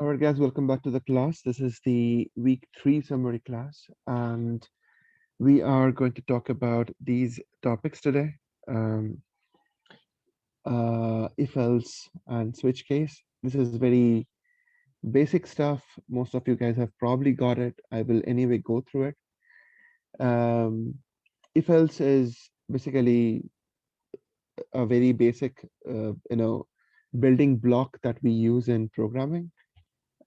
All right, guys, welcome back to the class. This is the week 3 summary class, and we are going to talk about these topics today. Um, if else and switch case. This is very basic stuff. Most of you guys have probably got it. I will anyway go through it. Um, if else is basically a very basic, building block that we use in programming.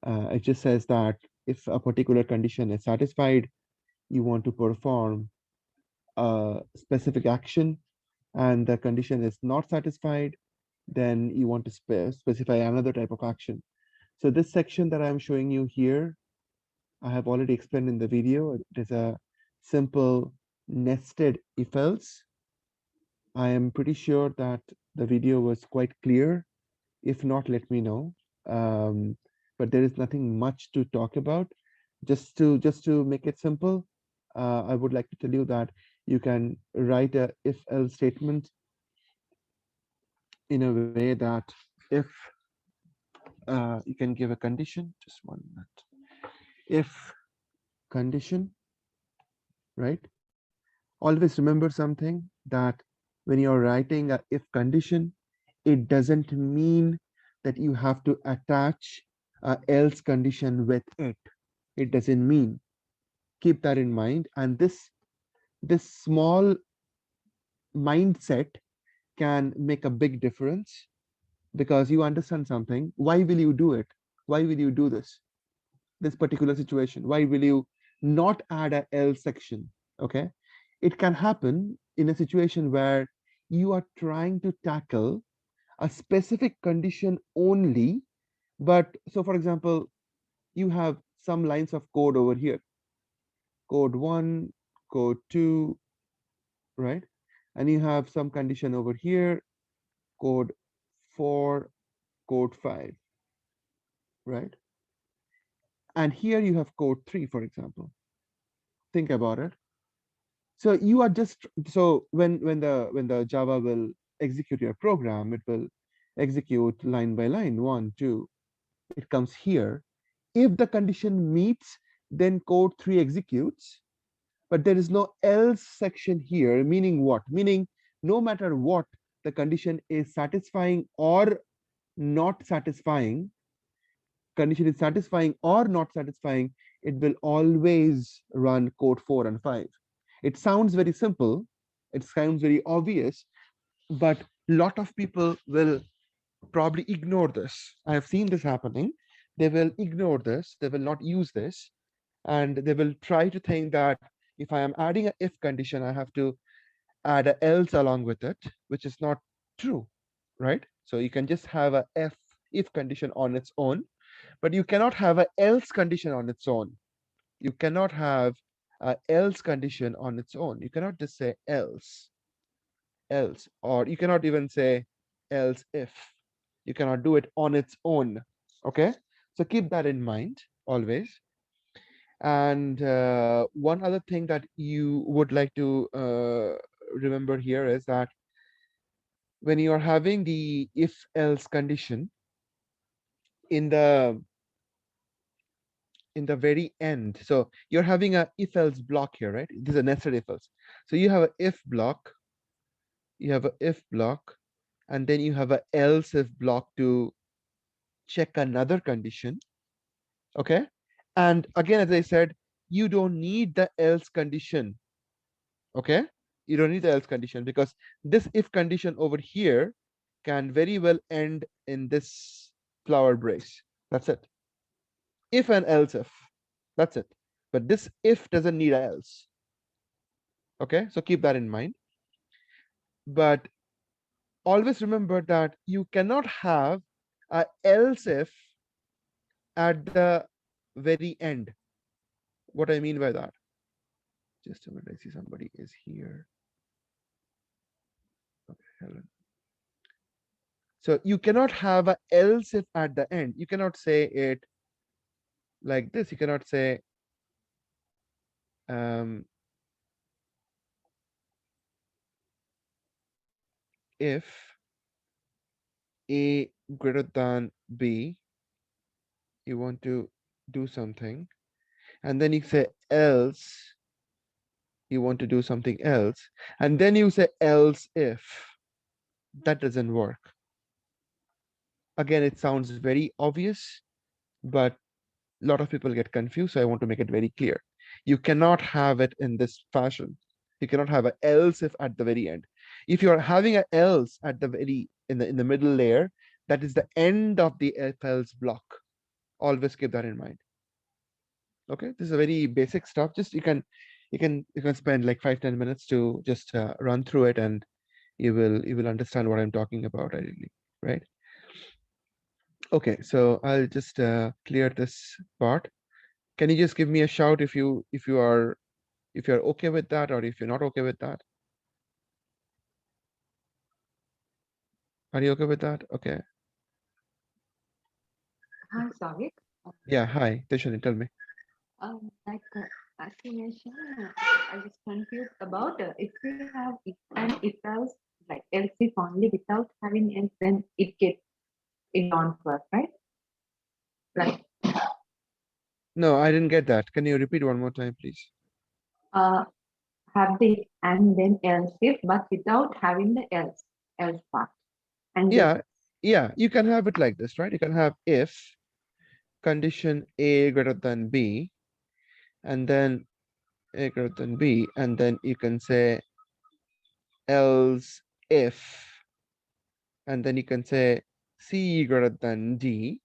It just says that if a particular condition is satisfied, you want to perform a specific action and the condition is not satisfied, then you want to specify another type of action. So this section that I'm showing you here, I have already explained in the video. It is a simple nested if else. I am pretty sure that the video was quite clear. If not, let me know. Um, but there is nothing much to talk about. Just to make it simple, I would like to tell you that you can write a if else statement in a way that if you can give a condition, just 1 minute. If condition, right? Always remember something that when you're writing a if condition, it doesn't mean that you have to attach a else condition with it. It doesn't mean. Keep that in mind. And this small mindset can make a big difference because you understand something. Why will you do it? Why will you do this particular situation? Why will you not add a else section? Okay. It can happen in a situation where you are trying to tackle a specific condition only. But so, for example, you have some lines of code over here, code 1, code 2, right? And you have some condition over here, code 4, code 5, right? And here you have code 3, for example. Think about it. So you are just so when the Java will execute your program, it will execute line by line, 1, 2. It comes here. If the condition meets, then code 3 executes. But there is no else section here, meaning what? Meaning no matter what the condition is satisfying or not satisfying, condition is satisfying or not satisfying, it will always run code 4 and 5. It sounds very simple, it sounds very obvious, but a lot of people will probably ignore this. I have seen this happening. They will ignore this, they will not use this, and they will try to think that if I am adding a if condition, I have to add a else along with it, which is not true, right? So you can just have a if condition on its own, but you cannot have a else condition on its own. You cannot have a else condition on its own. You cannot just say else, or you cannot even say else if. You cannot do it on its own. Okay, so keep that in mind always. And one other thing that you would like to remember here is that when you are having the if else condition in the very end, so you're having a if else block here, right? This is a nested if else. So you have a if block, you have a if block, and then you have a else if block to check another condition. Okay, and again, as I said, you don't need the else condition. Okay, you don't need the else condition because this if condition over here can very well end in this flower brace. That's it. If and else if, that's it. But this if doesn't need a else. Okay, so keep that in mind. But always remember that you cannot have a else if at the very end. What I mean by that, just a minute, I see somebody is here. Okay, Helen. So you cannot have a else if at the end. You cannot say it like this. You cannot say if a greater than b, you want to do something, and then you say else, you want to do something else, and then you say else if. That doesn't work. Again, it sounds very obvious, but a lot of people get confused, so I want to make it very clear. You cannot have it in this fashion. You cannot have a else if at the very end. If you're having a else at the very in the middle layer, that is the end of the if else block. Always keep that in mind. Okay, this is a very basic stuff. Just you can spend like 5-10 minutes to just run through it, and you will understand what I'm talking about ideally, right? Okay, so I'll just clear this part. Can you just give me a shout if you're okay with that, or if you're not okay with that? Are you okay with that? Okay. Hi, Savik. Yeah. Hi, Teshani, tell me. Like as you mentioned, I was confused about if we have if and if else, like else if only without having else, then it don't work, right? Like No, I didn't get that. Can you repeat one more time, please? uh, have the if and then else if, but without having the else part, and just Yeah. Yeah, you can have it like this, right? You can have if condition A greater than B, and then A greater than B, and then you can say else if, and then you can say C greater than D,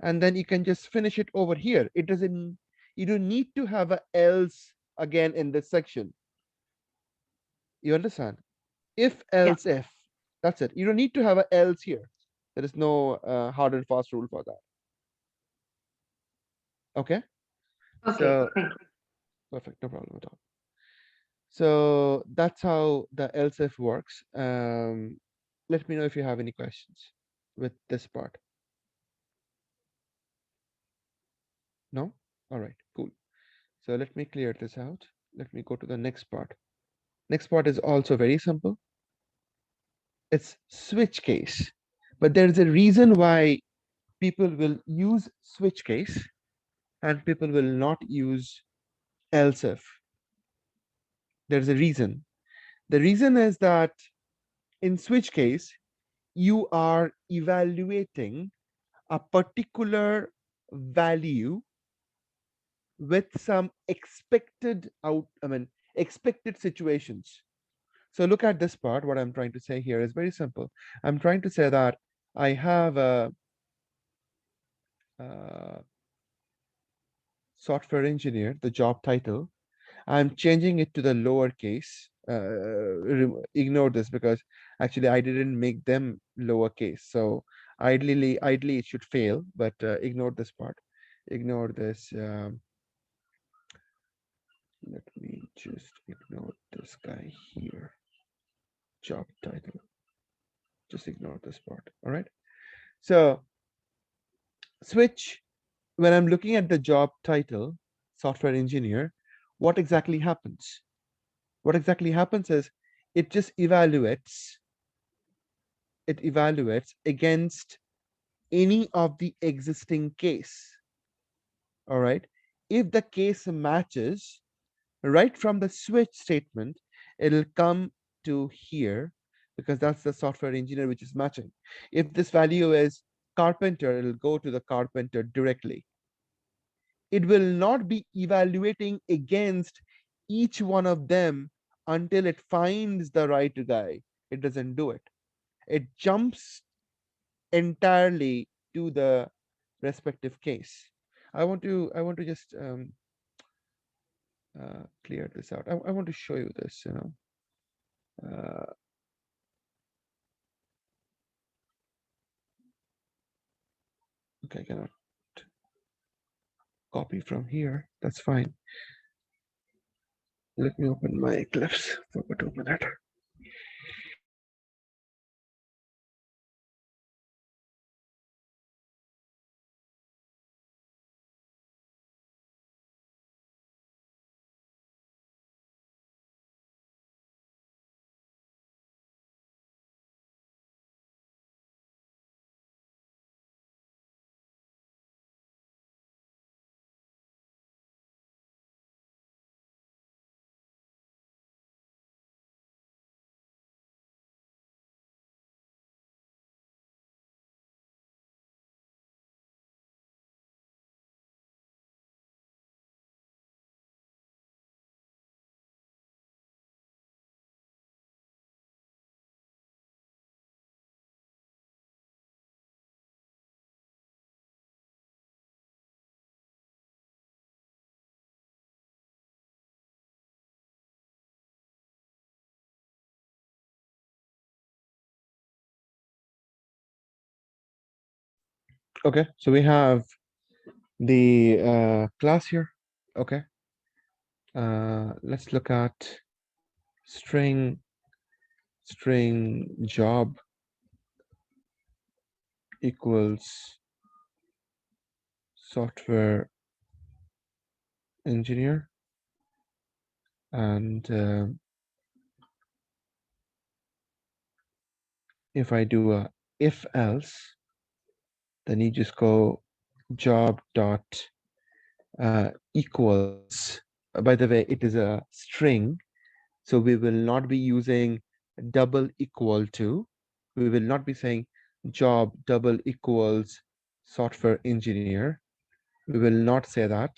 and then you can just finish it over here. It doesn't, you don't need to have a else again in this section. You understand? If yeah. else if, that's it. You don't need to have a else here. There is no hard and fast rule for that. Okay, Okay, so thank you. perfect, no problem at all. So that's how the else if works. Let me know if you have any questions with this part. No? All right, cool. So let me clear this out. Let me go to the next part. Next part is also very simple. It's switch case. But there's a reason why people will use switch case and people will not use else if. There's a reason. The reason is that in switch case, you are evaluating a particular value with some expected situations. So look at this part. What I'm trying to say here is very simple. I'm trying to say that I have a software engineer, the job title. I'm changing it to the lowercase. Ignore this because actually I didn't make them lowercase. So ideally it should fail, but ignore this part. Ignore this. Let me just ignore this guy here. Job title. Just ignore this part. All right. So switch, when I'm looking at the job title, software engineer, what exactly happens? What exactly happens is it just evaluates against any of the existing case. All right. If the case matches right from the switch statement, it'll come to here because that's the software engineer which is matching. If this value is carpenter, it'll go to the carpenter directly. It will not be evaluating against each one of them until it finds the right guy. It doesn't do it. It jumps entirely to the respective case. I want to just clear this out. I want to show you this, Uh, okay, I cannot copy from here. That's fine. Let me open my Eclipse. Forgot to open that. Okay, so we have the class here. Okay, let's look at string job equals software engineer, and if I do a if else, then you just go job dot equals. By the way, it is a string, so we will not be using double equal to. We will not be saying job double equals software engineer. We will not say that.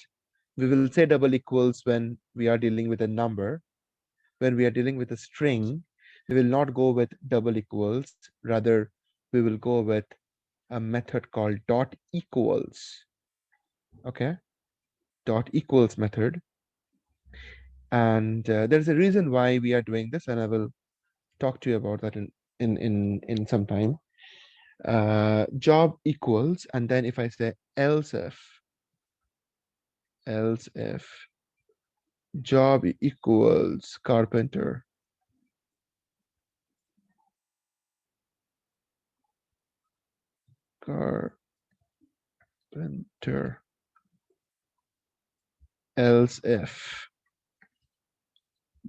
We will say double equals when we are dealing with a number. When we are dealing with a string, we will not go with double equals. Rather, we will go with a method called dot equals. Okay, dot equals method. And there's a reason why we are doing this, and I will talk to you about that in some time. Job equals, and then if I say else if job equals carpenter, else if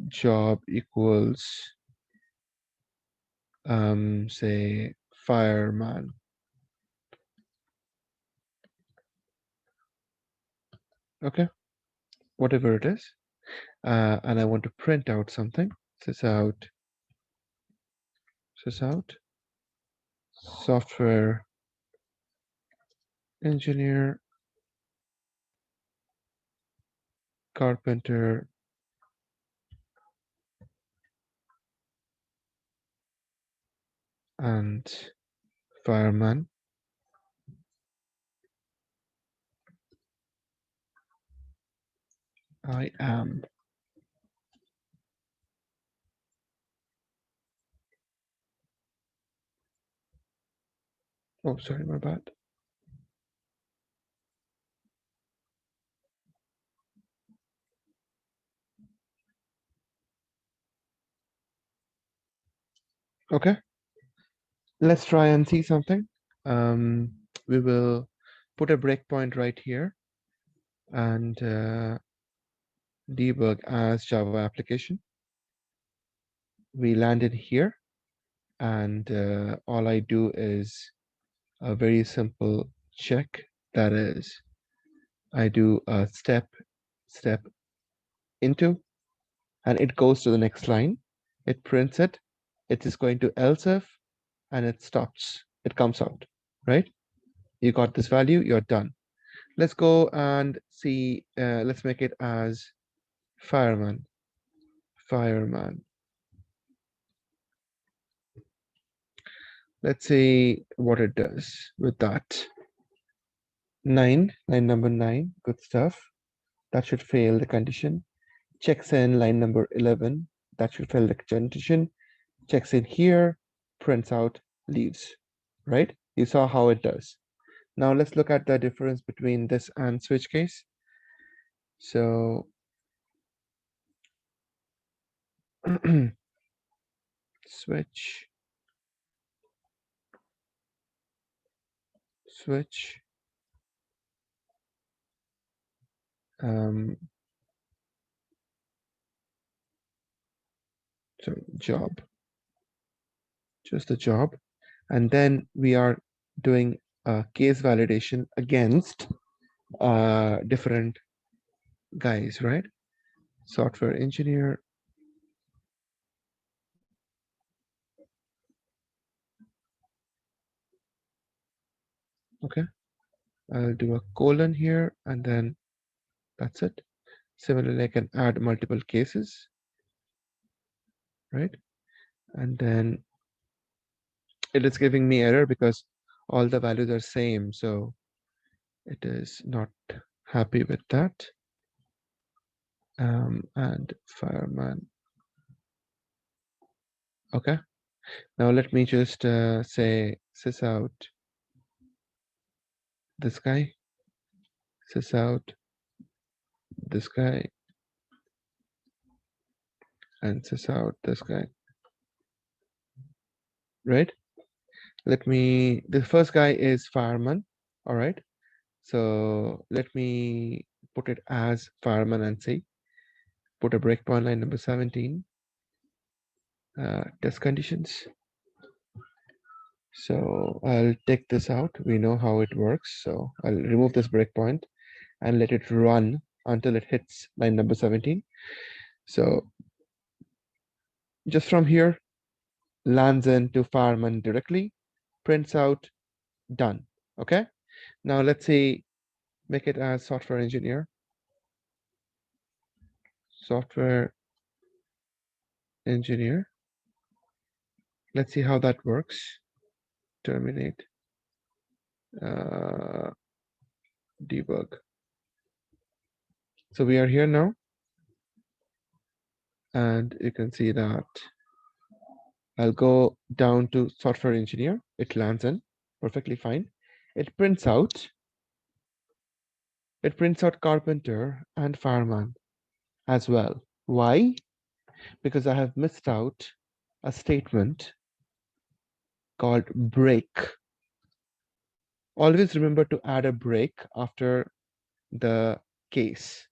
job equals say fireman. Okay, whatever it is, and I want to print out something. This out software engineer carpenter and fireman. I am. Oh, sorry, my bad. Okay, let's try and see something. We will put a breakpoint right here and debug as Java application. We landed here, and all I do is a very simple check. That is, I do a step into, and it goes to the next line. It prints it. It is going to else if, and it stops. It comes out, right? You got this value, you're done. Let's go and see, let's make it as fireman. Let's see what it does with that. Line number 9, good stuff. That should fail the condition. Checks in line number 11, that should fail the condition. Checks in here, prints out, leaves, right? You saw how it does. Now let's look at the difference between this and switch case. So switch so job, just the job, and then we are doing a case validation against different guys, right? Software engineer, okay. I'll do a colon here, and then that's it. Similarly, I can add multiple cases, right? And then it is giving me error because all the values are same, so it is not happy with that. And fireman. Okay. Now let me just say sysout this guy, sys out this guy, and sys out this guy, right? Let me, the first guy is fireman, all right? So let me put it as fireman and say, put a breakpoint line number 17, test conditions. So I'll take this out. We know how it works. So I'll remove this breakpoint and let it run until it hits line number 17. So just from here, lands into fireman directly, prints out, done. Okay. Now let's say, make it as software engineer. Software engineer. Let's see how that works. Terminate. Debug. So we are here now. And you can see that I'll go down to software engineer. It lands in perfectly fine. It prints out carpenter and fireman as well. Why? Because I have missed out a statement called break. Always remember to add a break after the case,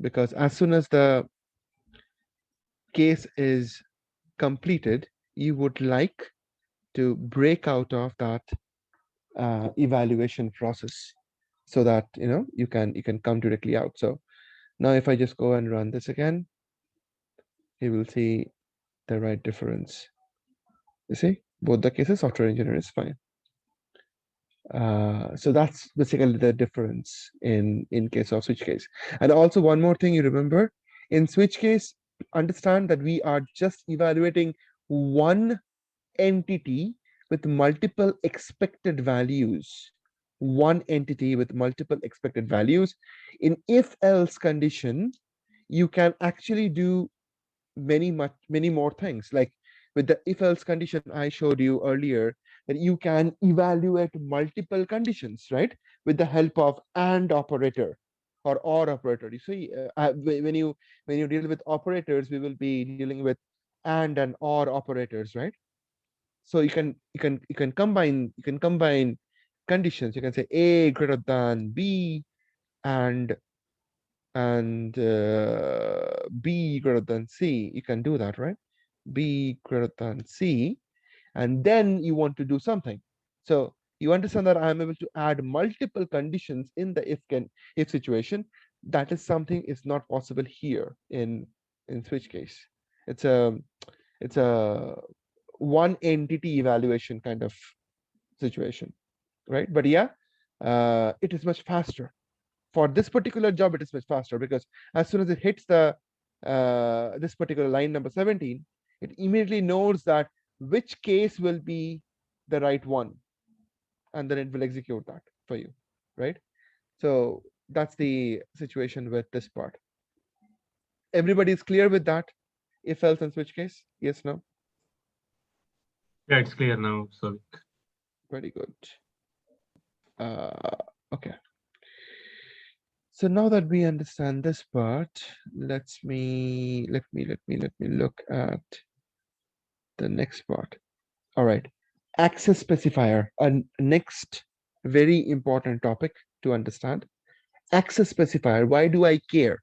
because as soon as the case is completed, you would like to break out of that evaluation process, so that you can come directly out. So now if I just go and run this again, you will see the right difference. You see, both the cases software engineer is fine. So that's basically the difference in case of switch case. And also one more thing you remember, in switch case, understand that we are just evaluating one entity with multiple expected values. One entity with multiple expected values. In if-else condition, you can actually do many more things. Like with the if-else condition I showed you earlier, that you can evaluate multiple conditions, right? With the help of AND operator or OR operator. You see, when you deal with operators, we will be dealing with AND and OR operators, right? So you can combine conditions. You can say A greater than B and B greater than C. You can do that, right? B greater than C, and then you want to do something. So you understand that I'm able to add multiple conditions in the if situation. That is something is not possible here in switch case. It's a one entity evaluation kind of situation, right? But yeah, it is much faster. For this particular job, it is much faster, because as soon as it hits the this particular line number 17, it immediately knows that which case will be the right one, and then it will execute that for you, right? So that's the situation with this part. Everybody is clear with that? If else and switch case? Yes, no? Yeah, it's clear now. So Very good. Okay. So now that we understand this part, let me look at the next part. All right, access specifier, a next very important topic to understand. Access specifier, why do I care?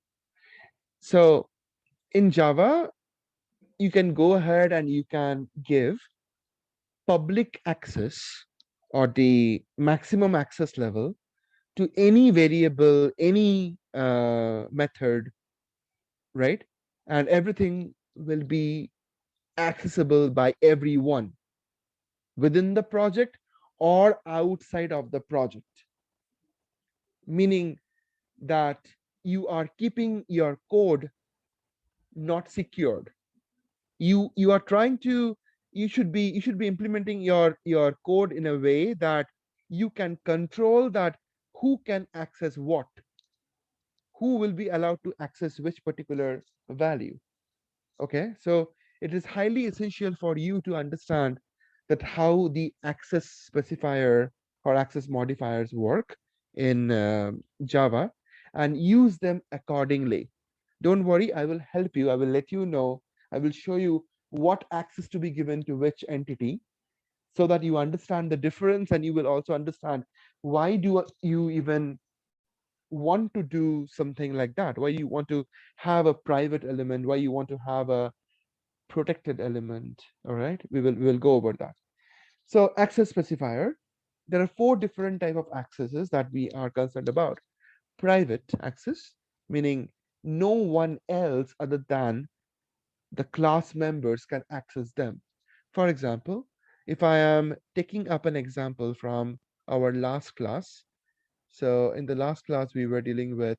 So in Java, you can go ahead and you can give public access or the maximum access level to any variable, any method, right? And everything will be accessible by everyone within the project or outside of the project. Meaning that you are keeping your code not secured. You are trying to, you should be implementing your code in a way that you can control that who can access what, who will be allowed to access which particular value. Okay, so it is highly essential for you to understand that how the access specifier or access modifiers work in Java, and use them accordingly. Don't worry, I will help you. I will let you know. I will show you what access to be given to which entity, so that you understand the difference, and you will also understand why do you even want to do something like that, why you want to have a private element, why you want to have a protected element. All right, we will go over that. So access specifier, there are 4 different type of accesses that we are concerned about. Private access, meaning no one else other than the class members can access them. For example, if I am taking up an example from our last class, so in the last class we were dealing with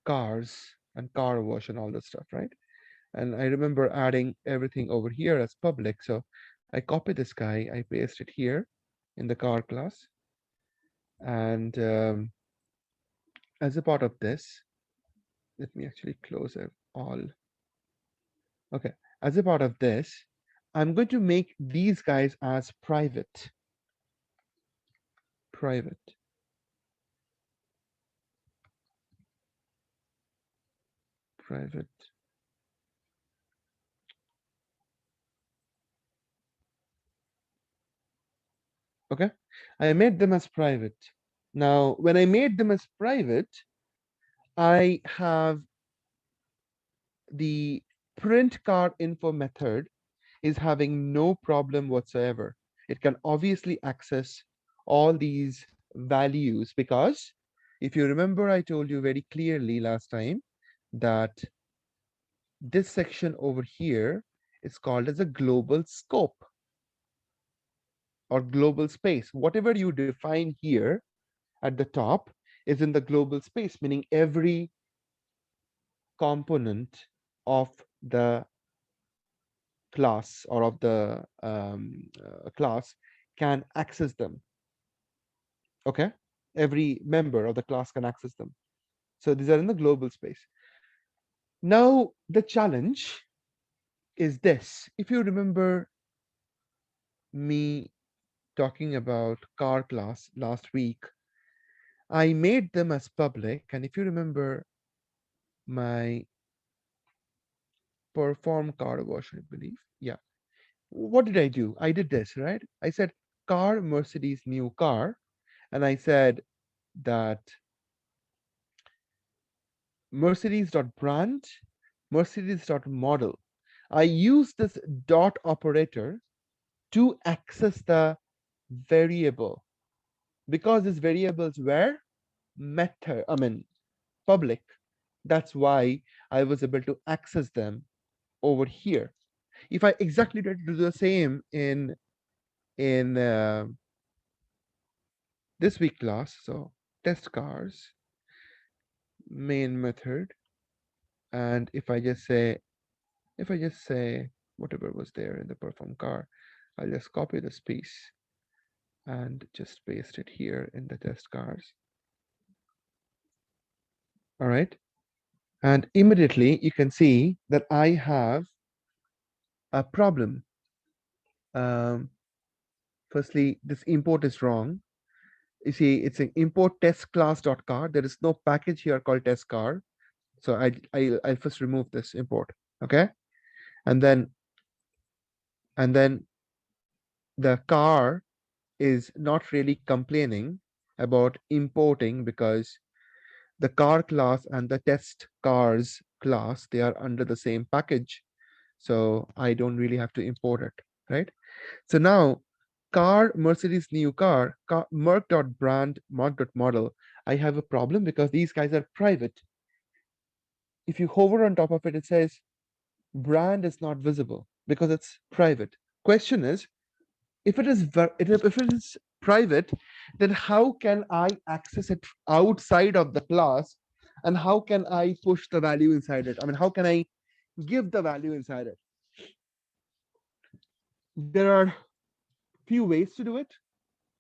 cars and car wash and all that stuff, right? And I remember adding everything over here as public. So I copy this guy, I paste it here in the car class. And as a part of this, let me actually close it all. Okay, as a part of this, I'm going to make these guys as private. Private. Private. Okay, I made them as private. Now, when I made them as private, I have the print car info method is having no problem whatsoever. It can obviously access all these values, because if you remember, I told you very clearly last time that this section over here is called as a global scope or global space. Whatever you define here at the top is in the global space, meaning every component of the class or of the class can access them. Okay, every member of the class can access them. So these are in the global space. Now the challenge is this. If you remember me talking about car class last week, I made them as public. And if you remember my perform car wash, I believe. Yeah. What did I do? I did this, right? I said car Mercedes new car. And I said that Mercedes.brand, Mercedes.model. I use this dot operator to access the variable, because these variables were public. That's why I was able to access them over here. If I exactly try to do the same in this week class, so test cars, main method, and if I just say whatever was there in the perform car, I'll just copy this piece and just paste it here in the test cars. All right. And immediately you can see that I have a problem. Firstly, this import is wrong. You see, it's an import test class.car. There is no package here called test car. So I'll first remove this import. Okay. And then the car is not really complaining about importing, because the car class and the test cars class, they are under the same package. So I don't really have to import it, right? So now car Mercedes new car, Merc.brand, Merc.model, I have a problem because these guys are private. If you hover on top of it, it says brand is not visible because it's private. Question is, if it is private, then how can I access it outside of the class, and how can I push the value inside it? I mean, how can I give the value inside it? There are few ways to do it.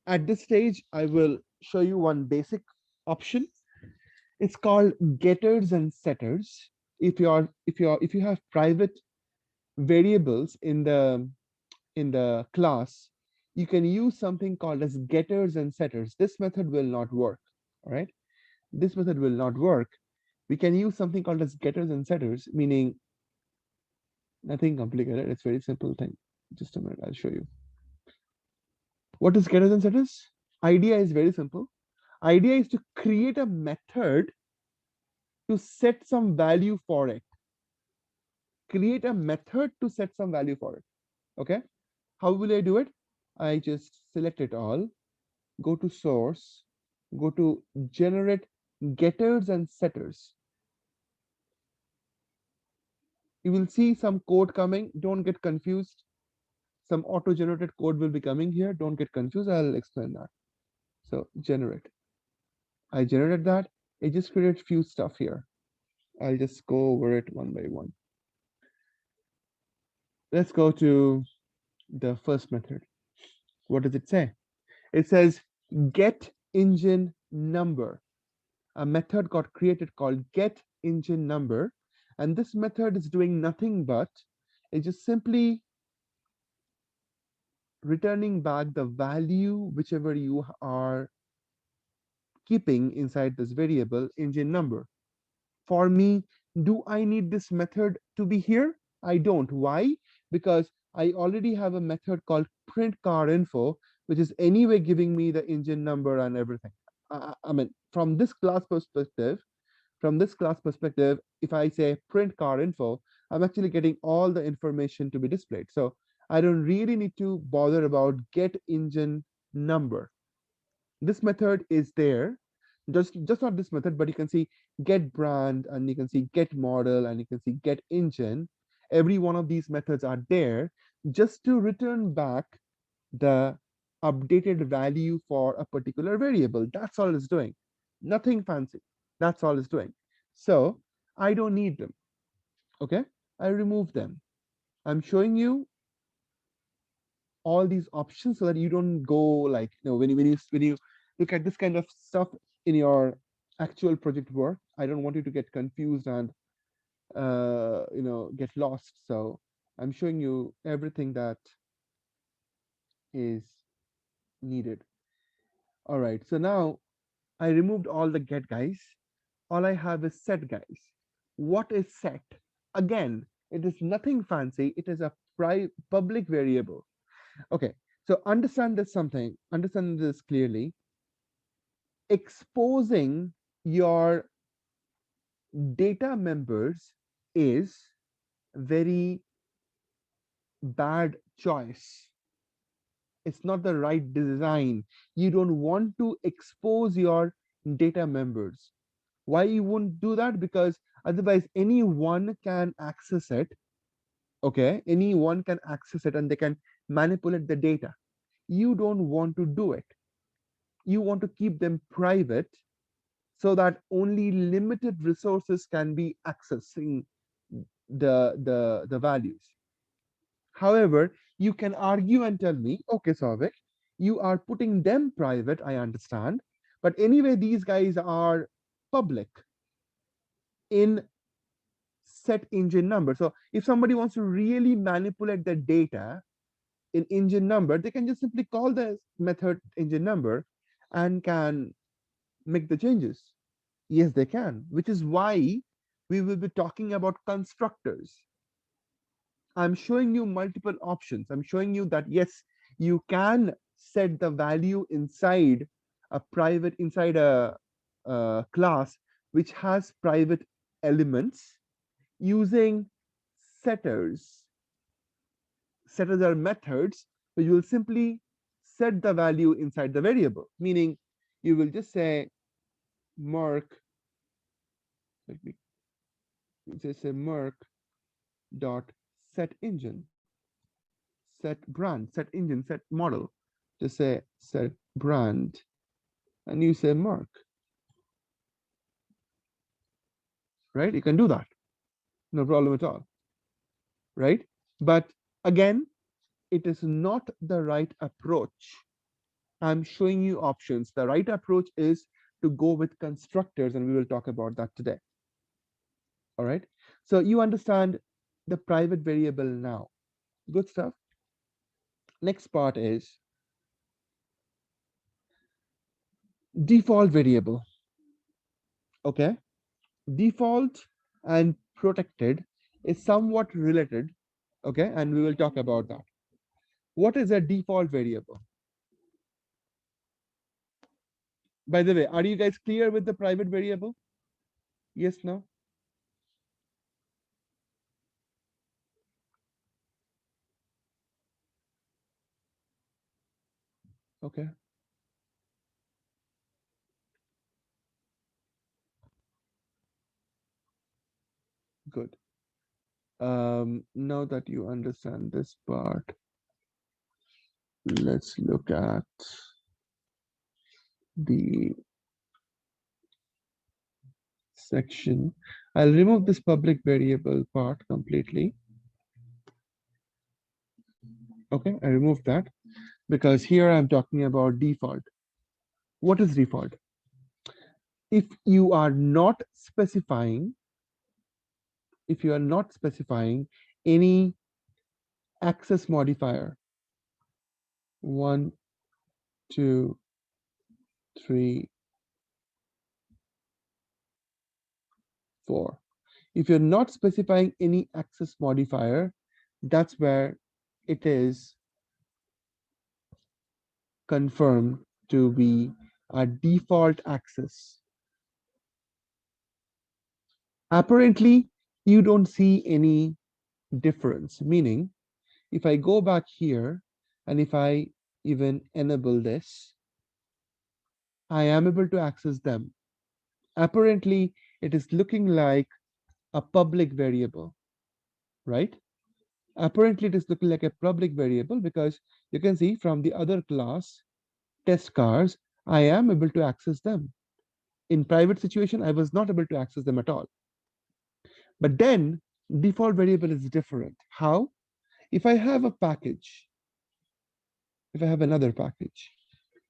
At this stage, I will show you one basic option. It's called getters and setters. If you have private variables in the class, you can use something called as getters and setters. This method will not work. All right. This method will not work. We can use something called as getters and setters, meaning nothing complicated. It's very simple thing. Just a minute, I'll show you. What is getters and setters? Idea is very simple. Idea is to create a method to set some value for it. Create a method to set some value for it. Okay. How will I do it? I just select it all, go to source, go to generate getters and setters. You will see some code coming. Don't get confused. Some auto-generated code will be coming here. Don't get confused. I'll explain that. So generate. I generated that. It just created few stuff here. I'll just go over it one by one. Let's go to the first method. What does it say? It says get engine number. A method got created called get engine number. And this method is doing nothing but it's just simply returning back the value whichever you are keeping inside this variable engine number. For me, do I need this method to be here? I don't. Why? Because I already have a method called print car info, which is anyway giving me the engine number and everything. I mean, from this class perspective, if I say print car info, I'm actually getting all the information to be displayed. So I don't really need to bother about get engine number. This method is there, just not this method, but you can see get brand and you can see get model and you can see get engine. Every one of these methods are there just to return back the updated value for a particular variable. That's all it's doing. Nothing fancy. That's all it's doing. So I don't need them. Okay, I remove them. I'm showing you all these options so that you don't go like, when you look at this kind of stuff in your actual project work, I don't want you to get confused and get lost. So I'm showing you everything that is needed. All right, so now I removed all the get guys. All I have is set guys. What is set? Again, it is nothing fancy. It is a public variable. Okay, so understand this clearly. Exposing your data members is very bad choice. It's not the right design. You don't want to expose your data members. Why you won't do that? Because otherwise anyone can access it. Okay, anyone can access it and they can manipulate the data. You don't want to do it. You want to keep them private so that only limited resources can be accessing the values. However, you can argue and tell me, okay, Savik, you are putting them private, I understand, but anyway, these guys are public in set engine number. So if somebody wants to really manipulate the data in engine number, they can just simply call the method engine number and can make the changes. Yes, they can, which is why we will be talking about constructors. I'm showing you multiple options. I'm showing you that yes, you can set the value inside a class which has private elements using setters. Setters are methods which will simply set the value inside the variable, meaning you will just say mark, let me just say mark dot set engine, set brand, set engine, set model. Just say set brand and you say mark, right? You can do that. No problem at all, right? But again, it is not the right approach. I'm showing you options. The right approach is to go with constructors, and we will talk about that today. All right. So you understand the private variable now. Good stuff. Next part is default variable. Okay, default and protected is somewhat related. Okay, and we will talk about that. What is a default variable? By the way, are you guys clear with the private variable? Yes, no? Okay, good. Now that you understand this part, let's look at the section. I'll remove this public variable part completely. Okay, I removed that because here I'm talking about default. What is default? If you are not specifying, any access modifier, 1, 2, 3, 4. If you're not specifying any access modifier, that's where it is confirmed to be a default access. Apparently, you don't see any difference, meaning if I go back here and if I even enable this, I am able to access them. Apparently, it is looking like a public variable, right? Apparently, it is looking like a public variable because you can see from the other class, test cars, I am able to access them. In private situation, I was not able to access them at all. But then default variable is different. How? If I have a package, if I have another package,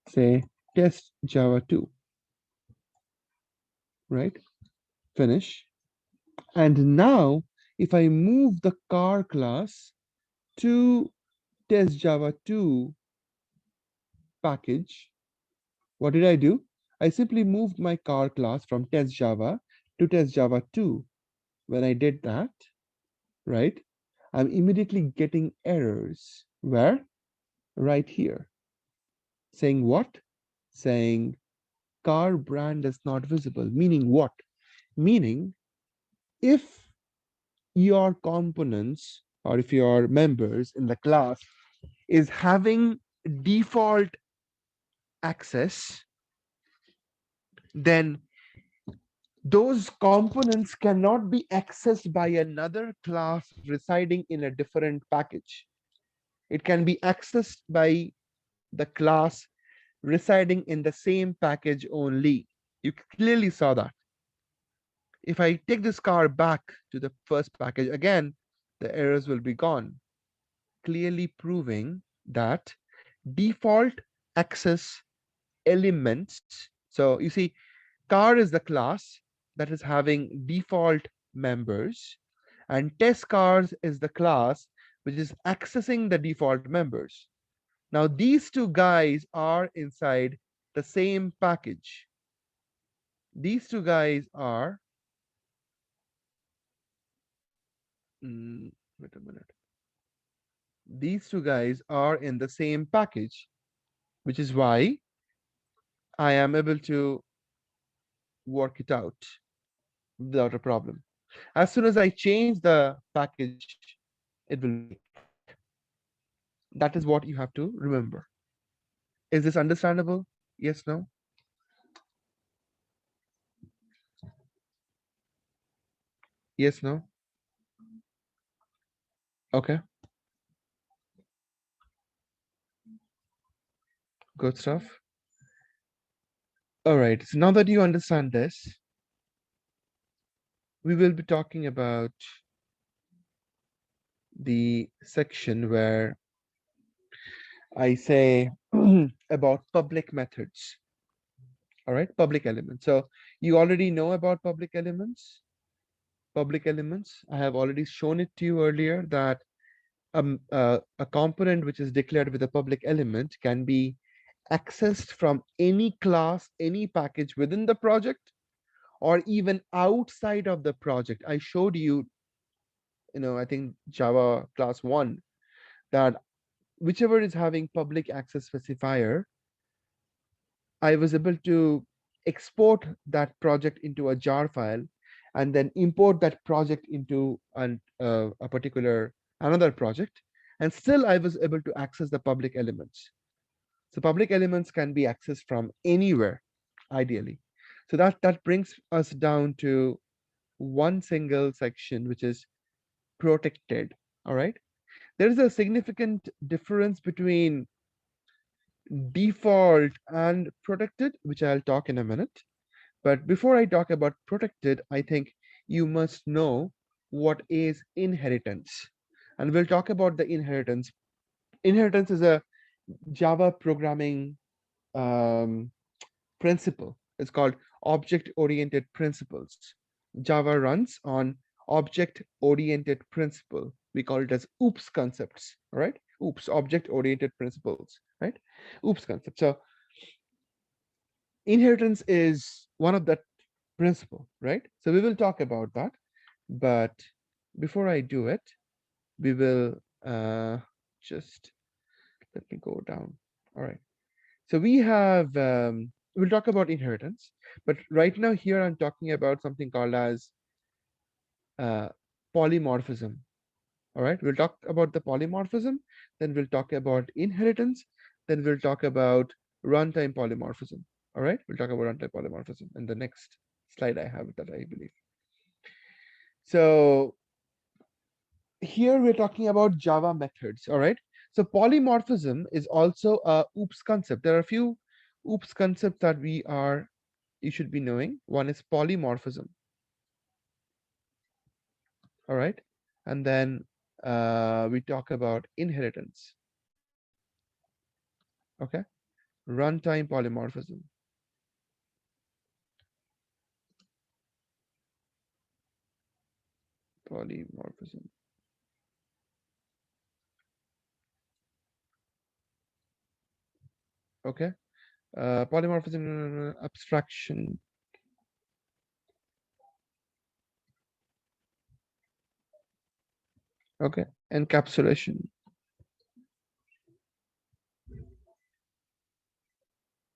say test Java 2, right? Finish. And now if I move the car class to test Java 2 package, what did I do? I simply moved my car class from test Java to test Java 2. When I did that, right, I'm immediately getting errors. Where? Right here. Saying what? Saying car brand is not visible. Meaning what? Meaning if your components or if your members in the class is having default access, then those components cannot be accessed by another class residing in a different package. It can be accessed by the class residing in the same package only. You clearly saw that. If I take this car back to the first package, again, the errors will be gone, clearly proving that default access elements. So you see, car is the class that is having default members, and test cars is the class which is accessing the default members. Now these two guys are inside the same package. These two guys are, wait a minute. These two guys are in the same package, which is why I am able to work it out without a problem. As soon as I change the package, it will break. That is what you have to remember. Is this understandable? Yes, no? Yes, no? Okay, good stuff. All right, so now that you understand this, we will be talking about the section where I say about public methods. All right, public elements. So you already know about public elements. Public elements, I have already shown it to you earlier that a component which is declared with a public element can be accessed from any class, any package within the project, or even outside of the project. I showed you, I think Java class 1, that whichever is having public access specifier, I was able to export that project into a jar file and then import that project into a particular another project. And still I was able to access the public elements. So public elements can be accessed from anywhere, ideally. So that brings us down to one single section, which is protected. All right. There is a significant difference between default and protected, which I'll talk in a minute. But before I talk about protected, I think you must know what is inheritance. And we'll talk about the inheritance. Inheritance is a Java programming principle. It's called object-oriented principles. Java runs on object-oriented principle. We call it as OOPS concepts, right? OOPS, object-oriented principles, right? OOPS concept. So inheritance is one of that principle, right? So we will talk about that. But before I do it, we will just let me go down. All right. So we have we'll talk about inheritance, but right now here I'm talking about something called as polymorphism. All right, we'll talk about the polymorphism, then we'll talk about inheritance, then we'll talk about runtime polymorphism. All right, we'll talk about runtime polymorphism in the next slide I have that, I believe. So here we're talking about Java methods. All right, so polymorphism is also a OOPS concept. There are a few OOPS concepts that you should be knowing. One is polymorphism. All right, and then we talk about inheritance. Okay, runtime polymorphism. Polymorphism. Okay, polymorphism, abstraction. Okay, encapsulation.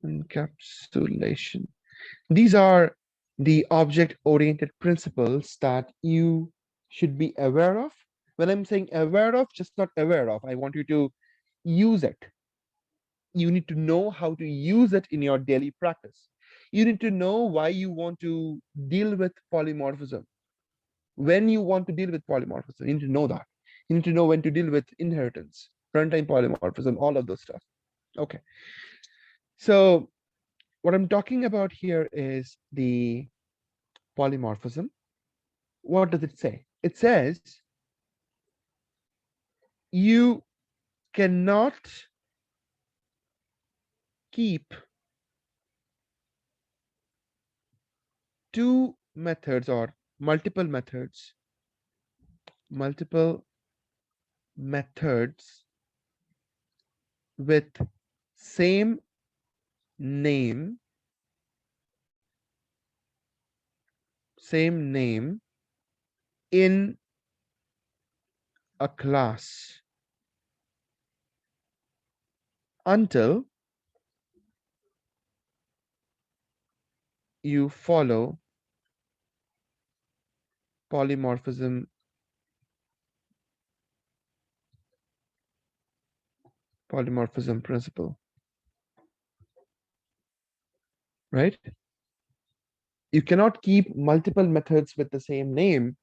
Encapsulation. These are the object-oriented principles that you should be aware of. When I'm saying aware of, just not aware of, I want you to use it. You need to know how to use it in your daily practice. You need to know why you want to deal with polymorphism. When you want to deal with polymorphism, you need to know that. You need to know when to deal with inheritance, runtime polymorphism, all of those stuff. Okay. So what I'm talking about here is the polymorphism. What does it say? It says you cannot keep two methods or multiple methods with same name in a class until you follow polymorphism principle, right? You cannot keep multiple methods with the same name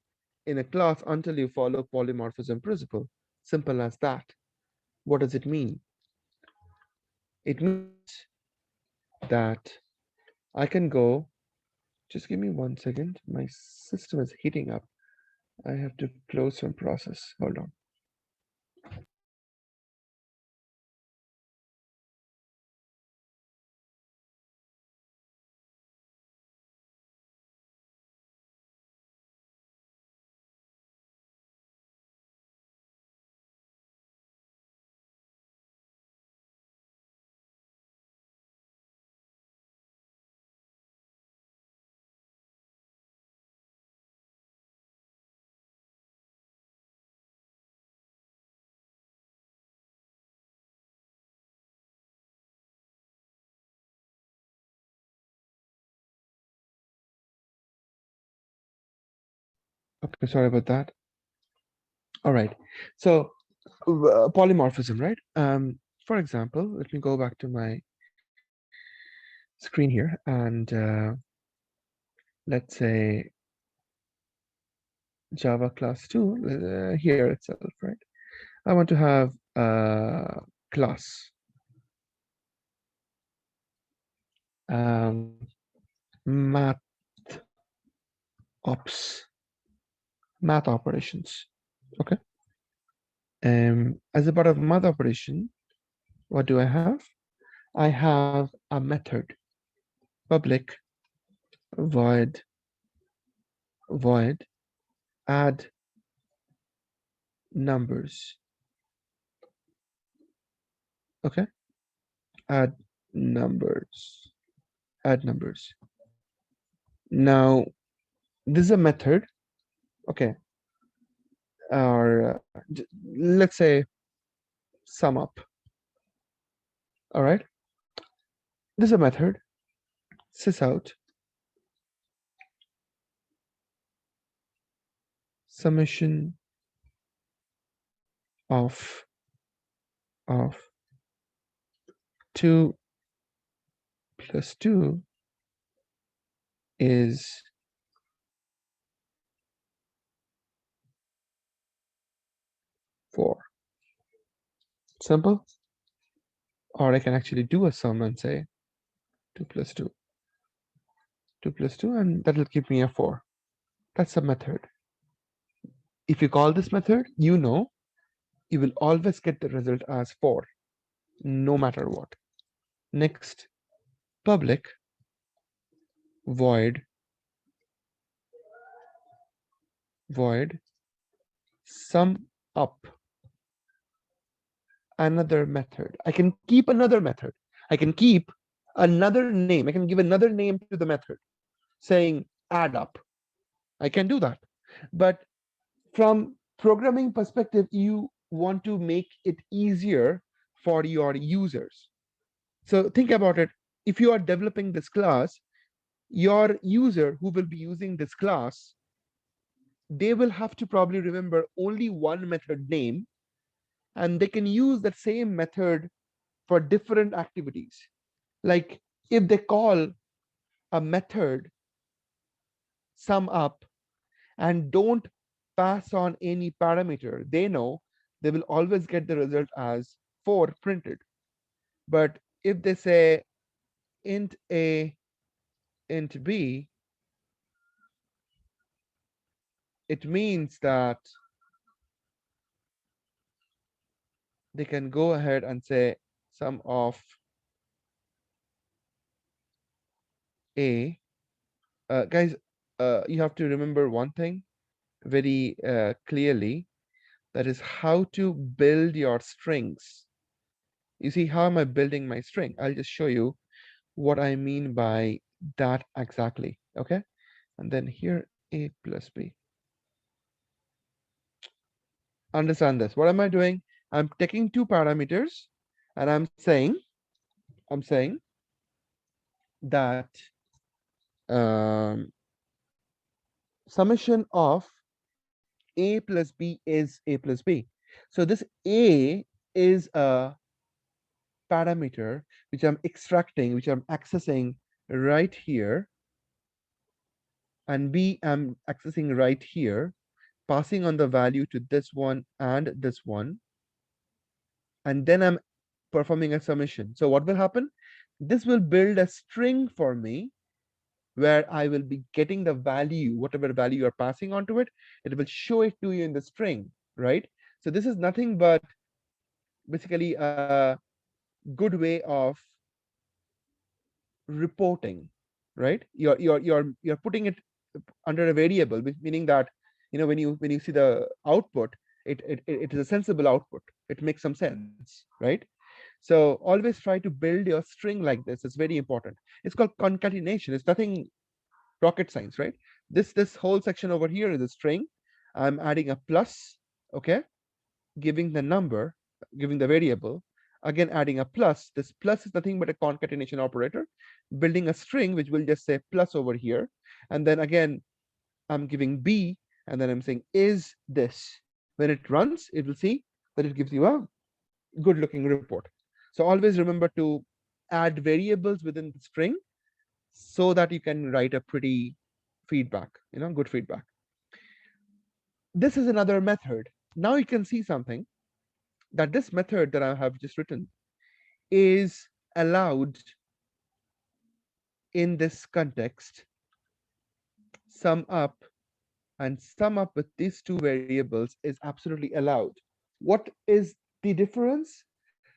in a class until you follow polymorphism principle. Simple as that. What does it mean? It means that I can go, just give me 1 second. My system is heating up. I have to close some process. Hold on. Okay, sorry about that. All right. So polymorphism, right? For example, let me go back to my screen here and let's say Java class 2 here itself, right? I want to have a class math ops, math operations. Okay. As a part of math operation, what do I have? I have a method, public void add numbers. Okay. Add numbers. Add numbers. Now, this is a method. Okay. Or let's say sum up. All right. This is a method. Sysout summation of 2 plus 2 is 4. Simple. Or I can actually do a sum and say 2 plus 2. 2 plus 2, and that will give me a 4. That's a method. If you call this method, you know you will always get the result as 4, no matter what. Next, public void sum up another method. I can keep another method. I can keep another name. I can give another name to the method saying add up. I can do that. But from programming perspective, you want to make it easier for your users. So think about it. If you are developing this class, your user who will be using this class, they will have to probably remember only one method name, and they can use that same method for different activities. Like if they call a method sum up and don't pass on any parameter, they know they will always get the result as 4 printed. But if they say int a, int b, it means that they can go ahead and say sum of a. Guys, you have to remember one thing very clearly, that is how to build your strings. You see, how am I building my string? I'll just show you what I mean by that exactly. Okay. And then here a plus b. Understand this. What am I doing? I'm taking two parameters and I'm saying that summation of a plus b is a plus b. So this a is a parameter which I'm extracting, which I'm accessing right here, and b I'm accessing right here, passing on the value to this one and this one, and then I'm performing a summation. So what will happen? This will build a string for me where I will be getting the value, whatever value you're passing on to it, it will show it to you in the string, right? So this is nothing but basically a good way of reporting, right? You're putting it under a variable, meaning that when you see the output, it is a sensible output. It makes some sense, right? So always try to build your string like this. It's very important. It's called concatenation. It's nothing rocket science, right? This whole section over here is a string. I'm adding a plus, okay, giving the number, giving the variable, again adding a plus. This plus is nothing but a concatenation operator, building a string which will just say plus over here, and then again I'm giving b, and then I'm saying is this. When it runs, it will see that it gives you a good looking report. So always remember to add variables within the string so that you can write a pretty feedback, good feedback. This is another method. Now you can see something, that this method that I have just written is allowed in this context. Sum up, and sum up with these two variables is absolutely allowed. What is the difference?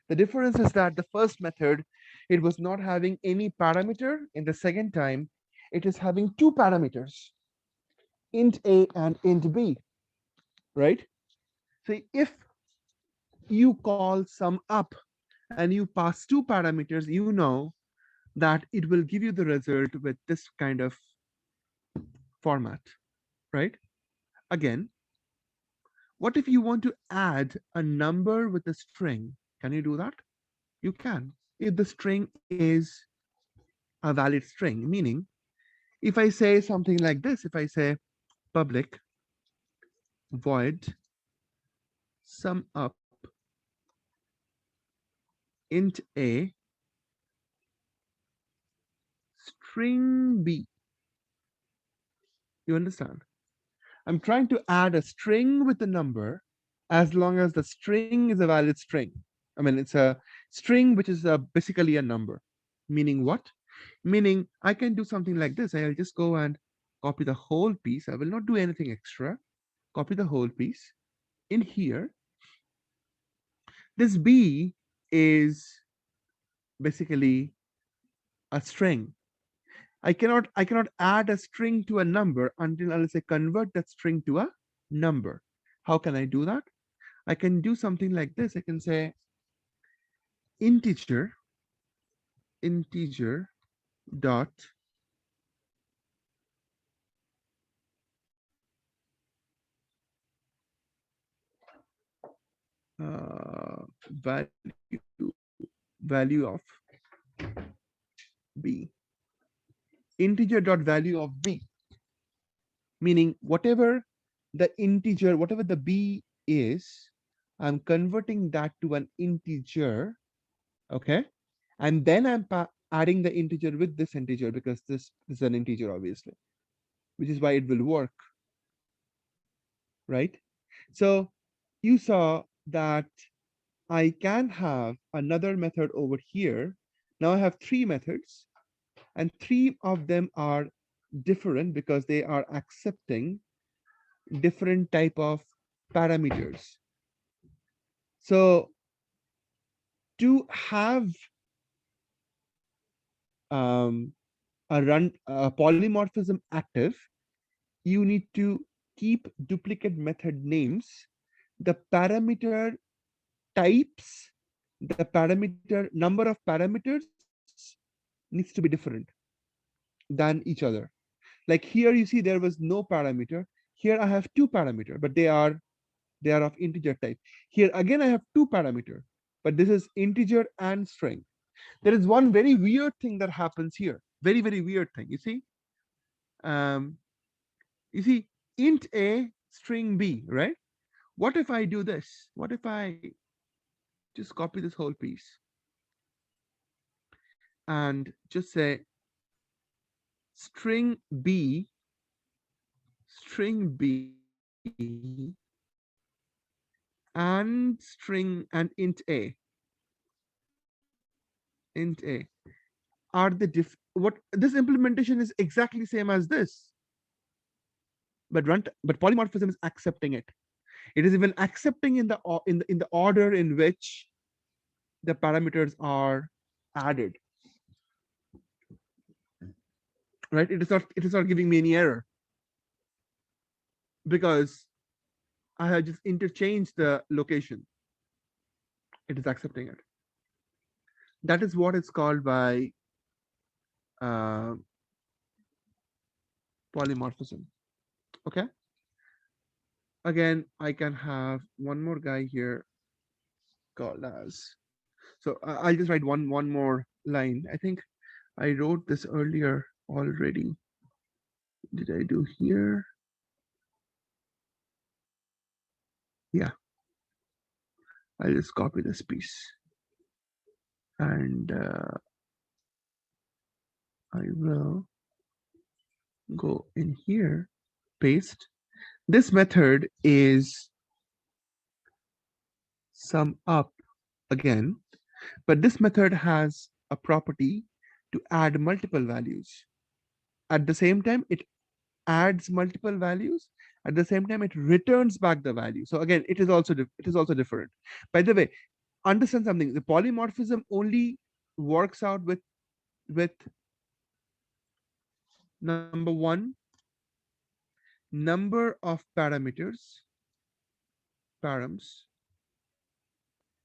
The difference is that the first method, it was not having any parameter. In the second time, it is having two parameters, int a and int b, right? So if you call sum up and you pass two parameters, you know that it will give you the result with this kind of format, right? Again, what if you want to add a number with a string? Can you do that? You can. If the string is a valid string, meaning if I say something like this, if I say public void sum up int a string b, you understand? I'm trying to add a string with a number as long as the string is a valid string. I mean, it's a string which is basically a number. Meaning what? Meaning I can do something like this. I'll just go and copy the whole piece. I will not do anything extra. Copy the whole piece. In here, this b is basically a string. I cannot add a string to a number unless I convert that string to a number. How can I do that? I can do something like this. I can say integer dot value of b, integer dot value of b, meaning whatever the integer, whatever the b is, I'm converting that to an integer, okay? And then I'm adding the integer with this integer because this is an integer, obviously, which is why it will work, right? So you saw that I can have another method over here. Now I have three methods, and three of them are different because they are accepting different type of parameters. So to have a polymorphism active, you need to keep duplicate method names. The parameter types, the parameter number of parameters needs to be different than each other. Like here you see there was no parameter. Here I have two parameter, but they are of integer type. Here again I have two parameter, but this is integer and string. There is one very weird thing that happens here. Very, very weird thing. Um, you see int a string b, right? What if I do this? What if I just copy this whole piece and just say string b and string and int a are the what this implementation is exactly same as this, but polymorphism is accepting it. It is even accepting in the order in which the parameters are added, right? It is not giving me any error because I have just interchanged the location. It is accepting it. That is what it's called by uh, polymorphism. Okay. Again, I can have one more guy here called as. So I'll just write one more line. I think I wrote this earlier already. Did I do here? Yeah, I'll just copy this piece and I will go in here, paste. This method is sum up again, but this method has a property to add multiple values. At the same time, it adds multiple values. At the same time, it returns back the value. So again, it is also different. By the way, understand something. The polymorphism only works out with number one, number of parameters, params.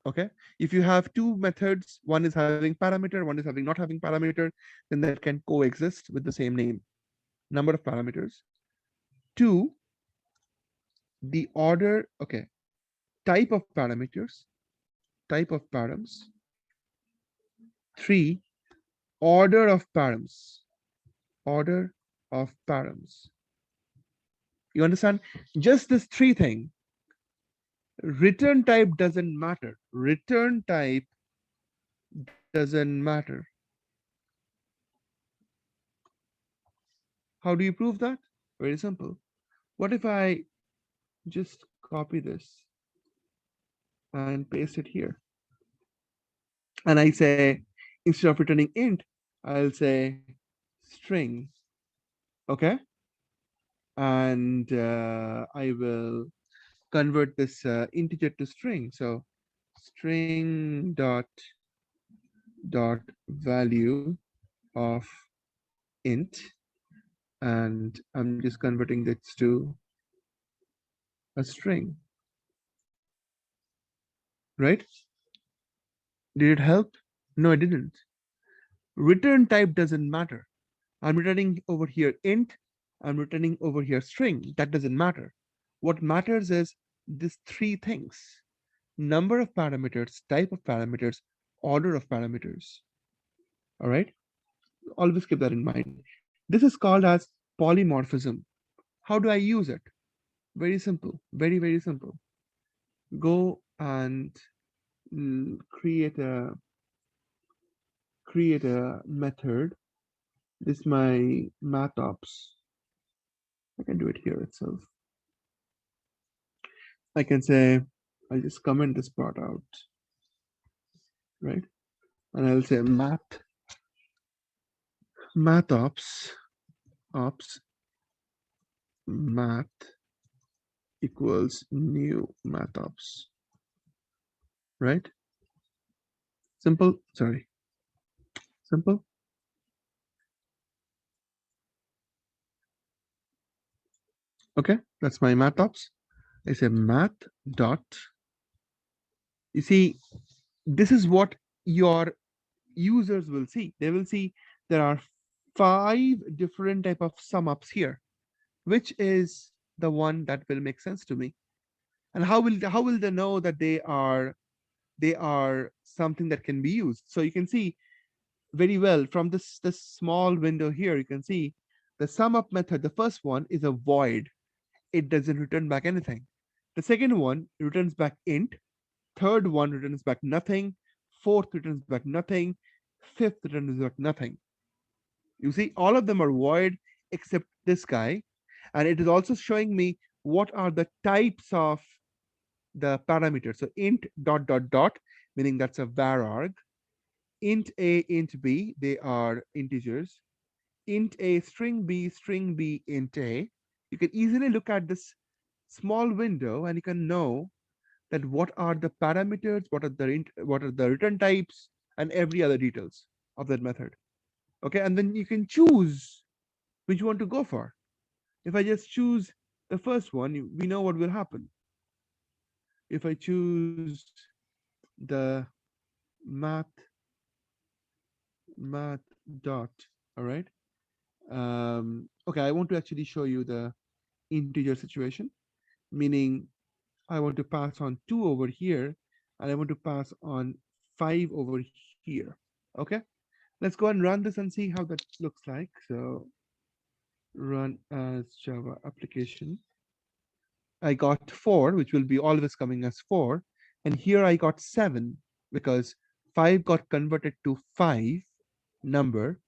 Okay, if you have two methods, one is having parameter, one is having not having parameter, then that can coexist with the same name. Number of parameters. Two, the order. Okay, type of parameters, type of params. Three, order of params, order of params. You understand? Just this three thing. Return type doesn't matter. Return type doesn't matter. How do you prove that? Very simple. What if I just copy this and paste it here? And I say, instead of returning int, I'll say string. Okay. And I will convert this integer to string. So string dot value of int, and I'm just converting this to a string, right? Did it help? No, it didn't. Return type doesn't matter. I'm returning over here int, I'm returning over here string. That doesn't matter. What matters is these three things: number of parameters, type of parameters, order of parameters. All right, always keep that in mind. This is called as polymorphism. How do I use it? Very simple, very simple. Go and create a method. This is my math ops. I can do it here itself. I can say, I'll just comment this part out, right? And I'll say math ops math equals new math ops, right? Simple, sorry, simple. Okay, that's my math ops. I say math dot. You see, this is what your users will see. They will see there are 5 different type of sum ups here. Which is the one that will make sense to me? And how will they know that they are something that can be used? So you can see very well from this small window here, you can see the sum up method. The first one is a void. It doesn't return back anything. The second one returns back int. Third one returns back nothing. Fourth returns back nothing. Fifth returns back nothing. You see, all of them are void except this guy. And it is also showing me what are the types of the parameters. So int dot, meaning that's a var arg. Int a, int b, they are integers. Int a, string b, int a. You can easily look at this small window and you can know that what are the parameters, what are the return types, and every other details of that method. Okay, and then you can choose which you want to go for. If I just choose the first one, we know what will happen. If I choose the math dot, all right. Okay, I want to actually show you the integer situation, meaning I want to pass on 2 over here, and I want to pass on 5 over here. Okay, let's go and run this and see how that looks like. So run as Java application. I got 4, which will be always coming as 4. And here I got 7 because 5 got converted to 5 number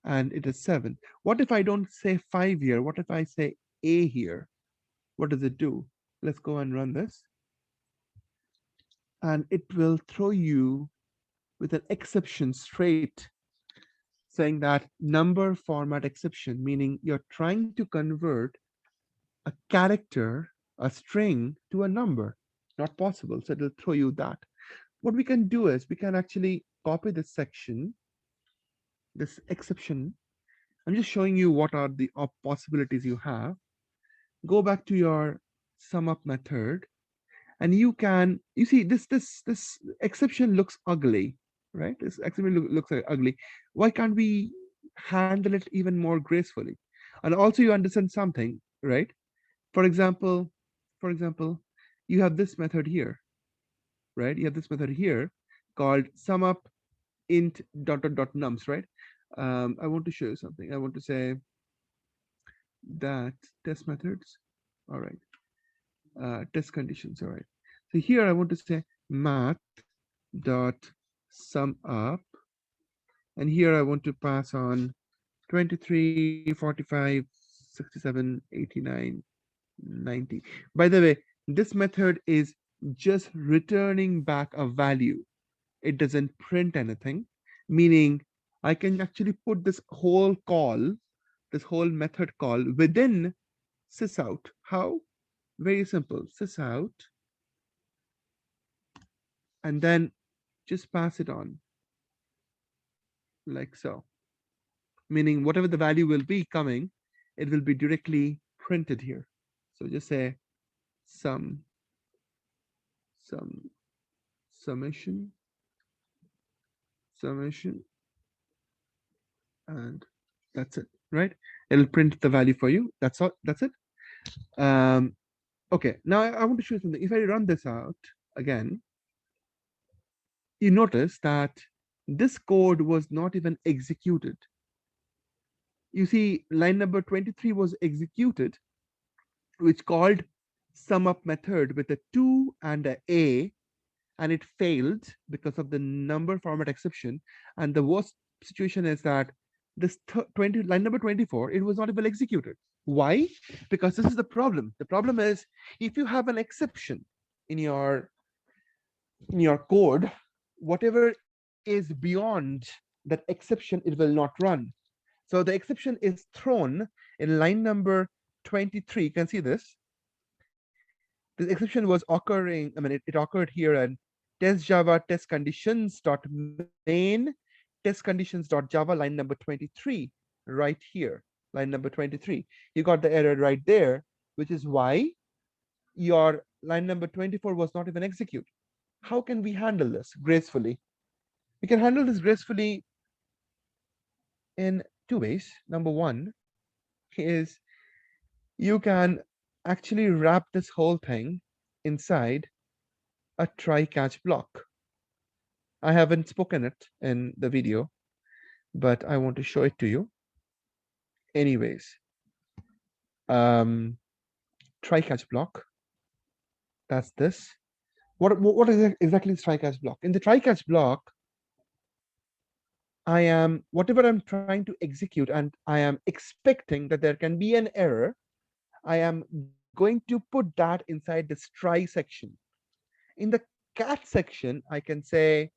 and it is 7. What if I don't say 5 here? What if I say A here? What does it do? Let's go and run this. And it will throw you with an exception straight saying that number format exception, meaning you're trying to convert a character, a string to a number. Not possible. So it'll throw you that. What we can do is we can actually copy this section, this exception. I'm just showing you what are the possibilities you have. Go back to your sum up method and you see this exception looks ugly, right? This exception looks like ugly. Why can't we handle it even more gracefully? And also you understand something, right? For example, you have this method here, right? You have this method here called sum up int dot nums, right? I want to show you something. I want to say that test methods, all right, test conditions, all right. So here I want to say math dot sum up, and here I want to pass on 23, 45, 67, 89, 90. By the way, this method is just returning back a value. It doesn't print anything, meaning I can actually put this whole call, this whole method call within sysout. How? Very simple. Sysout, and then just pass it on like so. Meaning whatever the value will be coming, it will be directly printed here. So just say sum summation, and that's it, right? It'll print the value for you. That's all. That's it. Okay, now I want to show you something. If I run this out again, you notice that this code was not even executed. You see, line number 23 was executed, which called sum up method with a 2 and a, and it failed because of the number format exception. And the worst situation is that this line number 24, it was not even executed. Why? Because this is the problem. The problem is if you have an exception in your code, whatever is beyond that exception, it will not run. So the exception is thrown in line number 23. You can see this. This exception was occurring, I mean, it occurred here and test Java test conditions dot main test conditions dot Java line number 23 right here, line number 23. You got the error right there, which is why your line number 24 was not even executed. How can we handle this gracefully? We can handle this gracefully in 2 ways. Number 1 is you can actually wrap this whole thing inside a try catch block. I haven't spoken it in the video, but I want to show it to you. Anyways, try catch block. That's this. What is exactly this try catch block? In the try catch block, I am whatever I'm trying to execute, and I am expecting that there can be an error. I am going to put that inside this try section. In the cat section, I can say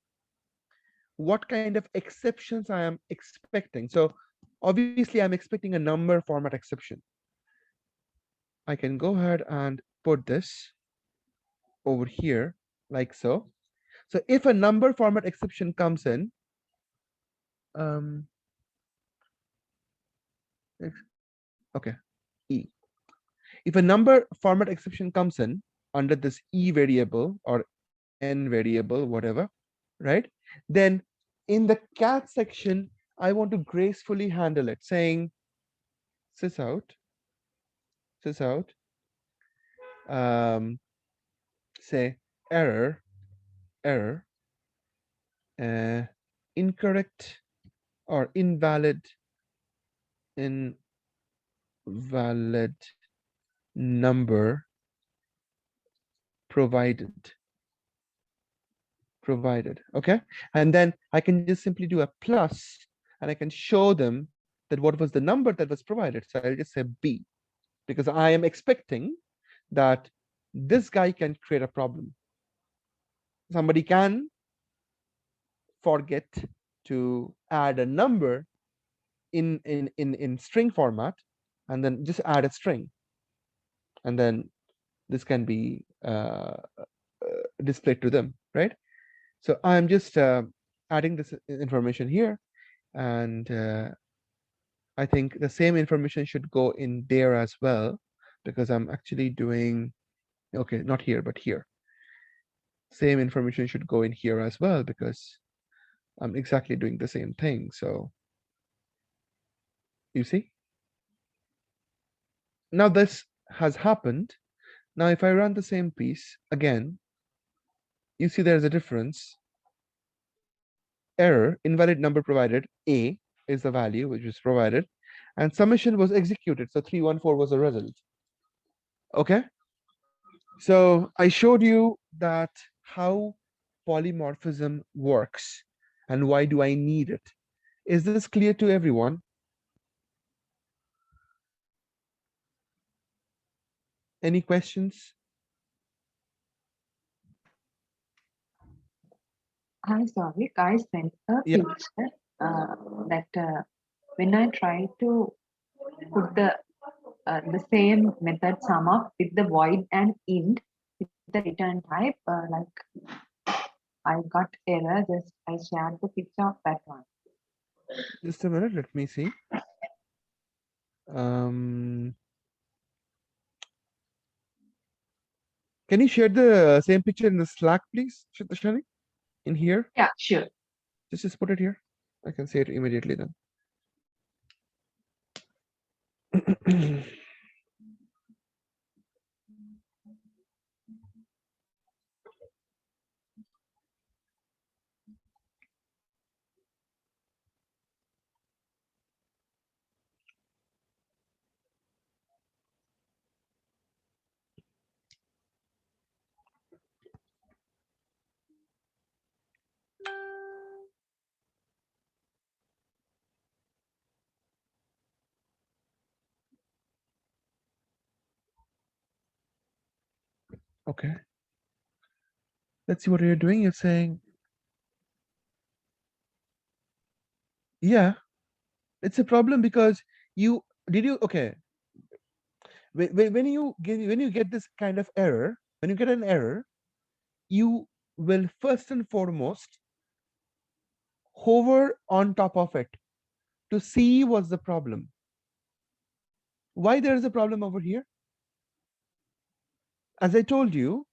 what kind of exceptions I am expecting. So obviously I'm expecting a number format exception. I can go ahead and put this over here like so. So if a number format exception comes in, okay, E. If a number format exception comes in under this E variable or N variable, whatever, right? Then in the cat section, I want to gracefully handle it, saying sysout, say error, incorrect or invalid number provided. Okay, and then I can just simply do a plus, and I can show them that what was the number that was provided. So I'll just say B, because I am expecting that this guy can create a problem. Somebody can forget to add a number in string format, and then just add a string, and then this can be displayed to them, right? So I'm just adding this information here, and I think the same information should go in there as well, because I'm actually doing, okay, not here, but here. Same information should go in here as well, because I'm exactly doing the same thing. So you see, now this has happened. Now if I run the same piece again, you see there's a difference. Error, invalid number provided, A is the value which was provided, and summation was executed. So 314 was the result. Okay. So I showed you that how polymorphism works and why do I need it. Is this clear to everyone? Any questions? I'm sorry, I sent a Yeah. feature that when I try to put the same method sum up with the void and int with the return type, like I got error. Just I shared the picture of that one. Just a minute, let me see. Can you share the same picture in the Slack, please, Shani? In here? Yeah, sure. Just put it here. I can see it immediately then. Okay. Let's see what you're doing. You're saying, yeah, it's a problem because okay. When you get this kind of error, when you get an error, you will first and foremost hover on top of it to see what's the problem. Why there is a problem over here? As I told you,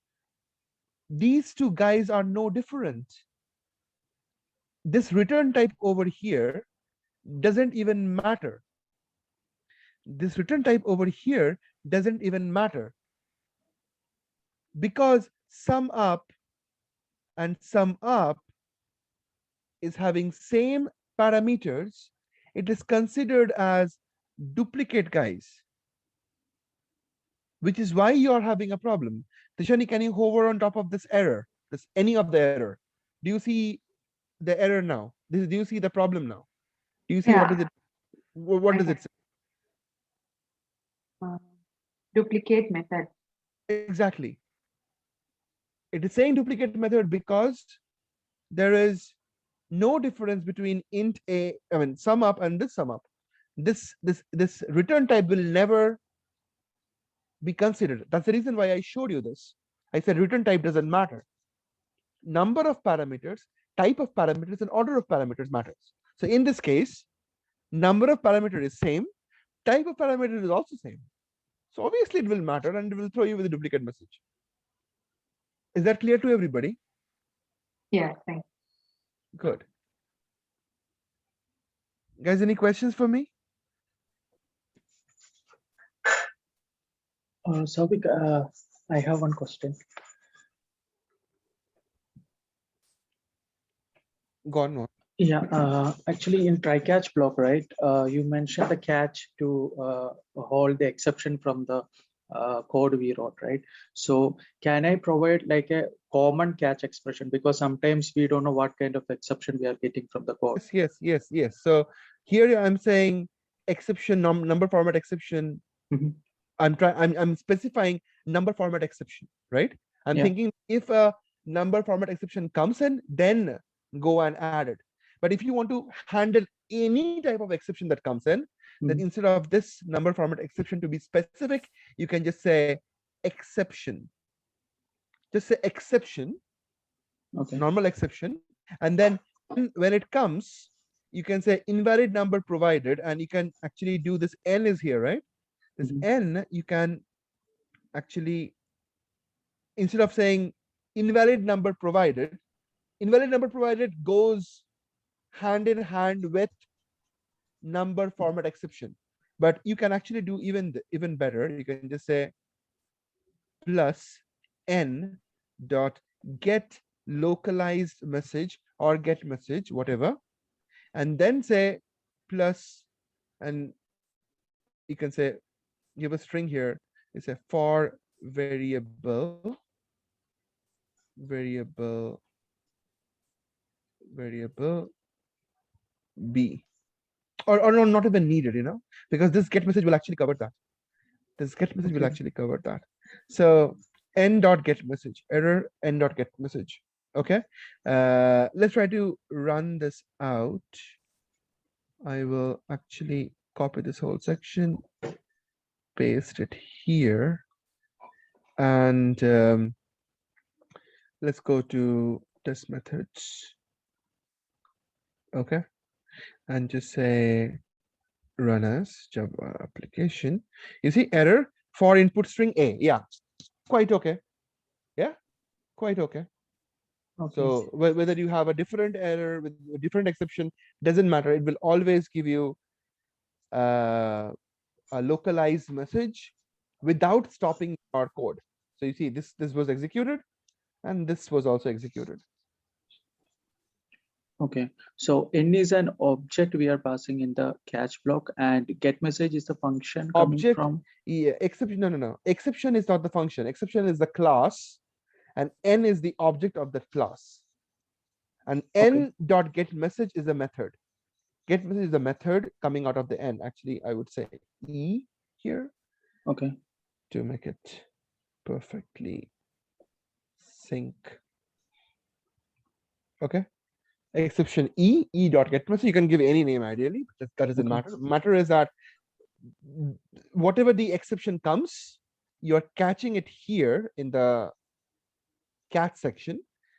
these two guys are no different. This return type over here doesn't even matter. This return type over here doesn't even matter, because sum up and sum up is having same parameters. It is considered as duplicate guys, which is why you're having a problem. Tishani, can you hover on top of this error, any of the error? Do you see the error now? Do you see the problem now? Do you see what is it? What does it say? Duplicate method. Exactly. It is saying duplicate method because there is no difference between int a, sum up and this sum up. This return type will never be considered. That's the reason why I showed you this. I said return type doesn't matter. Number of parameters, type of parameters, and order of parameters matters. So in this case, number of parameters is same, type of parameter is also same. So obviously it will matter and it will throw you with a duplicate message. Is that clear to everybody? Yeah, thanks. Good. Guys, any questions for me? Sauvik, I have one question. Go on. Yeah, actually in try catch block, right? You mentioned the catch to hold the exception from the code we wrote, right? So can I provide like a common catch expression, because sometimes we don't know what kind of exception we are getting from the code. Yes. So here I'm saying exception number format exception. Mhm. I'm specifying number format exception, right? I'm Yeah. thinking if a number format exception comes in, then go and add it. But if you want to handle any type of exception that comes in, then Mhm. instead of this number format exception to be specific, you can just say exception. Just say exception, Okay. normal exception, and then when it comes, you can say invalid number provided, and you can actually do this n is here, right? This Mhm. n, you can actually, instead of saying invalid number provided goes hand in hand with number format exception. But you can actually do even better. You can just say plus n dot get localized message or get message, whatever, and then say plus, and you can say give a string here. It's a for variable b, or no, not even needed, because this get message will actually cover that. This get message will Okay. actually cover that. So n dot get message error n dot get message. Okay, let's try to run this out. I will actually copy this whole section, paste it here, and let's go to test methods. Okay, and just say run as Java application. You see error for input string a. Yeah, quite okay. Yeah, quite okay. Okay. So whether you have a different error with a different exception, doesn't matter. It will always give you a localized message without stopping your code. So you see this was executed, and this was also executed. Okay. So n is an object we are passing in the catch block, and get message is the function coming Object, from. yeah, exception, no. Exception is not the function. Exception is the class, and n is the object of that class. And Okay. n dot get message is a method. Get message is a method coming out of the n. Actually, I would say e here Okay. to make it perfectly sync. Okay. Exception e dot get message. You can give any name ideally, but that doesn't Okay. matter. Matter is that whatever the exception comes, you're catching it here in the catch section,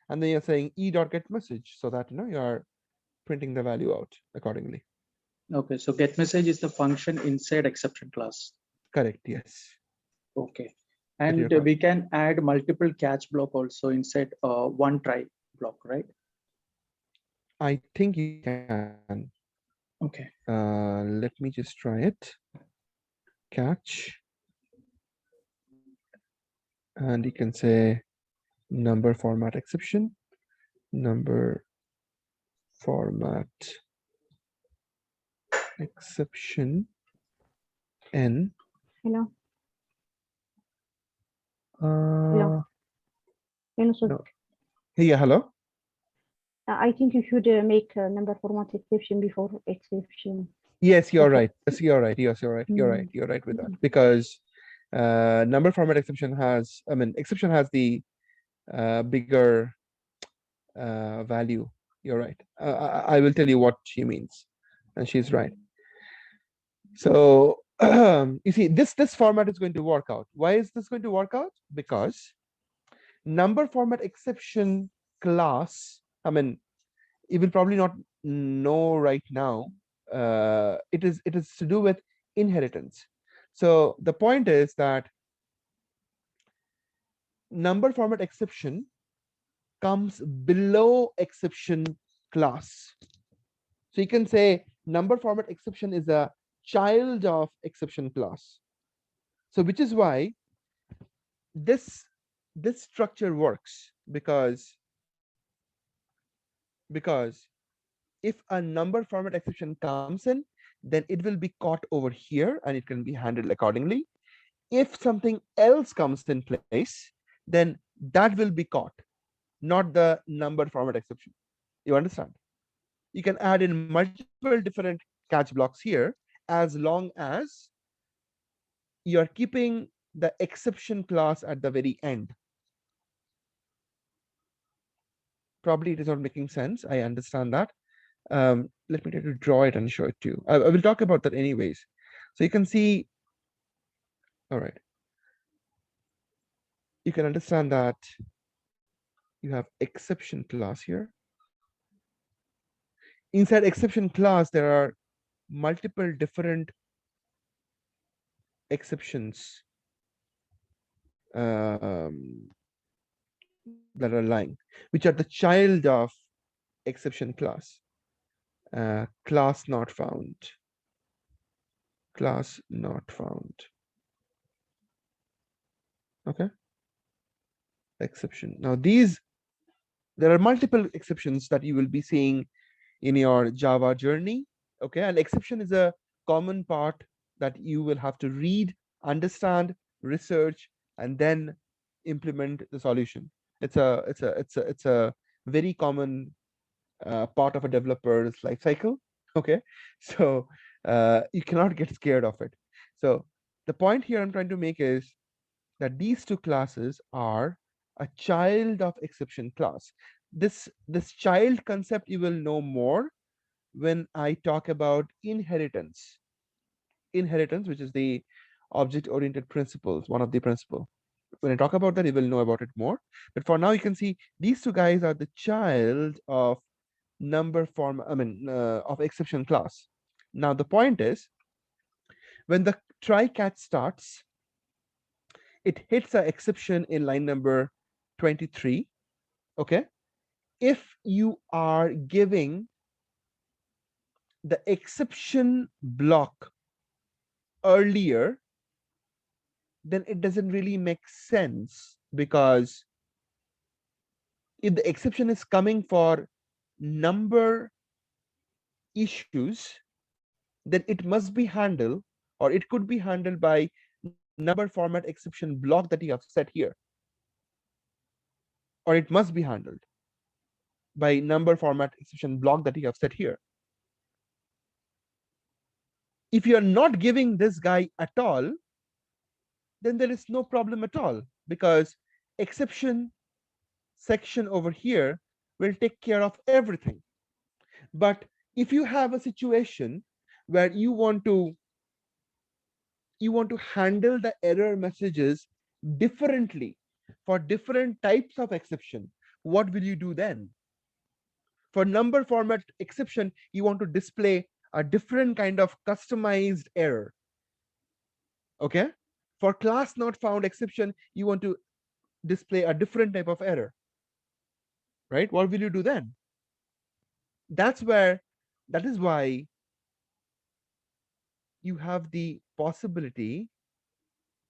and then you're saying e dot get message, so that you're printing the value out accordingly. Okay. So get message is the function inside exception class. Correct. Yes. Okay. That you're And correct. we can add multiple catch block also inside one try block, right? I think you can. Okay. Let me just try it. Catch, and you can say number format exception, number format exception n. Hello. Hello. Hello, sir. No. Yeah, hello. I think you should make a number format exception before exception. Yes, you're Okay. right. Yes, you're right. Yes, you're right. You're right. You're right with that, because number format exception has, exception has the bigger value. You're right. I will tell you what she means, and she's right. So you see, this format is going to work out. Why is this going to work out? Because number format exception class, you will probably not know right now. It is to do with inheritance. So the point is that number format exception comes below exception class. So you can say number format exception is a child of exception class. So which is why this structure works, because if a number format exception comes in, then it will be caught over here and it can be handled accordingly. if something else comes in place, then that will be caught, not the number format exception. You understand? You can add in multiple different catch blocks here, as long as you're keeping the exception class at the very end. Probably it is not making sense. I understand that. Let me try to draw it and show it to you. I will talk about that anyways. So you can see, all right. You can understand that you have exception class here. Inside exception class, there are multiple different exceptions that are lying, which are the child of exception class. Class not found. Class not found. Okay. Exception. Now there are multiple exceptions that you will be seeing in your Java journey. Okay, and exception is a common part that you will have to read, understand, research, and then implement the solution. It's a very common part of a developer's life cycle. Okay, so you cannot get scared of it. So the point here I'm trying to make is that these two classes are a child of exception class. This child concept you will know more when I talk about inheritance. Inheritance, which is the object-oriented principles, one of the principle. When I talk about that, you will know about it more. But for now, you can see these two guys are the child of number form, of exception class. Now, the point is, when the try catch starts, it hits an exception in line number 23. Okay. If you are giving the exception block earlier, then it doesn't really make sense, because if the exception is coming for number issues, then it must be handled, or it could be handled by number format exception block that you have set here, or it must be handled by number format exception block that you have set here. If you are not giving this guy at all, then there is no problem at all, because exception section over here will take care of everything. But if you have a situation where you want to handle the error messages differently for different types of exception, what will you do then? For number format exception, you want to display a different kind of customized error. Okay. For class not found exception, you want to display a different type of error. Right? What will you do then? That is why you have the possibility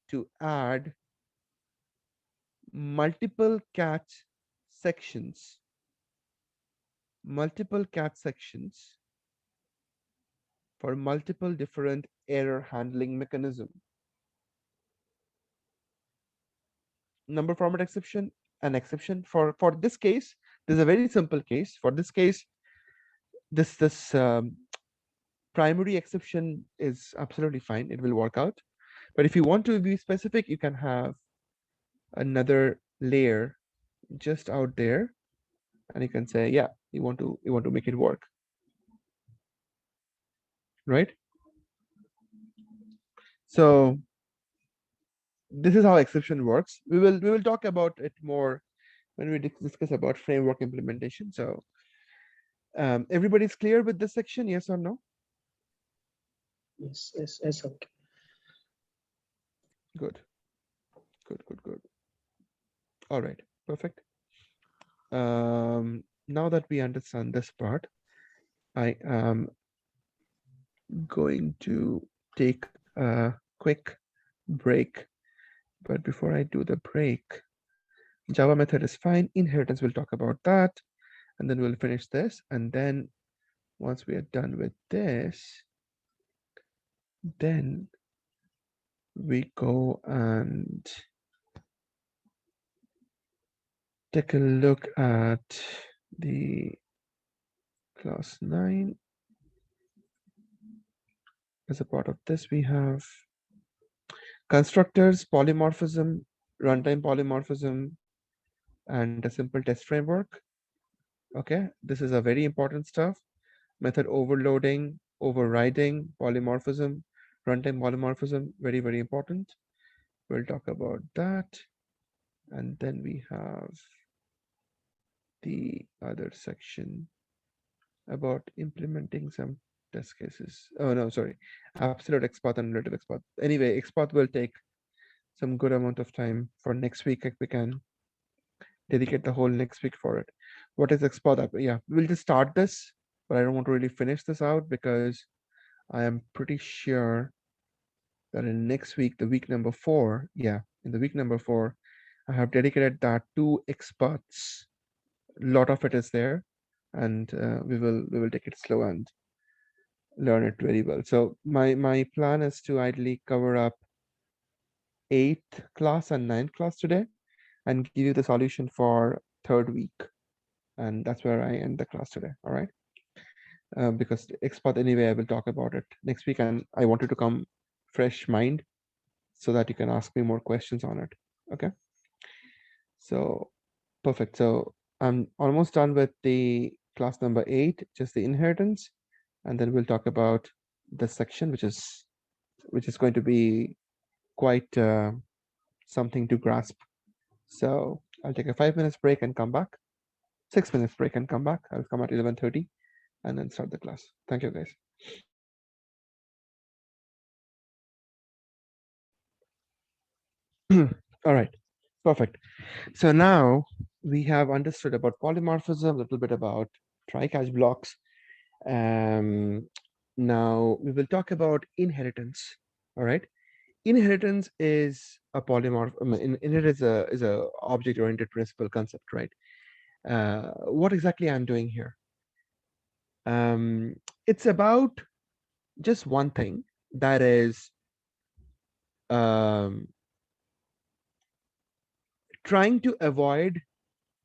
to add multiple catch sections for multiple different error handling mechanism. Number format exception, an exception. For this case, there's a very simple case. For this case, this primary exception is absolutely fine. It will work out. But if you want to be specific, you can have another layer just out there, and you can say, yeah, you want to make it work, right? So this is how exception works. We will talk about it more when we discuss about framework implementation. So everybody's clear with this section, yes or no? Yes, okay. Good. All right, perfect. Now that we understand this part, I am going to take a quick break. But before I do the break, Java method is fine. Inheritance, we'll talk about that. And then we'll finish this. And then once we are done with this, then we go and take a look at the class 9. As a part of this, we have constructors, polymorphism, runtime polymorphism, and a simple test framework. Okay, this is a very important stuff. Method overloading, overriding, polymorphism, runtime polymorphism, very, very important. We'll talk about that. And then we have the other section about implementing some test cases. Oh no, sorry, absolute XPath and relative XPath. Anyway, XPath will take some good amount of time for next week. If we can dedicate the whole next week for it. What is XPath? Yeah, we'll just start this, but I don't want to really finish this out because I am pretty sure that in next week, the week number 4, yeah, in the week number 4, I have dedicated that to XPaths. A lot of it is there, and we will take it slow and learn it very well. So my plan is to ideally cover up 8th class and 9th class today, and give you the solution for 3rd week, and that's where I end the class today. All right, because XPath anyway, I will talk about it next week, and I wanted to come fresh mind so that you can ask me more questions on it. Okay, so perfect. So I'm almost done with the class number 8, just the inheritance, and then we'll talk about the section which is going to be quite something to grasp. So I'll take a 5 minutes break and come back. 6 minutes break and come back. I'll come at 11:30 and then start the class. Thank you, guys. All right, perfect. So now we have understood about polymorphism, a little bit about try-catch blocks. Now we will talk about inheritance. All right, inheritance is a polymorph. Inheritance is a object-oriented principle concept, right? What exactly I'm doing here? It's about just one thing, that is trying to avoid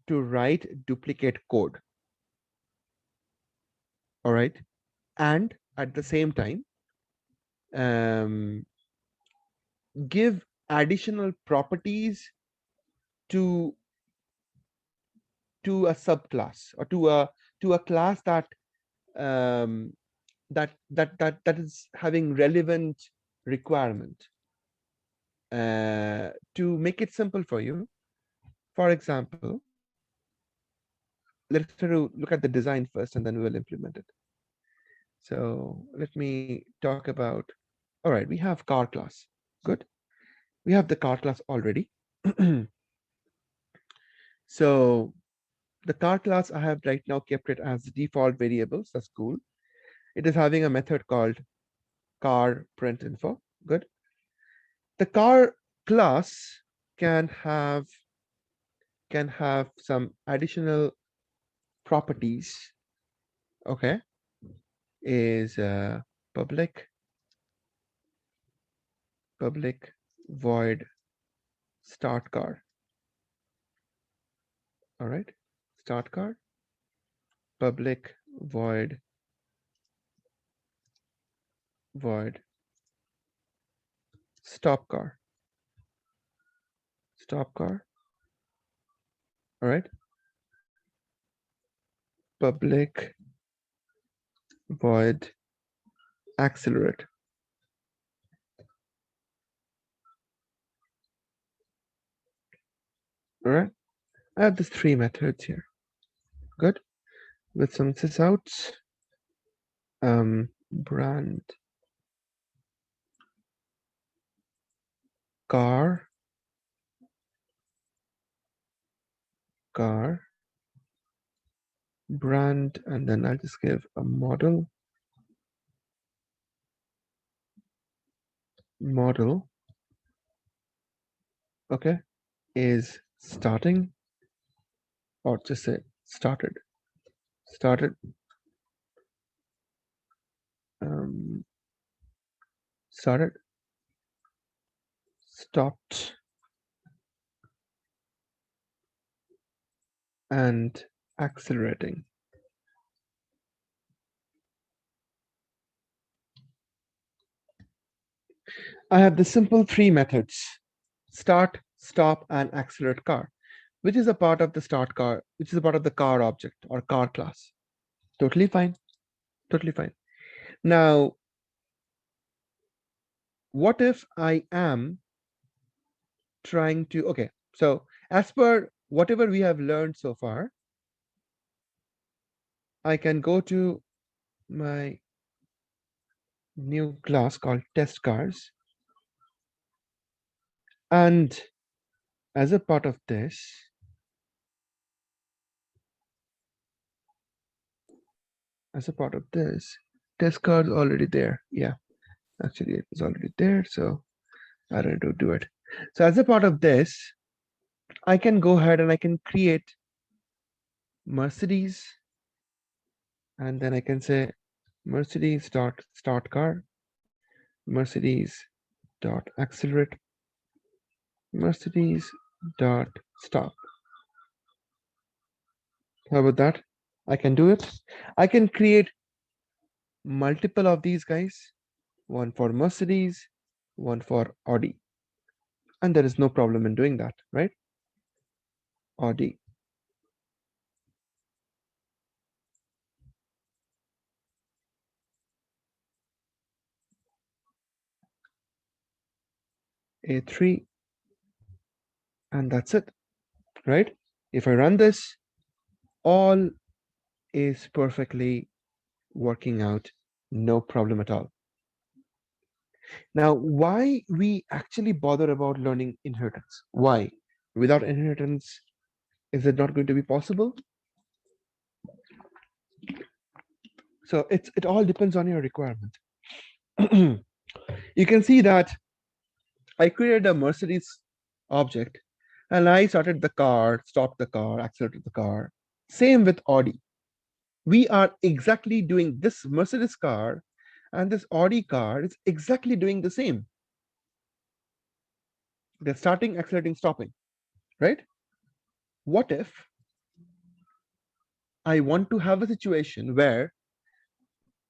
to write duplicate code. All right, and at the same time give additional properties to a subclass, or to a class that that is having relevant requirement. To make it simple for you, for example, let's try to look at the design first and then we will implement it. So let me talk about, all right, we have car class. Good. We have the car class already. So the car class, I have right now kept it as default variables. That's cool. It is having a method called car print info. Good. The car class can have some additional properties. Okay, is public void start car. All right, start car, public void stop car. All right, public void accelerate. All right, I have these 3 methods here. Good, with some sysouts. Brand car brand, and then I'll just give a model okay, is starting, or just say started started stopped and accelerating. I have the simple three methods: start, stop, and accelerate car, which is a part of the start car, which is a part of the car object or car class. Totally fine. Totally fine. Now, what if I am trying to, okay, so as per whatever we have learned so far, I can go to my new class called test cars. And as a part of this, test cars already there. Yeah, actually it was already there. So I don't need to do it. So as a part of this, I can go ahead and I can create Mercedes, and then I can say Mercedes dot start car, Mercedes dot accelerate, Mercedes dot stop. How about that? I can do it. I can create multiple of these guys, one for Mercedes, one for Audi. And there is no problem in doing that, right? Audi. A3, and that's it, right? If I run this, all is perfectly working out, no problem at all. Now, why we actually bother about learning inheritance? Why? Without inheritance, is it not going to be possible? So it all depends on your requirement. You can see that I created a Mercedes object and I started the car, stopped the car, accelerated the car. Same with Audi. We are exactly doing this Mercedes car and this Audi car is exactly doing the same. They're starting, accelerating, stopping, right? What if I want to have a situation where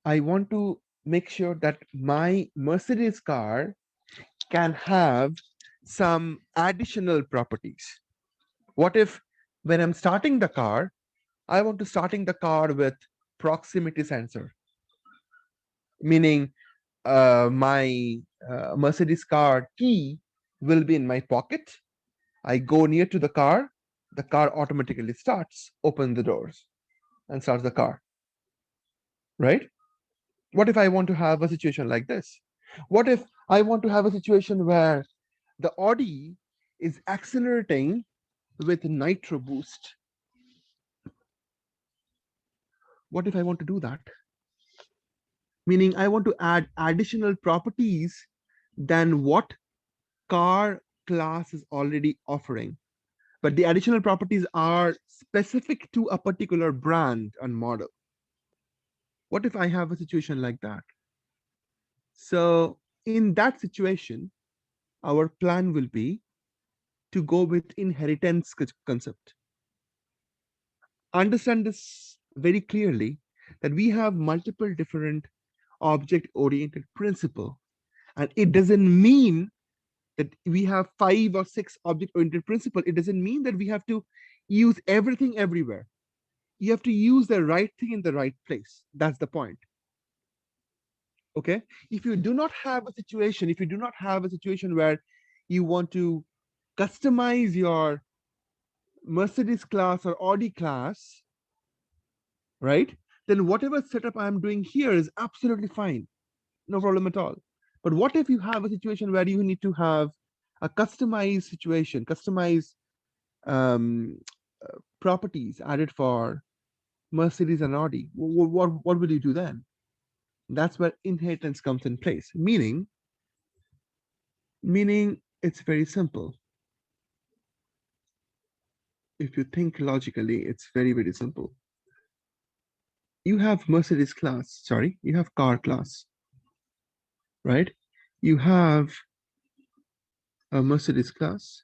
I want to make sure that my Mercedes car can have some additional properties? What if when I'm starting the car, I want to starting the car with proximity sensor, meaning my Mercedes car key will be in my pocket. I go near to the car automatically starts, open the doors and starts the car, right? What if I want to have a situation like this? What if I want to have a situation where the Audi is accelerating with nitro boost? What if I want to do that? Meaning I want to add additional properties than what car class is already offering. But the additional properties are specific to a particular brand and model. What if I have a situation like that? So in that situation, our plan will be to go with inheritance concept. Understand this very clearly, that we have multiple different object-oriented principle. And it doesn't mean that we have 5 or 6 object-oriented principle. It doesn't mean that we have to use everything everywhere. You have to use the right thing in the right place. That's the point. Okay. If you do not have a situation where you want to customize your Mercedes class or Audi class, right? Then whatever setup I'm doing here is absolutely fine. No problem at all. But what if you have a situation where you need to have a customized situation, customized properties added for Mercedes and Audi? What will you do then? That's where inheritance comes in place. Meaning it's very simple. If you think logically, it's very, very simple. You have Mercedes class, sorry, you have car class, right? You have a Mercedes class,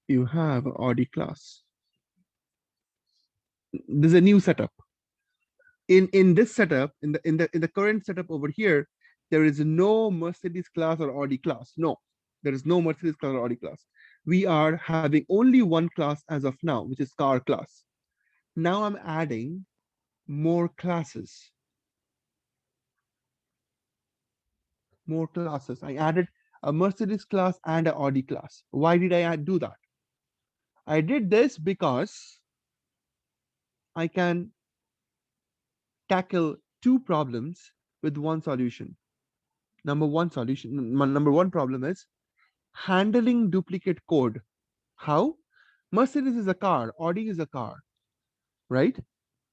you have an Audi class. There's a new setup. In this setup, in the current setup over here, there is no Mercedes class or Audi class. No, there is no Mercedes class or Audi class. We are having only one class as of now, which is car class. Now I'm adding more classes. More classes. I added a Mercedes class and an Audi class. Why did I do that? I did this because I can tackle two problems with one solution. Number one problem is handling duplicate code. How? Mercedes is a car, Audi is a car, right?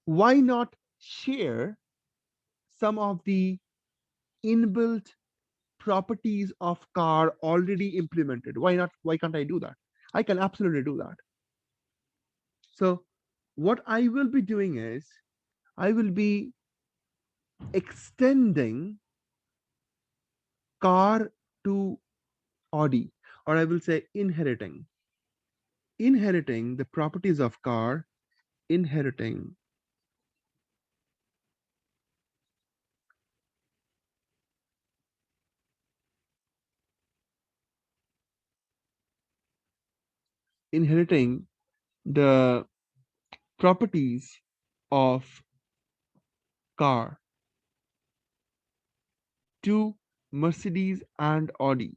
Why not share some of the inbuilt properties of car already implemented? Why not? Why can't I do that? I can absolutely do that. So what I will be doing is I will be extending car to Audi, or I will say inheriting the properties of car, inheriting the properties of car to Mercedes and Audi,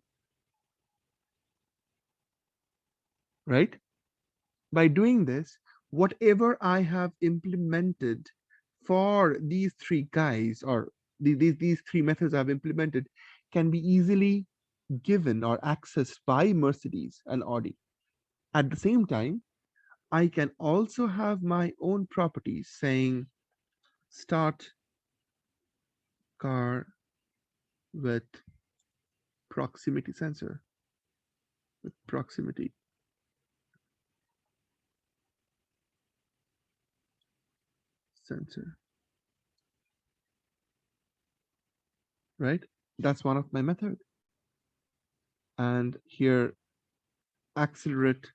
right? By doing this, whatever I have implemented for these three guys, or these three methods I've implemented, can be easily given or accessed by Mercedes and Audi. At the same time, I can also have my own properties saying start car with proximity sensor, with proximity sensor, right? That's one of my method. And here, accelerate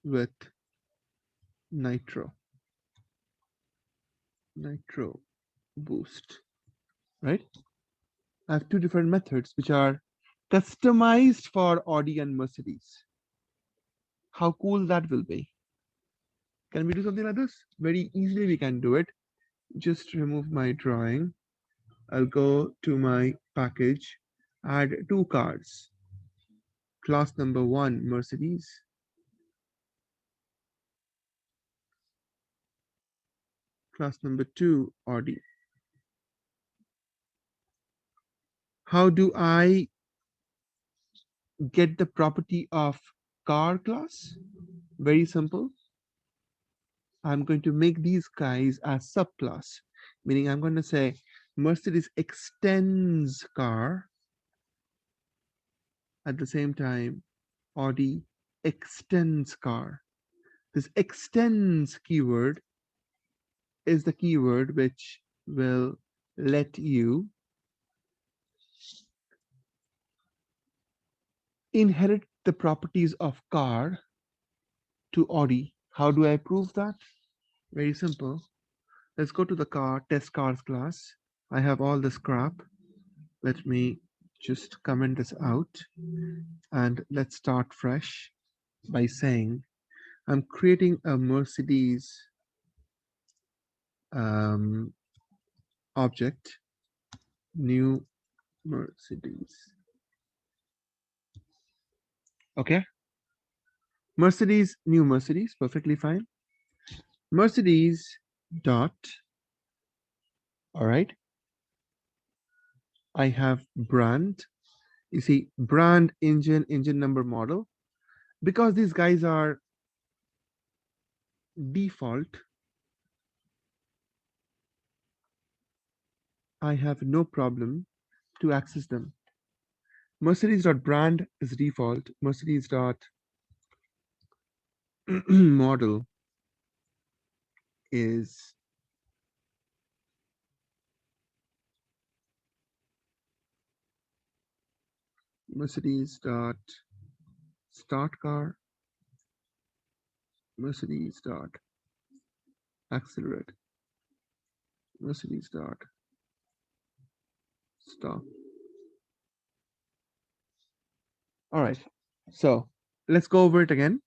with nitro boost, right? I have two different methods which are customized for Audi and Mercedes. How cool that will be. Can we do something like this? Very easily we can do it. Just remove my drawing. I'll go to my package, add two cards. Class number one, Mercedes. Class number two, Audi. How do I get the property of car class? Very simple. I'm going to make these guys as subclass, meaning I'm going to say Mercedes extends car. At the same time, Audi extends car. This extends keyword is the keyword which will let you inherit the properties of car to Audi. How do I prove that? Very simple. Let's go to the car test cars class. I have all this crap. Let me just comment this out and let's start fresh by saying I'm creating a Mercedes object, new Mercedes. Okay. Mercedes, new Mercedes, perfectly fine. Mercedes dot, all right. I have brand. You see, brand, engine, engine number, model. Because these guys are default, I have no problem to access them. Mercedes.brand is default. Mercedes.model is Mercedes dot start car, Mercedes dot accelerate, Mercedes dot stop. All right, so let's go over it again.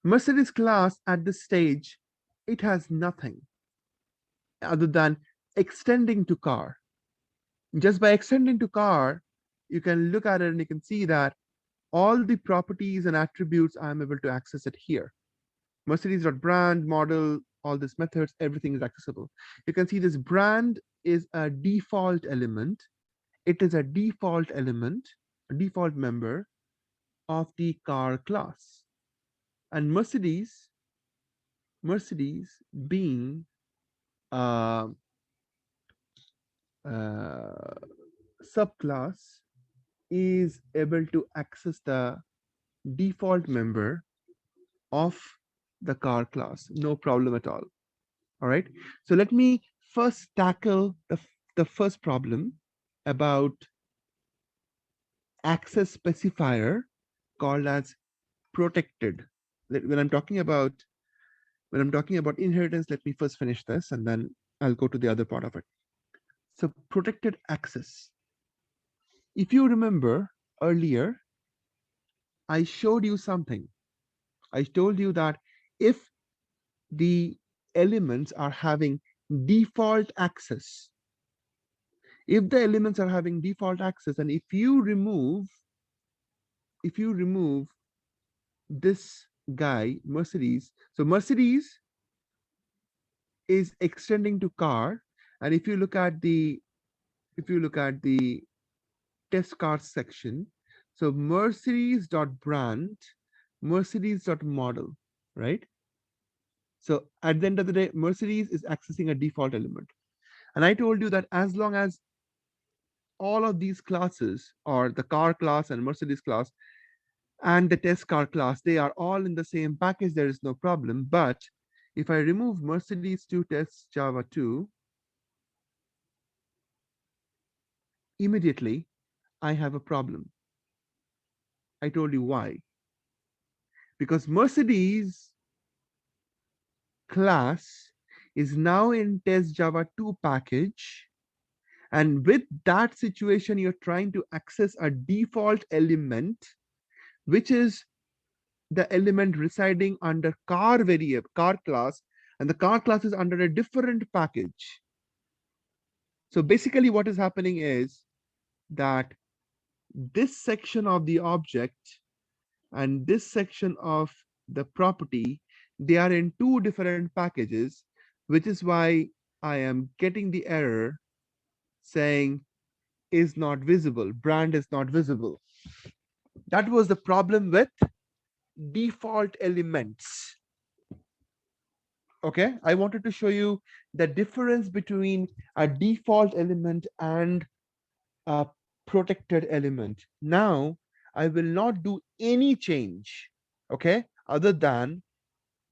Mercedes class at this stage, it has nothing other than extending to car. Just by extending to car, you can look at it and you can see that all the properties and attributes I'm able to access it here. Mercedes.brand, model, all these methods, everything is accessible. You can see this brand is a default element. It is a default element, a default member of the car class. And Mercedes being uh, subclass is able to access the default member of the car class, no problem at all. All right, so let me first tackle the first problem about access specifier called as protected. When I'm talking about inheritance, let me first finish this and then I'll go to the other part of it. So protected access. If you remember earlier, I showed you something. I told you that if the elements are having default access, if the elements are having default access, and if you remove this guy, Mercedes, so Mercedes is extending to car, and if you look at the test car section, so Mercedes.brand, Mercedes.model, right? So at the end of the day, Mercedes is accessing a default element. And I told you that as long as all of these classes, or the car class and Mercedes class and the test car class, they are all in the same package, there is no problem. But if I remove Mercedes to test Java 2, immediately I have a problem. I told you why. Because Mercedes class is now in test Java 2 package. And with that situation, you're trying to access a default element, which is the element residing under car variable, car class, and the car class is under a different package. So basically what is happening is that this section of the object and this section of the property, they are in two different packages, which is why I am getting the error saying is not visible, brand is not visible. That was the problem with default elements. Okay, I wanted to show you the difference between a default element and a protected element. Now I will not do any change, okay, other than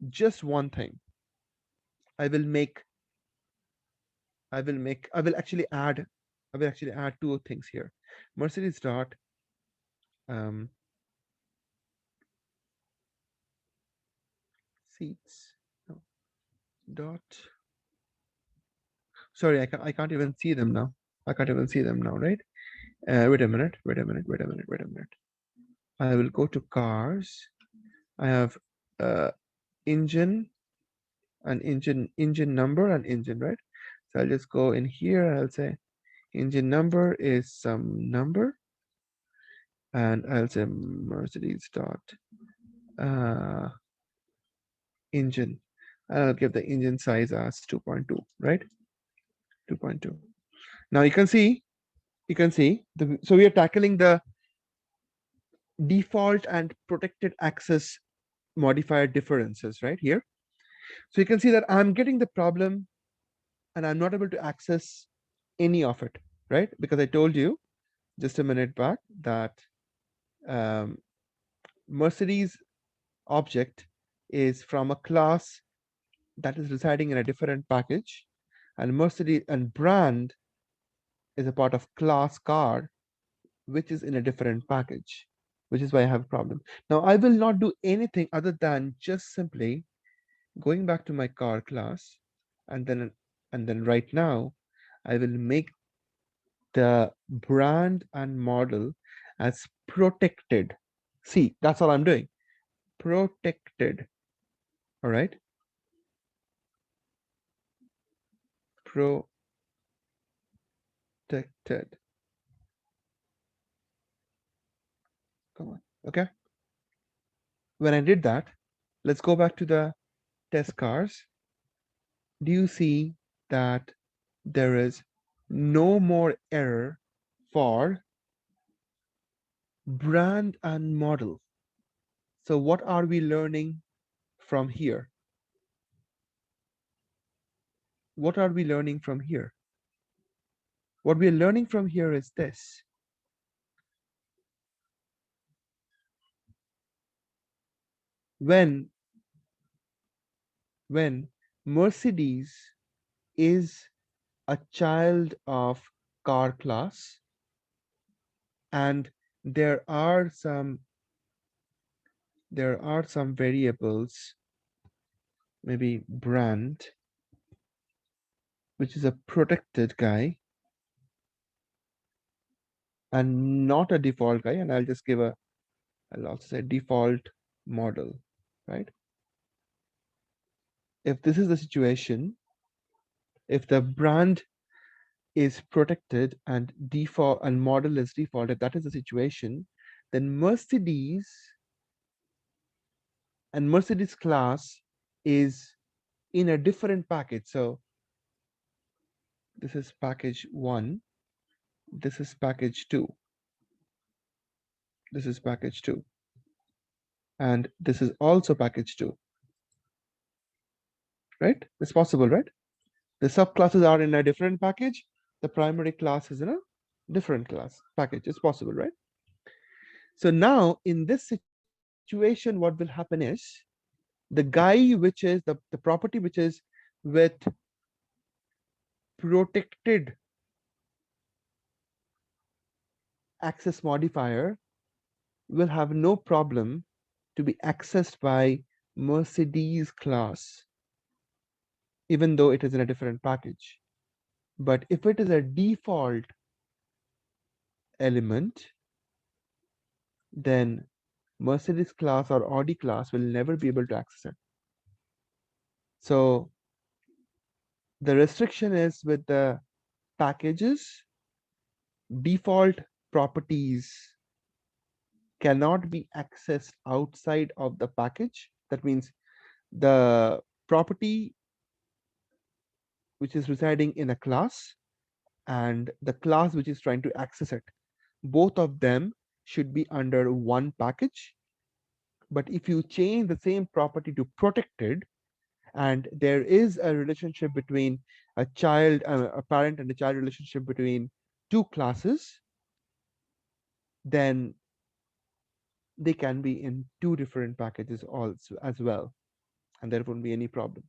just one thing. I will actually add two things here. Mercedes dot seats, no, dot, sorry, I can't even see them now. I can't even see them now, right? Wait a minute. I will go to cars. I have engine and engine number and engine, right? So I'll just go in here. I'll say engine number is some number, and I'll say Mercedes dot engine. I'll give the engine size as 2.2, right? 2.2. Now you can see so we are tackling the default and protected access modifier differences right here. So you can see that I'm getting the problem and I'm not able to access any of it, right? Because I told you just a minute back that Mercedes object is from a class that is residing in a different package, and Mercedes and brand is a part of class car, which is in a different package, which is why I have a problem. Now I will not do anything other than just simply going back to my car class, and then right now I will make the brand and model as protected. See, that's all I'm doing. Protected. All right. Protected. Come on. Okay. When I did that, let's go back to the test cars. Do you see that there is no more error for brand and model? So what are we learning from here? What are we learning from here? What we are learning from here is this. When Mercedes is a child of car class, and there are some variables, maybe brand, which is a protected guy and not a default guy, and I'll just give I'll also say default model, right? If this is the situation, if the brand is protected and default and model is default, if that is the situation, then Mercedes and Mercedes class is in a different package. So this is package 1, this is package 2, this is package 2, and this is also package 2, right? It's possible, right? The subclasses are in a different package, the primary class is in a different class package. It's possible, right? So now in this situation, what will happen is the guy which is the property which is with protected access modifier will have no problem to be accessed by Mercedes class, even though it is in a different package. But if it is a default element, then Mercedes class or Audi class will never be able to access it. So the restriction is with the packages, default properties cannot be accessed outside of the package. That means the property which is residing in a class and the class which is trying to access it, both of them should be under one package. But if you change the same property to protected, and there is a relationship between a child, a parent and a child relationship between two classes, then they can be in two different packages also as well, and there won't be any problem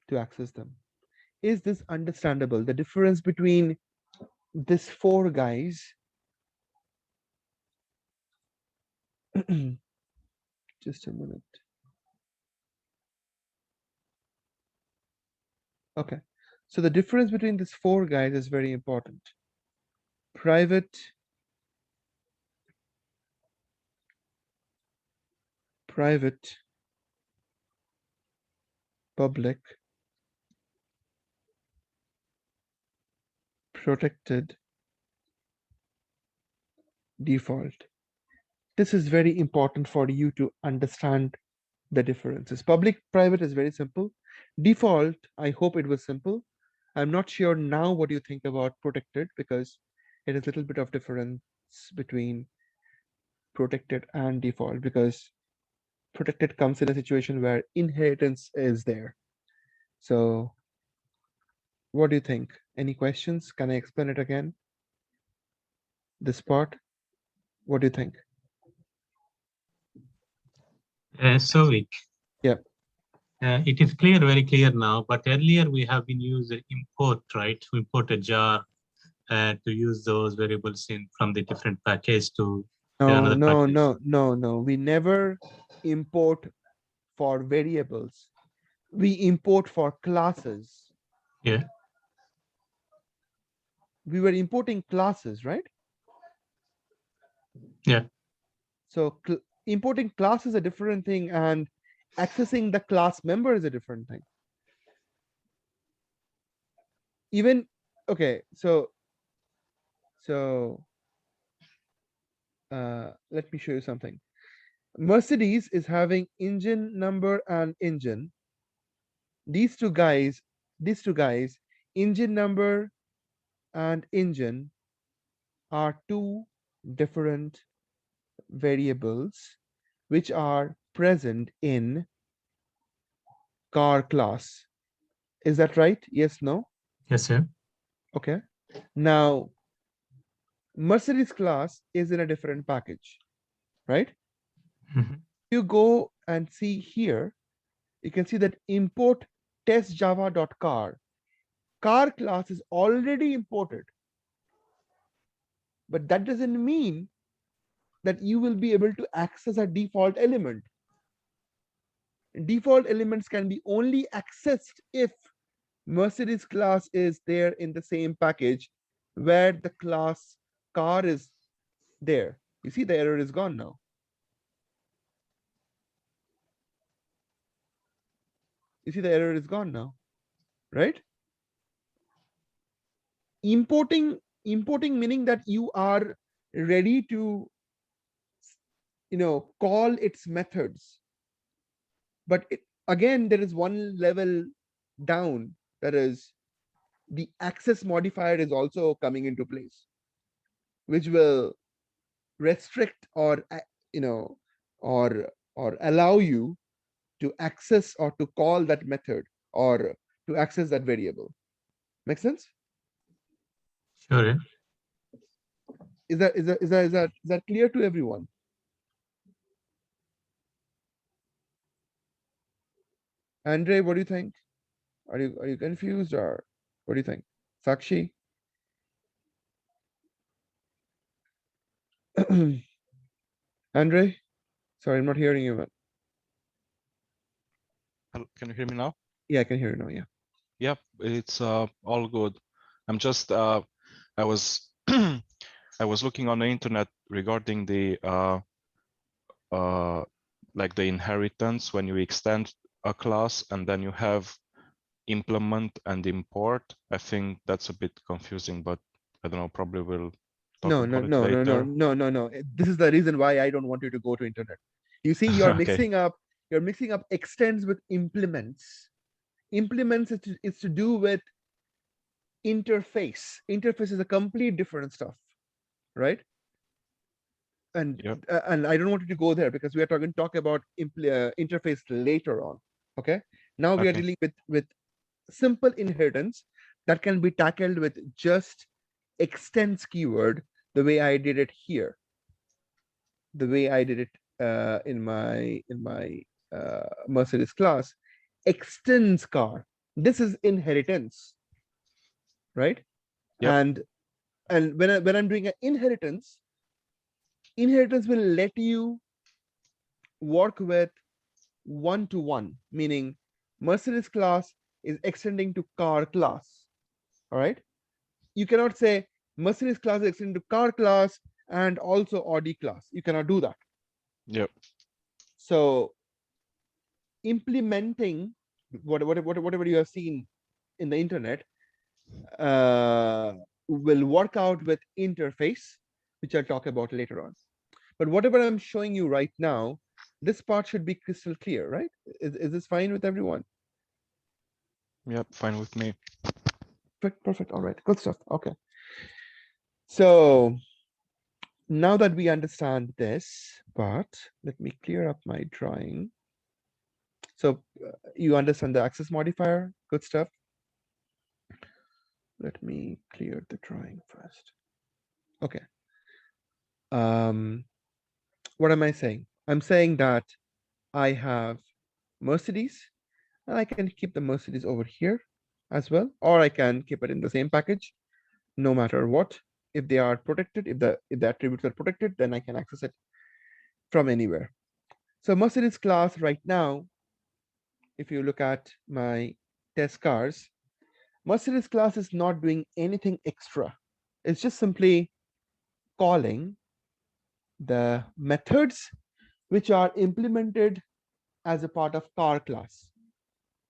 to access them. Is this understandable? The difference between these four guys just a minute. Okay, so the difference between these four guys is very important. Private, public, protected, default. This is very important for you to understand the differences. Public, private is very simple. Default, I hope it was simple. I'm not sure now what you think about protected, because it is a little bit of difference between protected and default, because protected comes in a situation where inheritance is there. So what do you think? Any questions? Can I explain it again? This part, what do you think? Souvik. Yeah. It is clear, very clear now, but earlier we have been using import, right? To import a jar to use those variables in from the different package to No, another no, package? no, no, no. We never import for variables. We import for classes. Yeah. We were importing classes, right? Yeah. So importing class is a different thing, and accessing the class member is a different thing. Even okay, so let me show you something. Mercedes is having engine number and engine. These two guys, engine number and engine are two different variables which are present in car class. Is that right? Yes, no? Yes, sir. Okay. Now, Mercedes class is in a different package, right? Mhm. You go and see here, you can see that import testjava.car. Car class is already imported, but that doesn't mean that you will be able to access a default element. Default elements can be only accessed if Mercedes class is there in the same package where the class car is there. You see the error is gone now. You see the error is gone now, right? Importing meaning that you are ready to call its methods, but again there is one level down, that is the access modifier is also coming into place, which will restrict or or allow you to access or to call that method or to access that variable. Make sense? Sure. Yeah. Is that clear to everyone? Andre, what do you think? Are you confused, or what do you think? Sakshi? Andre? Sorry, I'm not hearing you, man. Can you hear me now? Yeah, I can hear you now. Yeah. Yep, it's all good. I'm just I was I was looking on the internet regarding the like the inheritance when you extend a class and then you have implement and import. I think that's a bit confusing, but I don't know, probably we'll talk No, about it later. no. This is the reason why I don't want you to go to internet. You see, you're Okay. mixing up extends with implements. Implements is to do with interface. Interface is a complete different stuff, right? And Yep. and I don't want you to go there because we are talk about interface later on. Okay. Now we are Okay. dealing with simple inheritance that can be tackled with just extends keyword, the way I did it here, the way I did it in my Mercedes class. Extends car. This is inheritance, right? Yep. And when I'm doing an inheritance will let you work with one-to-one, meaning Mercedes class is extending to car class. All right. You cannot say Mercedes class is extending to car class and also Audi class. You cannot do that. Yep. So implementing whatever you have seen in the internet will work out with interface, which I'll talk about later on. But whatever I'm showing you right now, this part should be crystal clear, right? Is this fine with everyone? Yep. Fine with me. Perfect. All right. Good stuff. Okay. So now that we understand this part, let me clear up my drawing. So you understand the access modifier. Good stuff. Let me clear the drawing first. Okay. What am I saying? I'm saying that I have Mercedes, and I can keep the Mercedes over here as well, or I can keep it in the same package. no matter what. If they are protected, if the attributes are protected, then I can access it from anywhere. So Mercedes class right now, if you look at my test cars, Mercedes class is not doing anything extra. It's just simply calling the methods which are implemented as a part of car class.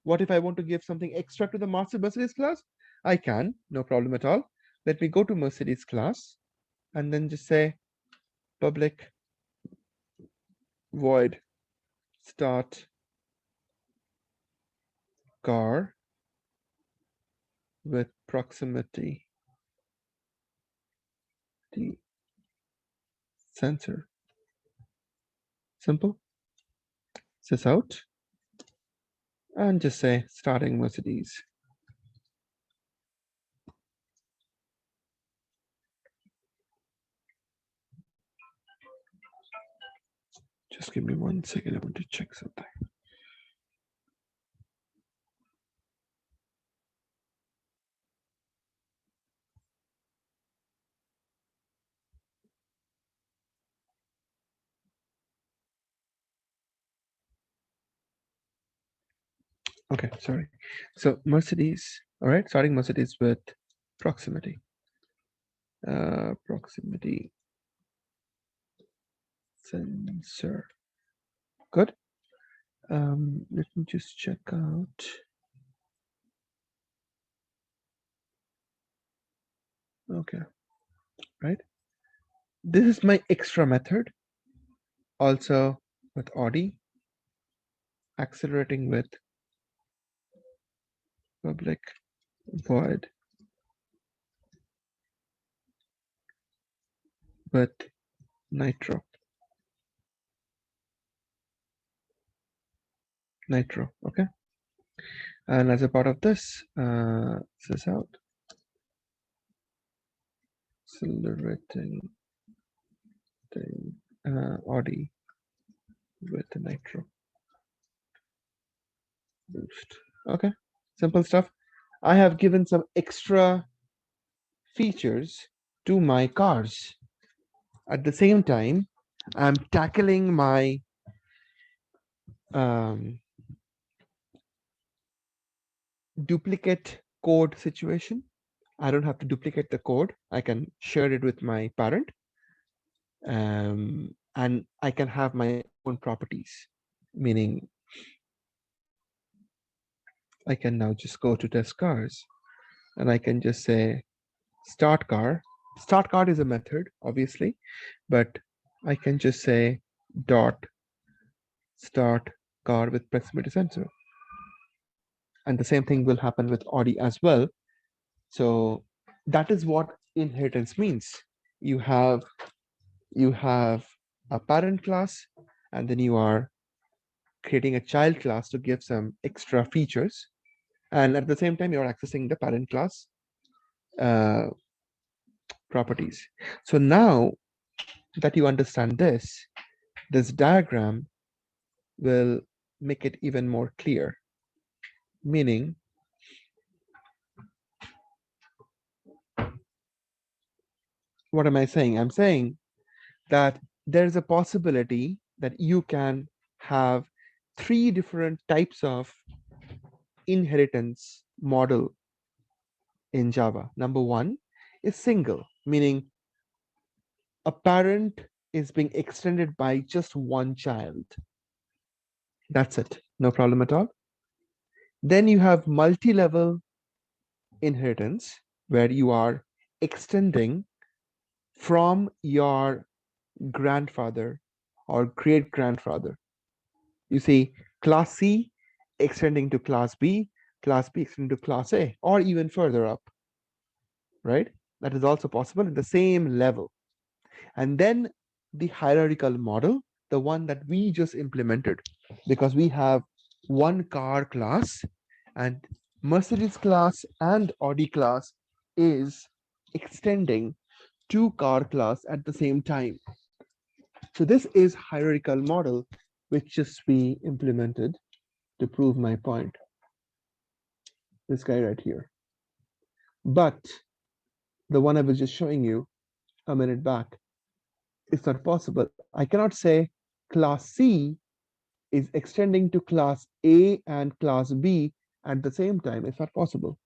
What if I want to give something extra to the Mercedes class? I can, no problem at all. Let me go to Mercedes class and then just say public void start car with proximity sensor. Simple. Sys out and just say starting Mercedes. Just give me 1 second. I want to check something. Okay, sorry. So Mercedes, all right, starting Mercedes with proximity. Proximity sensor. Good. Let me just check out. Okay, right. This is my extra method. Also with Audi, accelerating with public void with nitro. Okay. And as a part of this, sys out, accelerating Audi with nitro boost. Okay, simple stuff. I have given some extra features to my cars. At the same time, I'm tackling my duplicate code situation. I don't have to duplicate the code. I can share it with my parent. And I can have my own properties, meaning I can now just go to test cars and I can just say start car. Start car is a method, obviously, but I can just say dot start car with proximity sensor. And the same thing will happen with Audi as well. So that is what inheritance means. You have a parent class, and then you are creating a child class to give some extra features. And at the same time, you're accessing the parent class properties. So now that you understand this diagram will make it even more clear. Meaning, what am I saying? I'm saying that there's a possibility that you can have 3 different types of inheritance model in Java. Number 1 is single, meaning a parent is being extended by just one child. That's it, no problem at all. Then you have multi-level inheritance, where you are extending from your grandfather or great grandfather. You see, class C extending to class B extending to class A, or even further up, right? That is also possible at the same level. And then the hierarchical model, the one that we just implemented, because we have one car class, and Mercedes class and Audi class is extending 2 car class at the same time. So this is hierarchical model, which just we implemented to prove my point. This guy right here. But the one I was just showing you a minute back. It's not possible. I cannot say class C is extending to class A and class B at the same time. It's not possible.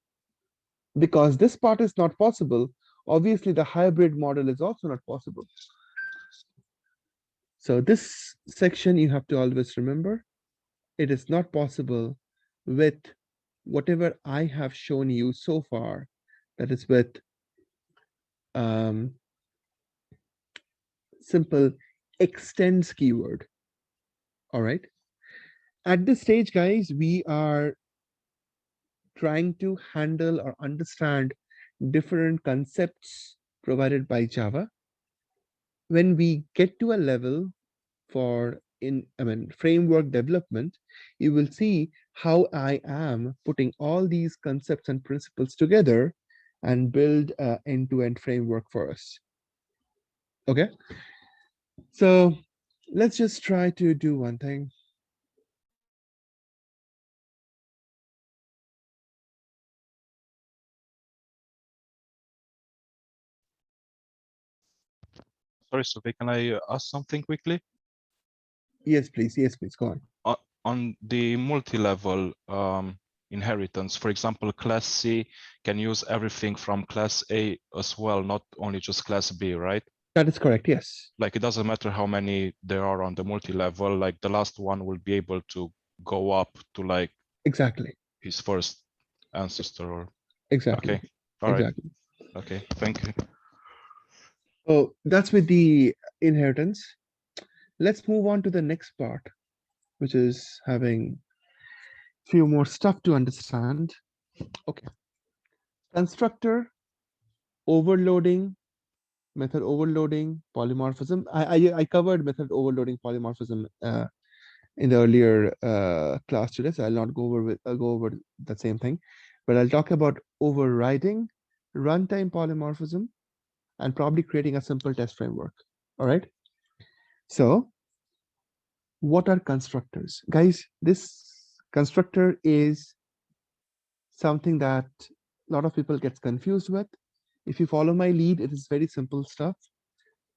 Because this part is not possible, obviously the hybrid model is also not possible. So this section you have to always remember, it is not possible with whatever I have shown you so far, that is with simple extends keyword. All right. At this stage, guys, we are trying to handle or understand different concepts provided by Java. When we get to a level for framework development, you will see how I am putting all these concepts and principles together and build an end-to-end framework for us. Okay, so let's just try to do one thing. Sorry, Sophie, can I ask something quickly? Yes, please. Yes, please. Go on. On the multi-level inheritance, for example, class C can use everything from class A as well, not only just class B, right? That is correct. Yes. Like it doesn't matter how many there are on the multi-level, like the last one will be able to go up to like exactly his first ancestor or exactly. okay. All right. Exactly. Okay, thank you. Oh, that's with the inheritance. Let's move on to the next part, which is having a few more stuff to understand. Okay. Constructor overloading, method overloading, polymorphism. I covered method overloading, polymorphism in the earlier class today, so I'll not go over the same thing, but I'll talk about overriding, runtime polymorphism, and probably creating a simple test framework. All right. So what are constructors? Guys, this constructor is something that a lot of people gets confused with. If you follow my lead, it is very simple stuff.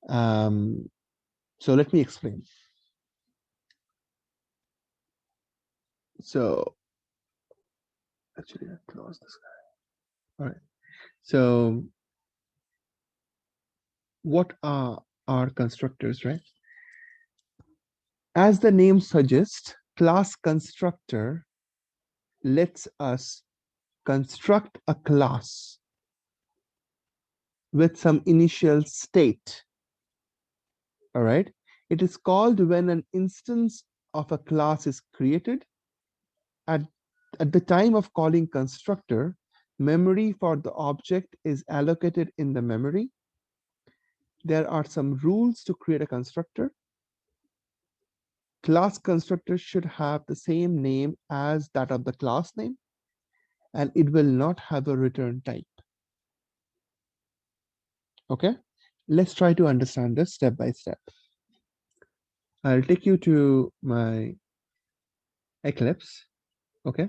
So let me explain. So actually, I close this guy. All right. So what are our constructors, right? As the name suggests, class constructor lets us construct a class with some initial state. All right. It is called when an instance of a class is created. At the time of calling constructor, memory for the object is allocated in the memory. There are some rules to create a constructor. Class constructor should have the same name as that of the class name, and it will not have a return type. Okay, let's try to understand this step by step. I'll take you to my Eclipse. Okay,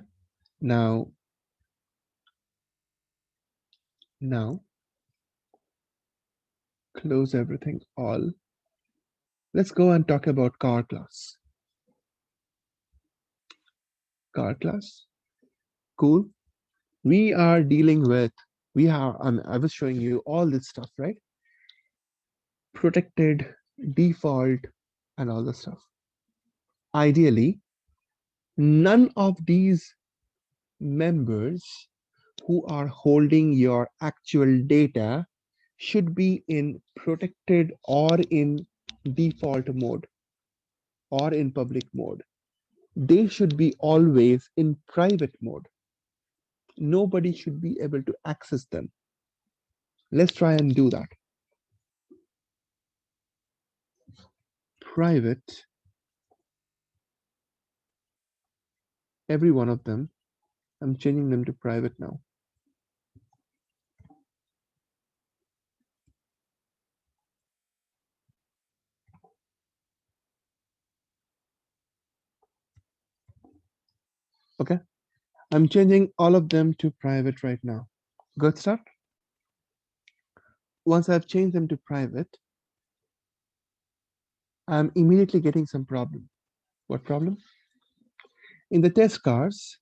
now close everything all. Let's go and talk about car class. Car class, cool. We are dealing with, I was showing you all this stuff, right? Protected, default, and all the stuff. Ideally, none of these members who are holding your actual data should be in protected or in default mode or in public mode. They should be always in private mode. Nobody should be able to access them. Let's try and do that. Private, every one of them. I'm changing them to private now. Okay, I'm changing all of them to private right now. Good start. once I've changed them to private, I'm immediately getting some problem. What problem? In the test cars,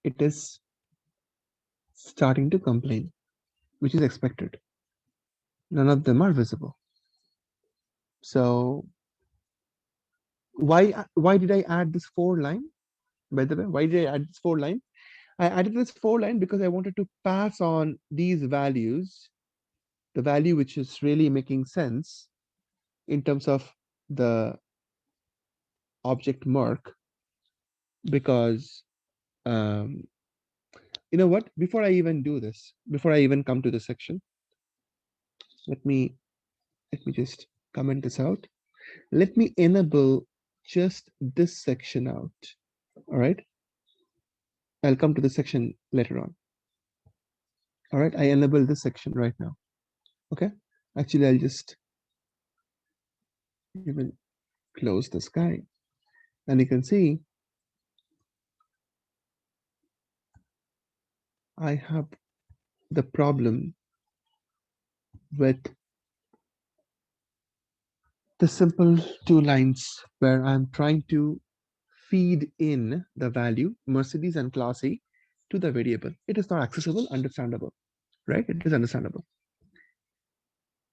it is starting to complain, which is expected. None of them are visible. So why did I add this 4 line? By the way, why did I add this 4 line? I added this 4 line because I wanted to pass on these values, the value which is really making sense in terms of the object mark, because you know what, before I even do this, before I even come to this section, let me just comment this out. Let me enable just this section out. All right, I'll come to the section later on. All right, I enable this section right now. Okay, actually I'll just even close this guy, and you can see I have the problem with the simple 2 lines where I'm trying to feed in the value Mercedes and Class A to the variable. It is not accessible, understandable, right? It is understandable.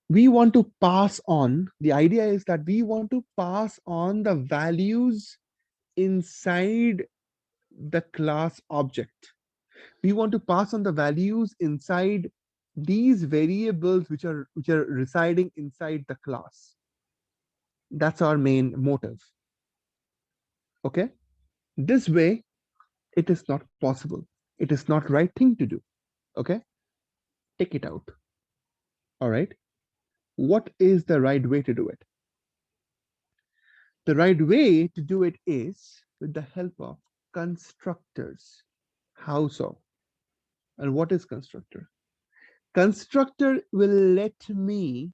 We want to pass on, the idea is that we want to pass on the values inside the class object. We want to pass on the values inside these variables which are residing inside the class. That's our main motive. Okay, this way it is not possible. It is not right thing to do. Okay, take it out. All right, what is the right way to do it? The right way to do it is with the help of constructors. How so? And what is constructor? Constructor will let me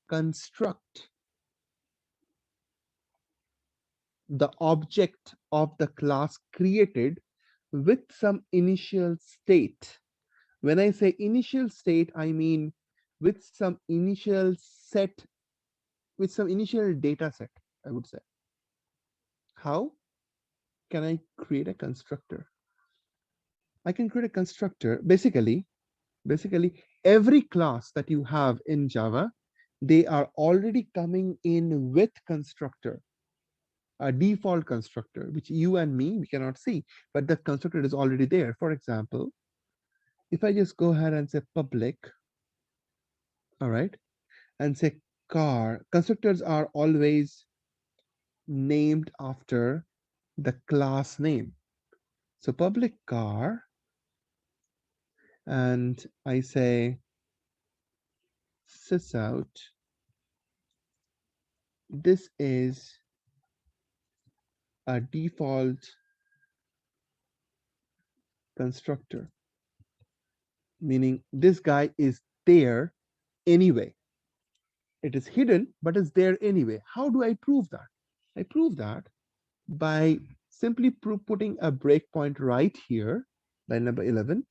construct the object of the class created with some initial state. When I say initial state, I mean with some initial set, with some initial data set, I would say. How can I create a constructor? I can create a constructor. Basically, every class that you have in Java, they are already coming in with constructor, a default constructor, which you and me, we cannot see, but the constructor is already there. For example, if I just go ahead and say public, all right, and say car, constructors are always named after the class name. So public car, and I say sysout, this is a default constructor, meaning this guy is there anyway. It is hidden, but it's there anyway. How do I prove that? I prove that by simply putting a breakpoint right here, line number 11,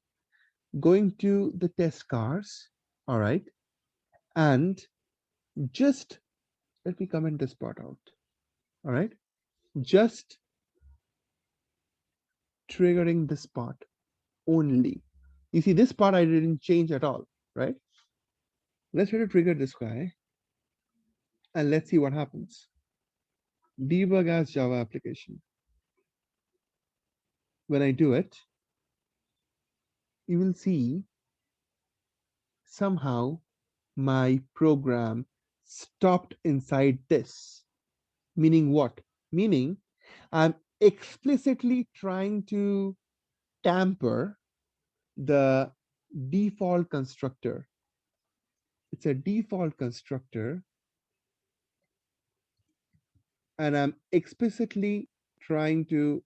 going to the test cars, all right, and just let me comment this part out, all right, just triggering this part only. You see, this part I didn't change at all, right? Let's try to trigger this guy, and let's see what happens. Debug as Java application. When I do it, you will see somehow my program stopped inside this. Meaning what? Meaning I'm explicitly trying to tamper the default constructor. It's a default constructor, and I'm explicitly trying to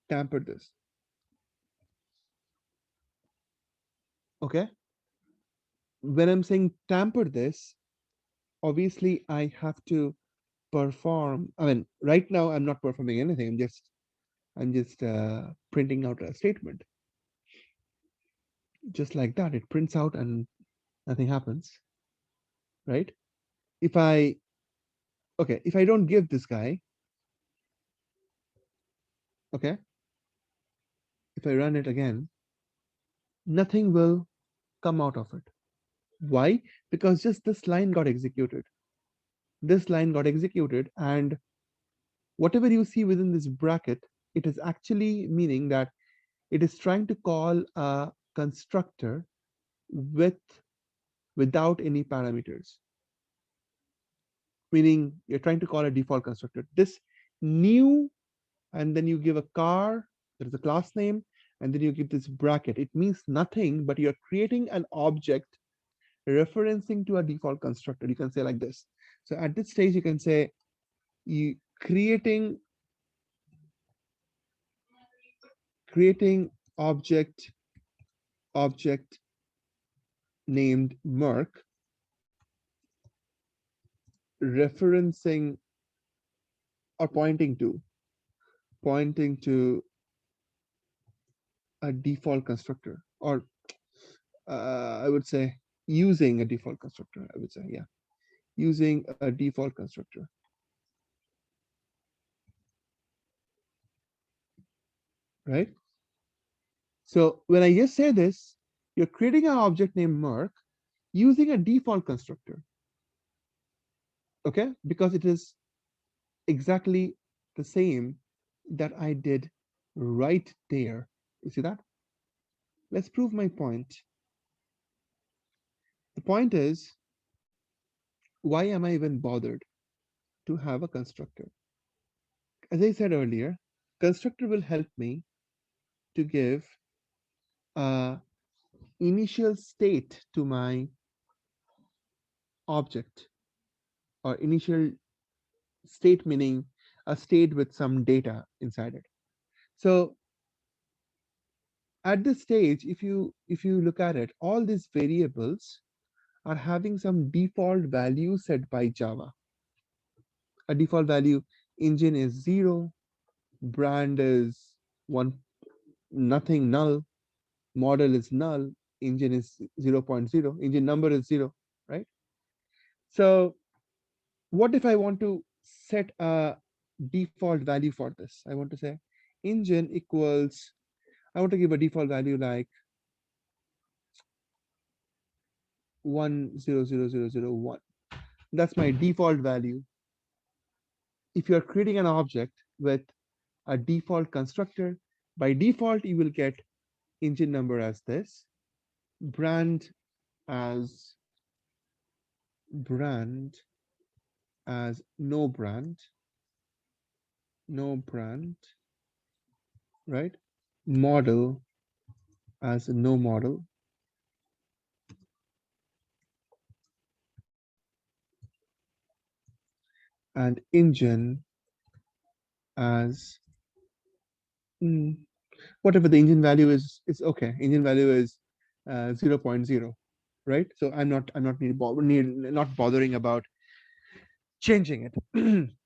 tamper this. Okay. When I'm saying tamper this, obviously I have to perform. I mean, right now I'm not performing anything. I'm just printing out a statement. Just like that, it prints out and nothing happens, right? If I don't give this guy, okay, if I run it again, nothing will come out of it. Why? Because just this line got executed. This line got executed, and whatever you see within this bracket, it is actually meaning that it is trying to call a constructor without any parameters. Meaning you're trying to call a default constructor. This new, and then you give a car, there is a class name, and then you give this bracket. It means nothing, but you're creating an object referencing to a default constructor. You can say like this. So at this stage, you can say you creating object named Merc, referencing or pointing to a default constructor, or I would say using a default constructor. I would say, yeah, using a default constructor. Right? So when I just say this, you're creating an object named Merc using a default constructor. Okay? Because it is exactly the same that I did right there. You see that? Let's prove my point. The point is, why am I even bothered to have a constructor? As I said earlier, constructor will help me to give a initial state to my object, or initial state meaning a state with some data inside it. So at this stage, if you look at it, all these variables are having some default value set by Java. A default value, engine is 0, brand is 1, nothing, null, model is null, engine is 0.0, engine number is 0, right? So what if I want to set a default value for this? I want to say engine equals, I want to give a default value like 100001. That's my default value. If you're creating an object with a default constructor, by default, you will get engine number as this, brand as no brand, right? Model as no model. And engine as whatever the engine value is okay. Engine value is 0.0, right? So I'm not not bothering about changing it.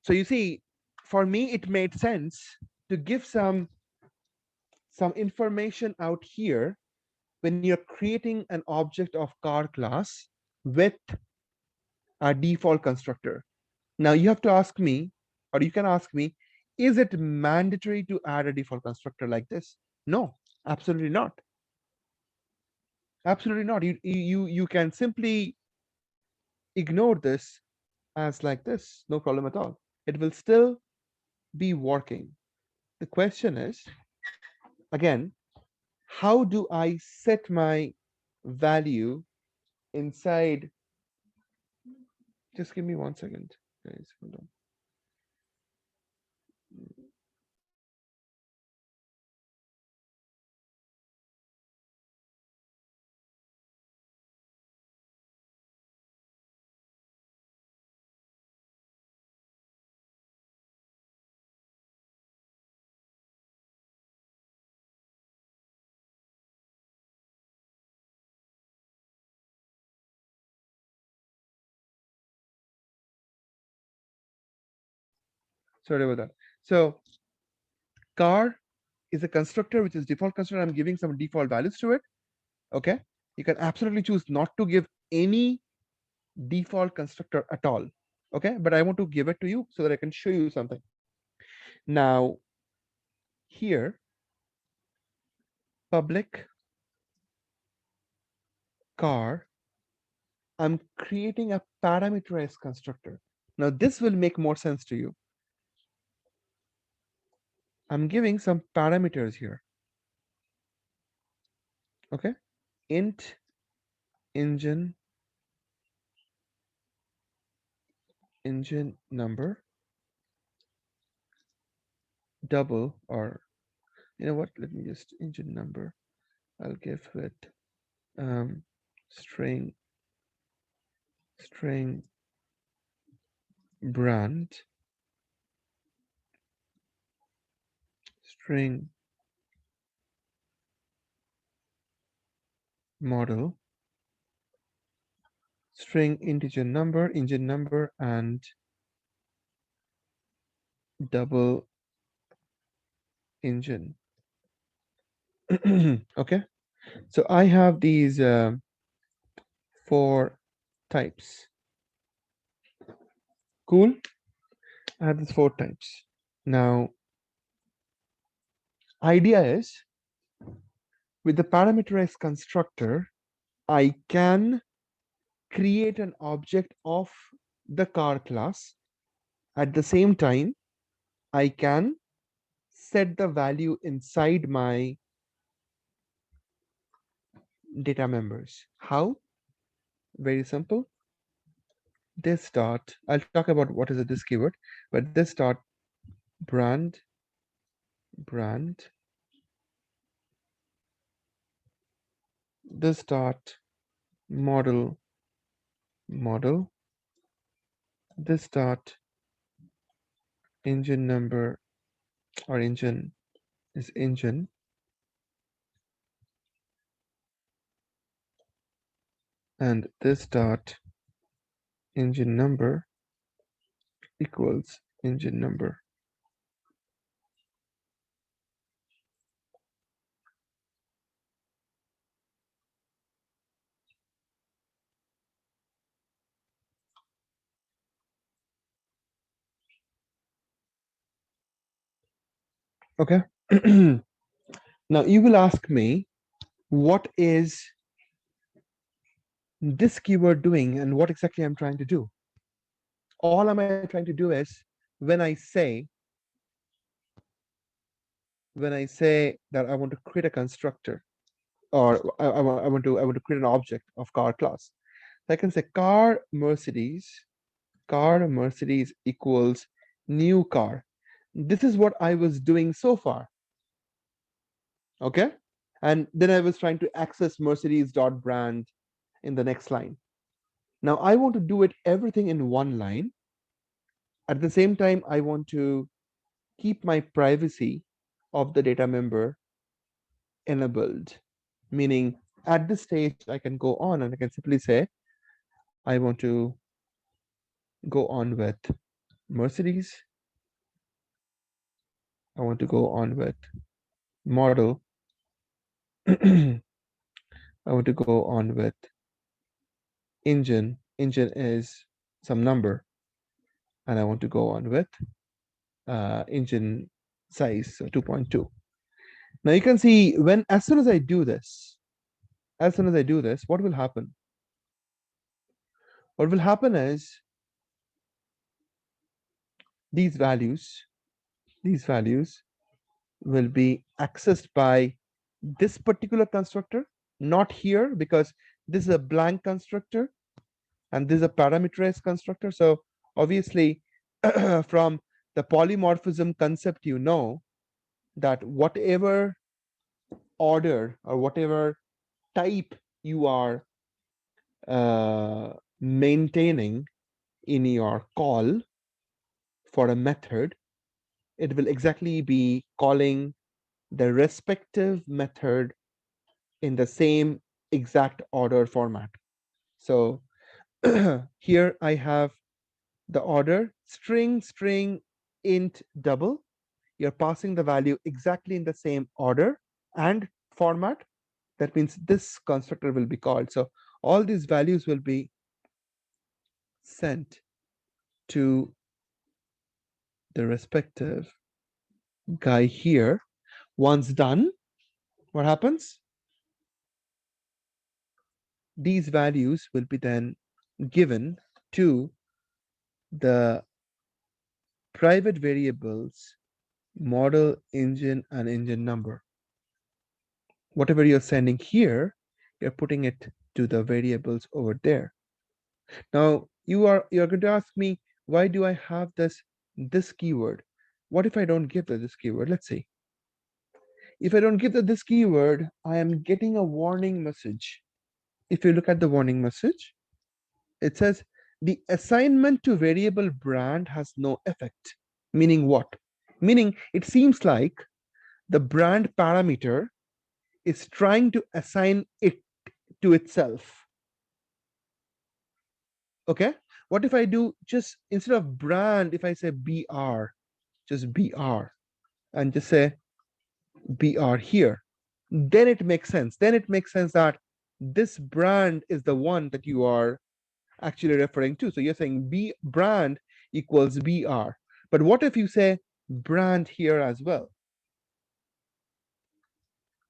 So you see, for me, it made sense to give some information out here when you're creating an object of car class with a default constructor. Now you have to ask me, or you can ask me, is it mandatory to add a default constructor like this? No, absolutely not. Absolutely not. You can simply ignore this as like this, no problem at all. It will still be working. The question is, again, how do I set my value inside? Just give me 1 second, guys. Hold on. Sorry about that. So car is a constructor which is default constructor. I'm giving some default values to it. Okay. You can absolutely choose not to give any default constructor at all. Okay, but I want to give it to you so that I can show you something. Now, here, public car, I'm creating a parameterized constructor. Now, this will make more sense to you. I'm giving some parameters here. Okay, int engine number double, or you know what, let me just engine number, I'll give it string brand string model string integer number engine number and double engine. Okay, so I have these 4 types. Cool, I have these 4 types. Now, idea is, with the parameterized constructor, I can create an object of the car class. At the same time, I can set the value inside my data members. How? Very simple. This dot, I'll talk about what is this keyword, but this dot brand this dot model this dot engine number, or engine is engine, and this dot engine number equals engine number. Okay. Now you will ask me, what is this keyword doing and what exactly I'm trying to do? All am I trying to do is, when I say that I want to create a constructor, or I want to create an object of car class, I can say car Mercedes equals new car. This is what I was doing so far. Okay, and then I was trying to access Mercedes.brand in the next line. Now I want to do it everything in one line. At the same time, I want to keep my privacy of the data member enabled, meaning at this stage I can go on and I can simply say I want to go on with Mercedes. I want to go on with model. I want to go on with engine. Engine is some number, and I want to go on with engine size, so 2.2. Now you can see, when as soon as I do this, what will happen? What will happen is these values will be accessed by this particular constructor, not here, because this is a blank constructor and this is a parameterized constructor. So obviously from the polymorphism concept, you know that whatever order or whatever type you are maintaining in your call for a method, it will exactly be calling the respective method in the same exact order format. So here I have the order string int double. You're passing the value exactly in the same order and format. That means this constructor will be called. So all these values will be sent to the respective guy here. Once done, what happens? These values will be then given to the private variables model, engine, and engine number. Whatever you're sending here, you're putting it to the variables over there. Now you're going to ask me, why do I have this keyword? What if I don't give this keyword? Let's see. If I don't give this keyword, I am getting a warning message. If you look at the warning message, it says the assignment to variable brand has no effect. Meaning what? Meaning it seems like the brand parameter is trying to assign it to itself. Okay, what if I do just instead of brand, if I say BR, just BR, and just say BR here, then it makes sense. Then it makes sense that this brand is the one that you are actually referring to. So you're saying B brand equals BR. But what if you say brand here as well?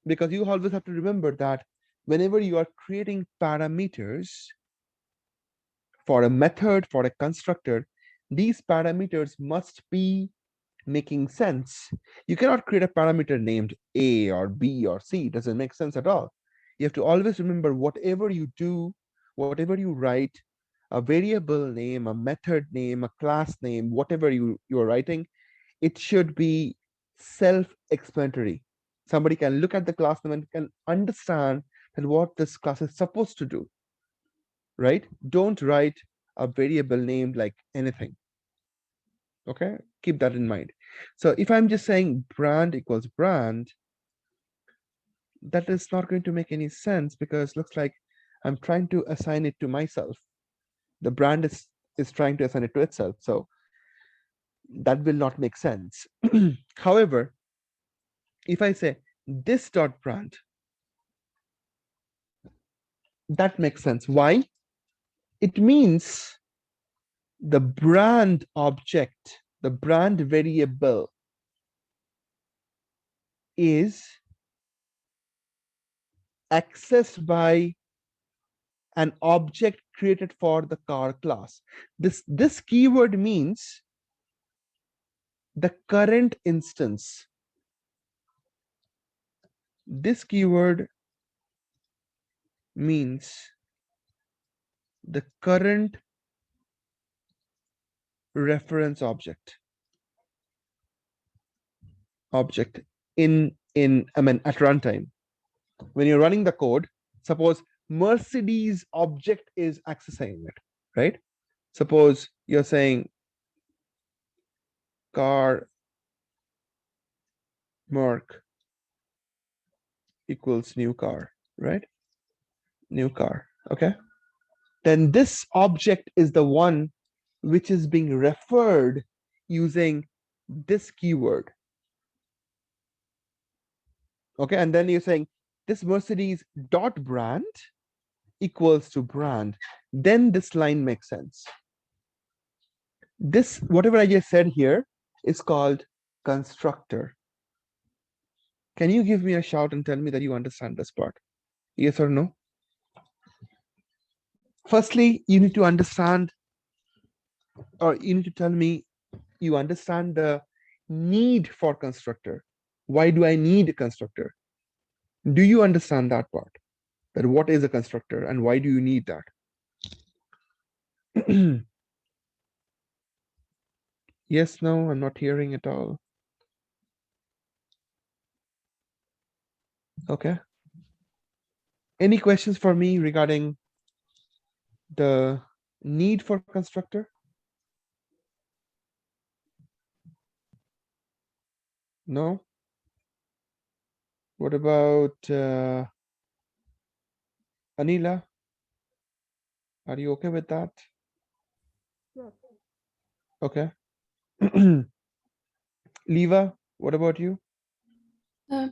Because you always have to remember that whenever you are creating parameters for a method, for a constructor, these parameters must be making sense. You cannot create a parameter named A or B or C. It doesn't make sense at all. You have to always remember whatever you do, whatever you write, a variable name, a method name, a class name, whatever you are writing, it should be self-explanatory. Somebody can look at the class name and can understand that what this class is supposed to do, right? Don't write a variable named like anything. Okay, keep that in mind. So if I'm just saying brand equals brand, that is not going to make any sense because it looks like I'm trying to assign it to myself. The brand is trying to assign it to itself. So that will not make sense. However, if I say this dot brand, that makes sense. Why? It means the brand object, the brand variable is accessed by an object created for the car class. This keyword means the current instance. This keyword means the current reference object in I mean at runtime. When you're running the code, suppose Mercedes object is accessing it, right? Suppose you're saying car Merc equals new car, right? New car, okay? Then this object is the one which is being referred using this keyword. Okay, and then you're saying this Mercedes dot brand equals to brand. Then this line makes sense. This, whatever I just said here, is called constructor. Can you give me a shout and tell me that you understand this part? Yes or no? Firstly, you need to understand, or you need to tell me you understand the need for constructor. Why do I need a constructor? Do you understand that part? That what is a constructor and why do you need that? Yes, no, I'm not hearing it all. Okay. Any questions for me regarding the need for constructor? No? What about Anila? Are you okay with that? Yes. Okay. Leva, what about you?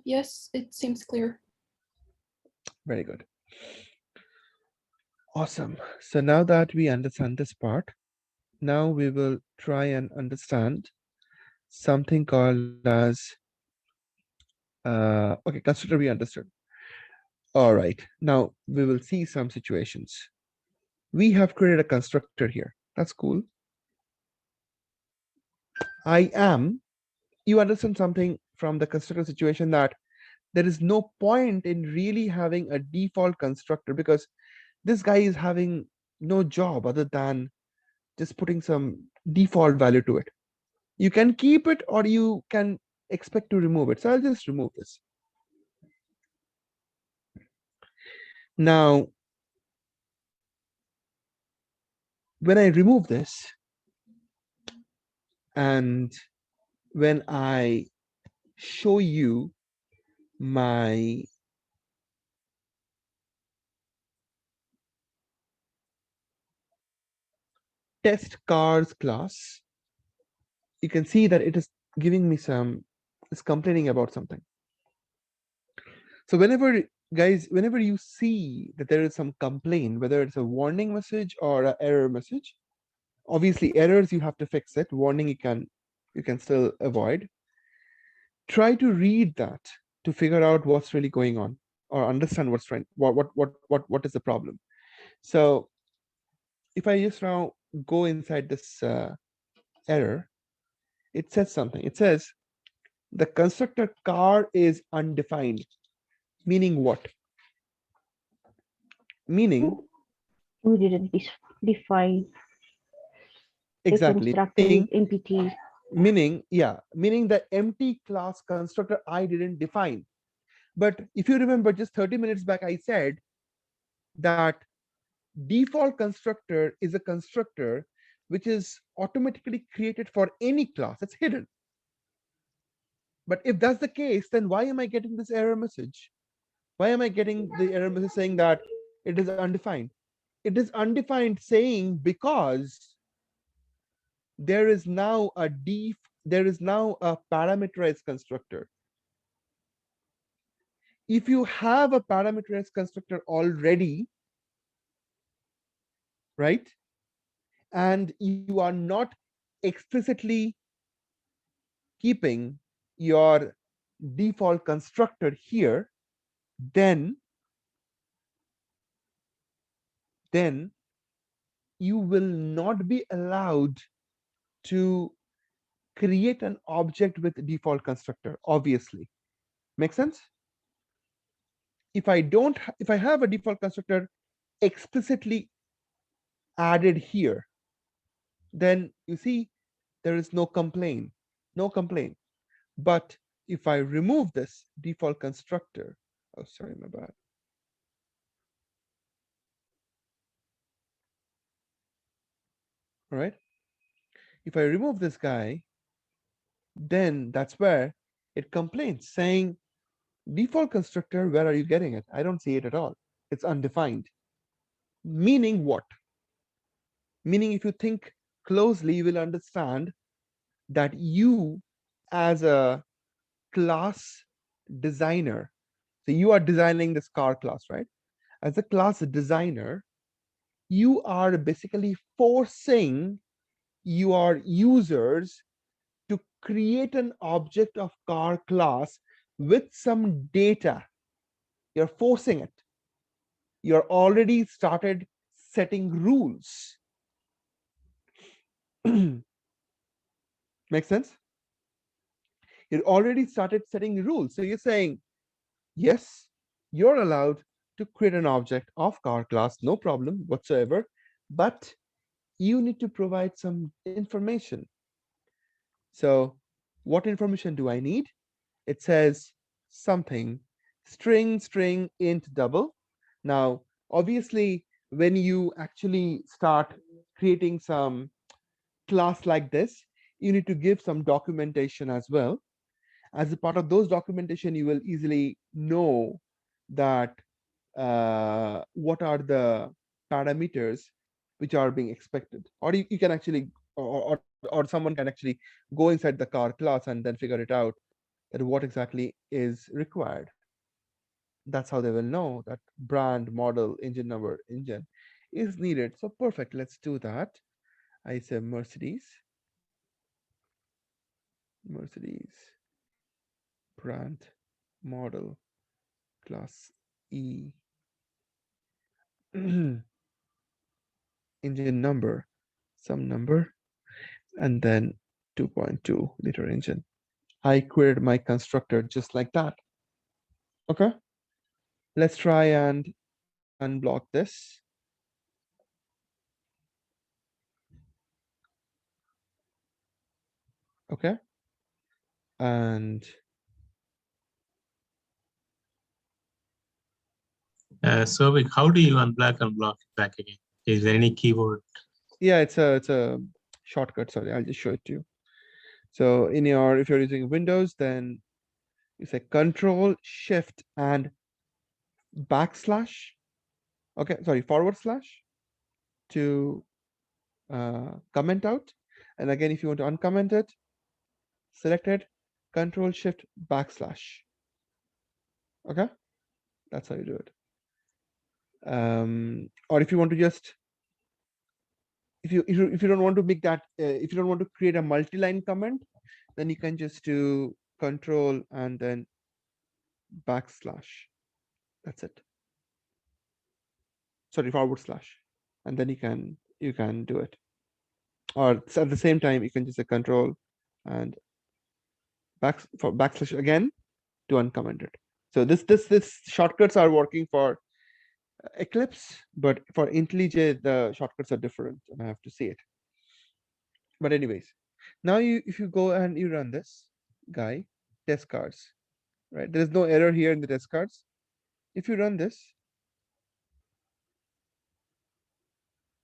Yes, it seems clear. Very good. Awesome. So now that we understand this part, now we will try and understand something called as okay, constructor we understood. All right, now we will see some situations. We have created a constructor here. That's cool. You understand something from the constructor situation, that there is no point in really having a default constructor because this guy is having no job other than just putting some default value to it. You can keep it or you can expect to remove it. So I'll just remove this. Now, when I remove this and when I show you my test cars class, you can see that it is giving me it's complaining about something. So whenever you see that there is some complaint, whether it's a warning message or an error message, obviously errors you have to fix it. Warning you can still avoid. Try to read that to figure out what's really going on or understand what's trying what is the problem. So if I just now go inside this error, it says something. It says the constructor car is undefined. Meaning what? Meaning We didn't define the exactly constructor is empty. meaning the empty class constructor I didn't define. But if you remember, just 30 minutes back I said that default constructor is a constructor which is automatically created for any class. It's hidden. But if that's the case, then why am I getting this error message? Why am I getting the error message saying that it is undefined? It is undefined saying because there is now a parameterized constructor. If you have a parameterized constructor already, right, and you are not explicitly keeping your default constructor here, then you will not be allowed to create an object with default constructor, obviously. Make sense? If I have a default constructor explicitly added here, then you see there is no complaint. But if I remove this default constructor, oh, sorry, my bad. All right. If I remove this guy, then that's where it complains saying, default constructor, where are you getting it? I don't see it at all. It's undefined. Meaning what? Meaning if you think closely, you will understand that you as a class designer, so you are designing this car class, right? As a class designer, you are basically forcing your users to create an object of car class with some data. You're forcing it. You're already started setting rules. Make sense? You already started setting rules. So you're saying, yes, you're allowed to create an object of car class, no problem whatsoever, but you need to provide some information. So what information do I need? It says something string int double. Now, obviously, when you actually start creating some class like this, you need to give some documentation as well. As a part of those documentation, you will easily know that what are the parameters which are being expected, or you can actually or someone can actually go inside the car class and then figure it out that what exactly is required. That's how they will know that brand, model, engine number, engine is needed. So perfect. Let's do that. I say Mercedes brand model class E engine number, some number, and then 2.2 liter engine. I created my constructor just like that. Okay. Let's try and unblock this. Okay. And So how do you unblock and block it back again? Is there any keyboard? yeah, it's a shortcut. Sorry, I'll just show it to you. So in your, if you're using Windows, then you say Control Shift and backslash. Okay, sorry, forward slash to comment out. And again, if you want to uncomment it, select it, Control Shift backslash. Okay, that's how you do it. Or if you want to just, if you don't want to make that, if you don't want to create a multi-line comment, then you can just do Control and then backslash. That's it. Sorry, forward slash, and then you can do it. Or at the same time, you can just say Control and backslash again to uncomment it. So this shortcuts are working for Eclipse, but for IntelliJ the shortcuts are different, and I have to see it. But anyways, now if you go and you run this guy test cards, right? There is no error here in the test cards. If you run this,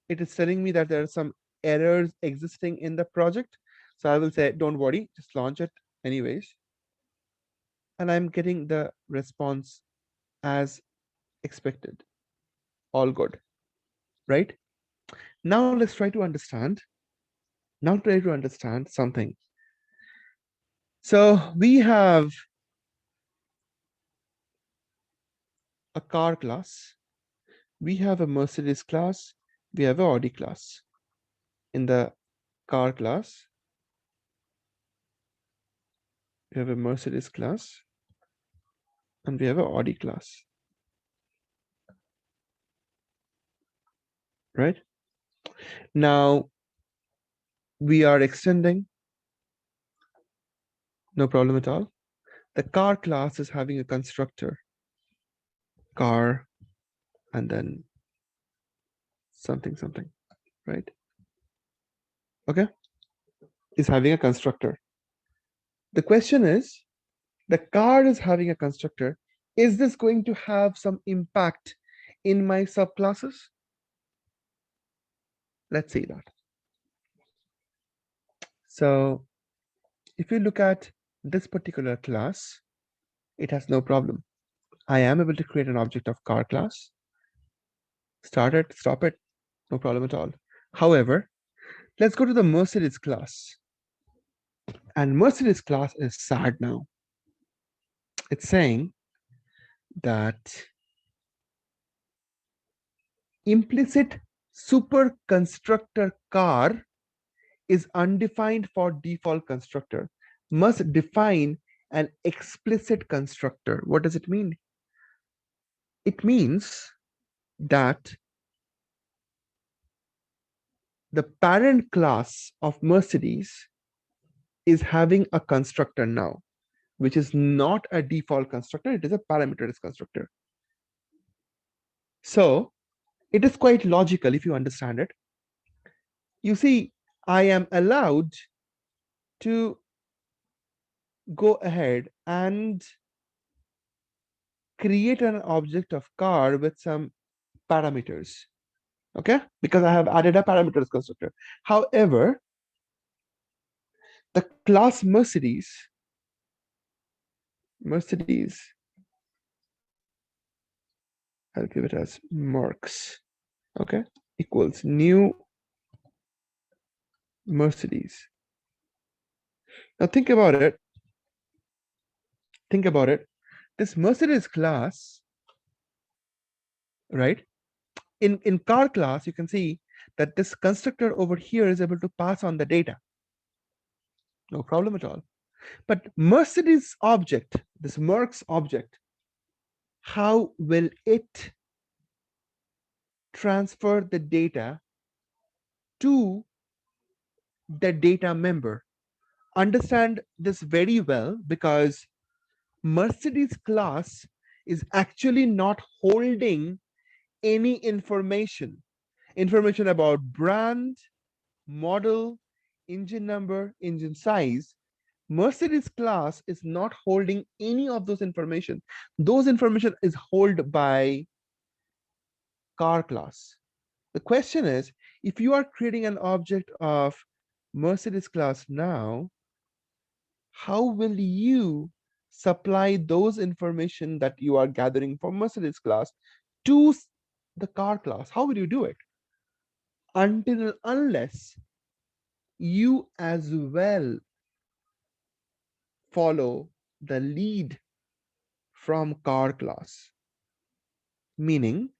it is telling me that there are some errors existing in the project. So I will say, don't worry, just launch it anyways. And I'm getting the response as expected. All good, right? Now let's try to understand. Now try to understand something. So we have a car class. We have a Mercedes class. We have a Audi class. In the car class, we have a Mercedes class and we have a Audi class, right? Now we are extending, no problem at all. The car class is having a constructor, car, and then something, right? Okay, is having a constructor. The question is, the car is having a constructor. Is this going to have some impact in my subclasses? Let's see that. So if you look at this particular class, it has no problem. I am able to create an object of car class, start it, stop it, no problem at all. However, let's go to the Mercedes class. And Mercedes class is sad now. It's saying that implicit super constructor car is undefined for default constructor. Must define an explicit constructor. What does it mean? It means that the parent class of Mercedes is having a constructor now, which is not a default constructor, it is a parameterized constructor. So it is quite logical if you understand it. You see, I am allowed to go ahead and create an object of car with some parameters, okay? Because I have added a parameters constructor. However, the class Mercedes, I'll give it as Mercs, okay, equals new Mercedes. Now think about it. Think about it. This Mercedes class, right, in car class, you can see that this constructor over here is able to pass on the data. No problem at all. But Mercedes object, this Mercs object, how will it transfer the data to the data member? Understand this very well, because Mercedes class is actually not holding any information about brand, model, engine number, engine size. Mercedes class is not holding any of those information. Those information is held by car class. The question is, if you are creating an object of Mercedes class now, how will you supply those information that you are gathering from Mercedes class to the car class? How will you do it? Unless you as well follow the lead from car class. Meaning,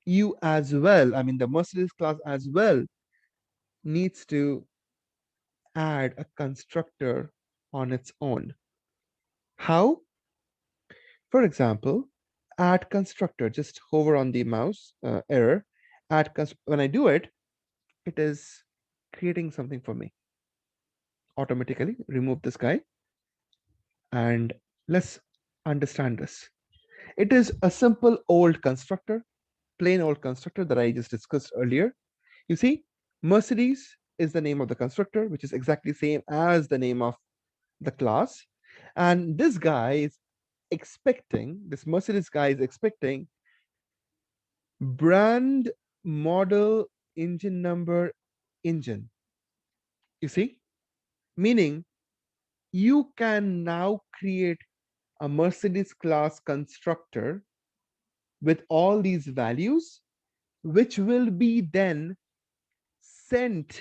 you as well, I mean the Mercedes class as well, needs to add a constructor on its own. How? For example, add constructor, just hover on the mouse error, when I do it, it is creating something for me automatically. Remove this guy and let's understand this. It is a simple old constructor, plain old constructor that I just discussed earlier. You see, Mercedes is the name of the constructor, which is exactly same as the name of the class. And this guy is expecting, this Mercedes guy is expecting brand, model, engine number, engine. You see, meaning you can now create a Mercedes class constructor with all these values, which will be then sent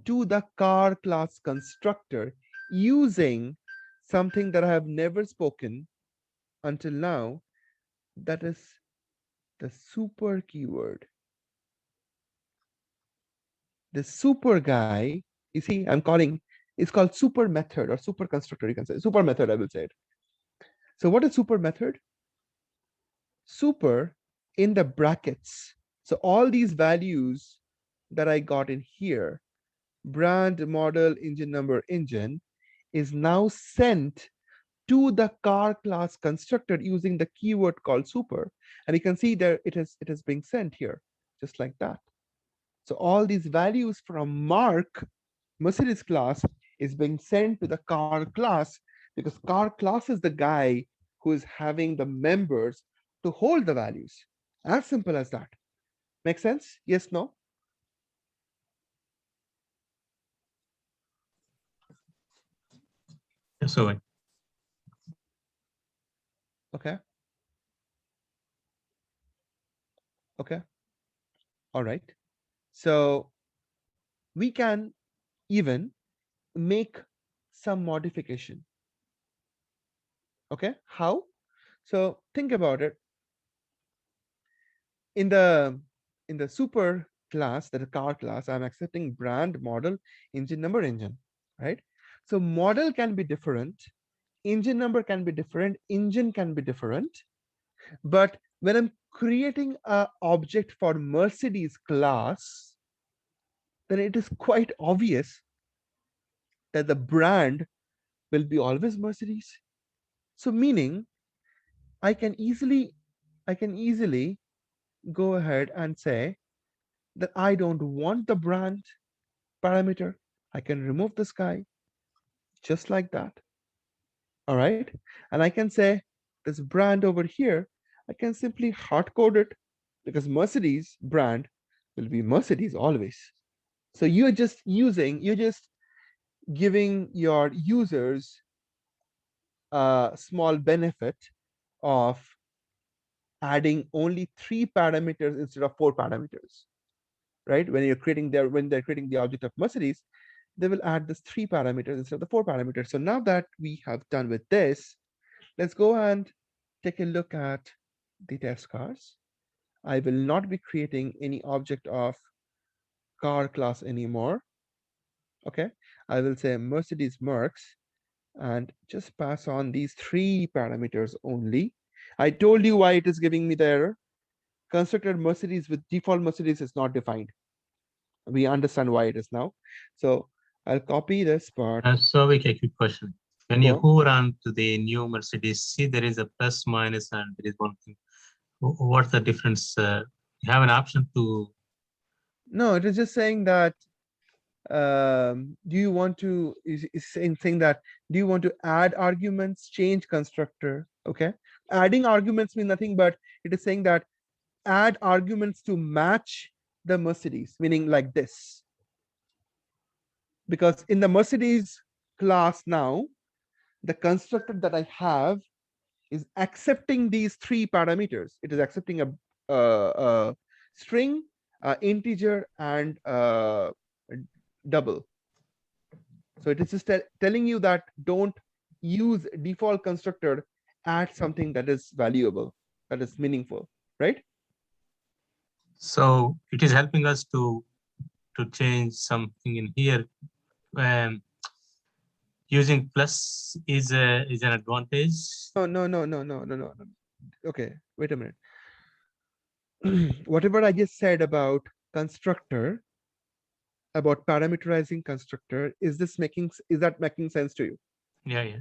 to the car class constructor using something that I have never spoken until now, that is the super keyword. The super guy, you see, I'm calling, it's called super method or super constructor, you can say super method, I will say it. So what is super method? Super in the brackets. So all these values that I got in here, brand, model, engine number, engine, is now sent to the car class constructor using the keyword called super. And you can see there it is being sent here, just like that. So all these values from Mark Mercedes class is being sent to the car class, because car class is the guy who is having the members to hold the values. As simple as that. Make sense? Yes, no? So Okay. Okay. All right. So we can even make some modification. Okay. How? So think about it. In the super class, that is car class, I'm accepting brand, model, engine number, engine, right? So model can be different, engine number can be different, engine can be different. But when I'm creating a object for Mercedes class, then it is quite obvious that the brand will be always Mercedes. So meaning I can easily go ahead and say that I don't want the brand parameter. I can remove this guy just like that. All right. And I can say this brand over here, I can simply hard code it, because Mercedes brand will be Mercedes always. So you're just giving your users a small benefit of adding only 3 parameters instead of 4 parameters, right? When they're creating the object of Mercedes, they will add this 3 parameters instead of the 4 parameters. So now that we have done with this, let's go and take a look at the test cars. I will not be creating any object of car class anymore. Okay, I will say Mercedes Mercs and just pass on these 3 parameters only. I told you why it is giving me the error. Constructor Mercedes with default Mercedes is not defined. We understand why it is now. So I'll copy this part. So we get a quick question. When Go you on. hover on to the new Mercedes, see there is a plus minus and there is one thing. What's the difference? You have an option to. No, it is just saying that do you want to is saying that do you want to add arguments, change constructor? Okay, adding arguments mean nothing, but it is saying that add arguments to match the Mercedes, meaning like this. Because in the Mercedes class now, the constructor that I have is accepting these 3 parameters. It is accepting a string, integer, and double. So it is just telling you that don't use default constructor, add something that is valuable, that is meaningful, right? So it is helping us to change something in here. Using plus is an advantage. No. Okay, wait a minute. Whatever I just said about constructor, about parameterizing constructor, is that making sense to you? Yeah.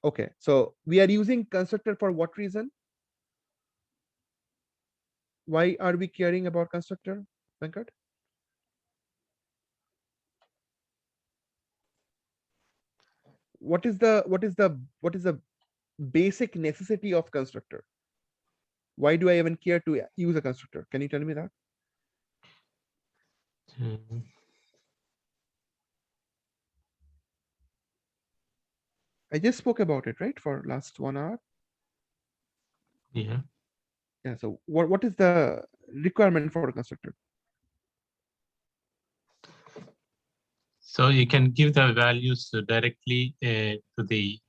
Okay, so we are using constructor for what reason? Why are we caring about constructor, Venkat? What is the basic necessity of constructor? Why do I even care to use a constructor? Can you tell me that? I just spoke about it, right, for last 1 hour. Yeah. Yeah. So what is the requirement for a constructor? So you can give the values directly to the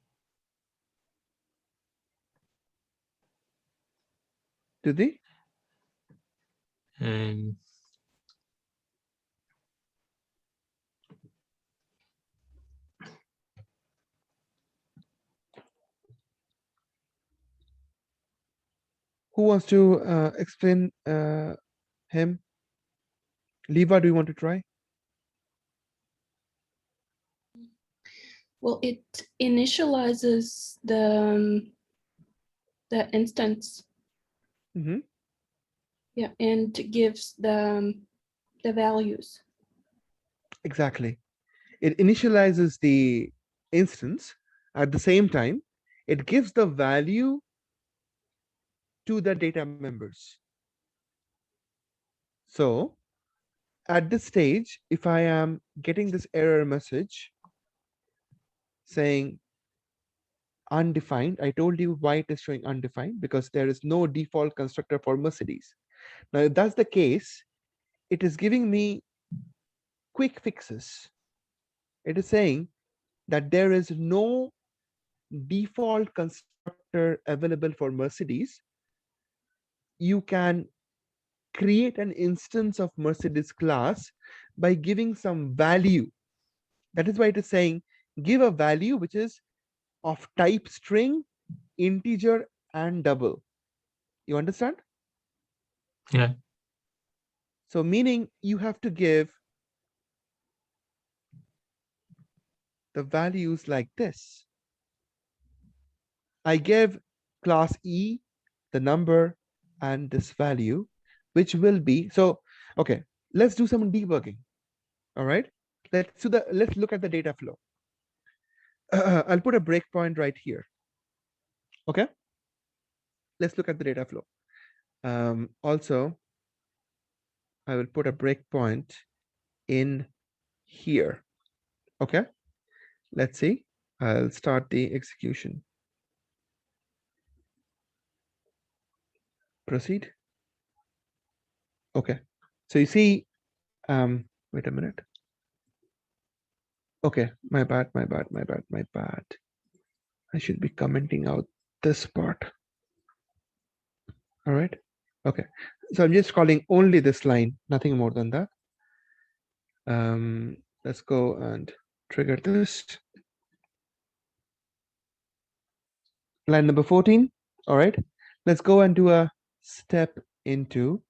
Who wants to explain him? Leva, do you want to try? Well, it initializes the instance. Mm-hmm. Yeah, and gives the values. Exactly. It initializes the instance. At the same time, it gives the value to the data members. So at this stage, if I am getting this error message saying undefined, I told you why it is showing undefined, because there is no default constructor for Mercedes. Now, if that's the case, it is giving me quick fixes. It is saying that there is no default constructor available for Mercedes. You can create an instance of Mercedes class by giving some value. That is why it is saying give a value which is of type string, integer, and double. You understand? Yeah. So meaning you have to give the values like this. I gave class E the number and this value, which will be, so okay, let's do some debugging. All right, let's look at the data flow. I'll put a breakpoint right here. Okay, let's look at the data flow. Also, I will put a breakpoint in here. Okay, let's see. I'll start the execution. Proceed. Okay, so you see, wait a minute. Okay, my bad. I should be commenting out this part. All right. Okay, so I'm just calling only this line, nothing more than that. Let's go and trigger this. Line number 14. All right, let's go and do a step into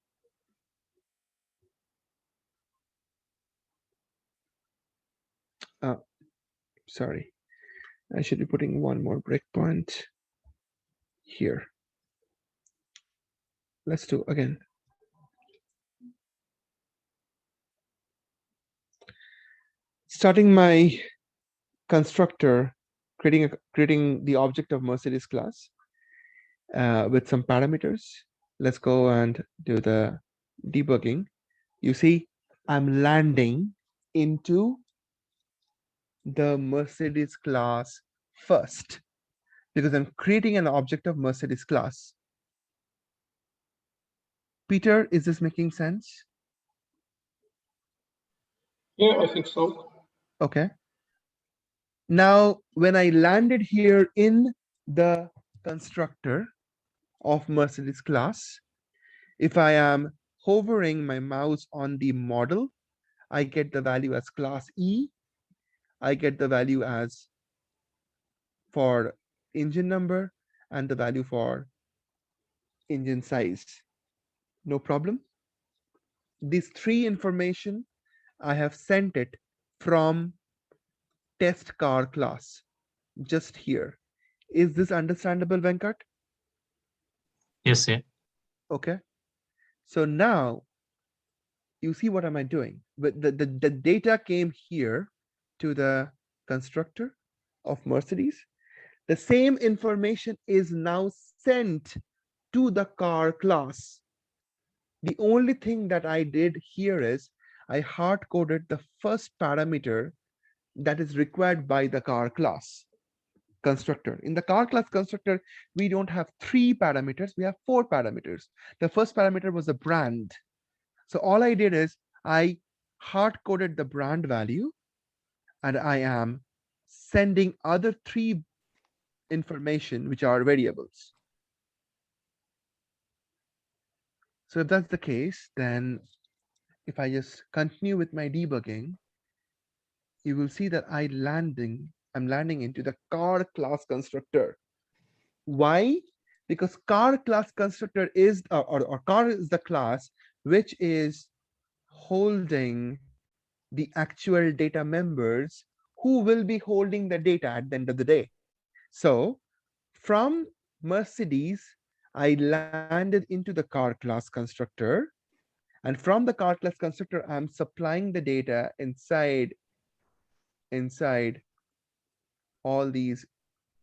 sorry, I should be putting one more breakpoint here. Let's do again. Starting my constructor, creating the object of Mercedes class with some parameters. Let's go and do the debugging. You see, I'm landing into the Mercedes class first because I'm creating an object of Mercedes class. Peter, is this making sense? Yeah, I think so. Okay. Now, when I landed here in the constructor of Mercedes class, if I am hovering my mouse on the model, I get the value as class E. I get the value as for engine number and the value for engine size. No problem. These three information, I have sent it from test car class just here. Is this understandable, Venkat? Yes, yeah. Okay. So now you see what am I doing? But the data came here to the constructor of Mercedes. The same information is now sent to the car class. The only thing that I did here is I hard coded the first parameter that is required by the car class constructor. In the car class constructor, we don't have 3 parameters, we have 4 parameters. The first parameter was a brand. So all I did is I hard coded the brand value and I am sending other 3 information which are variables. So if that's the case, then if I just continue with my debugging, you will see that I'm landing into the car class constructor. Why? Because car class constructor is, or car is the class which is holding the actual data members who will be holding the data at the end of the day. So from Mercedes, I landed into the car class constructor. And from the car class constructor, I'm supplying the data inside all these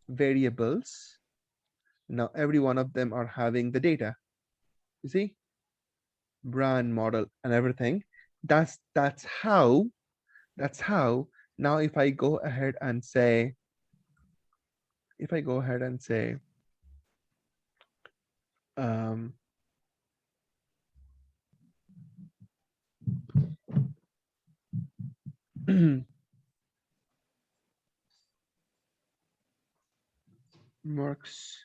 variables. Now every one of them are having the data. You see, brand, model, and everything. That's how. Now, if I go ahead and say, um, works,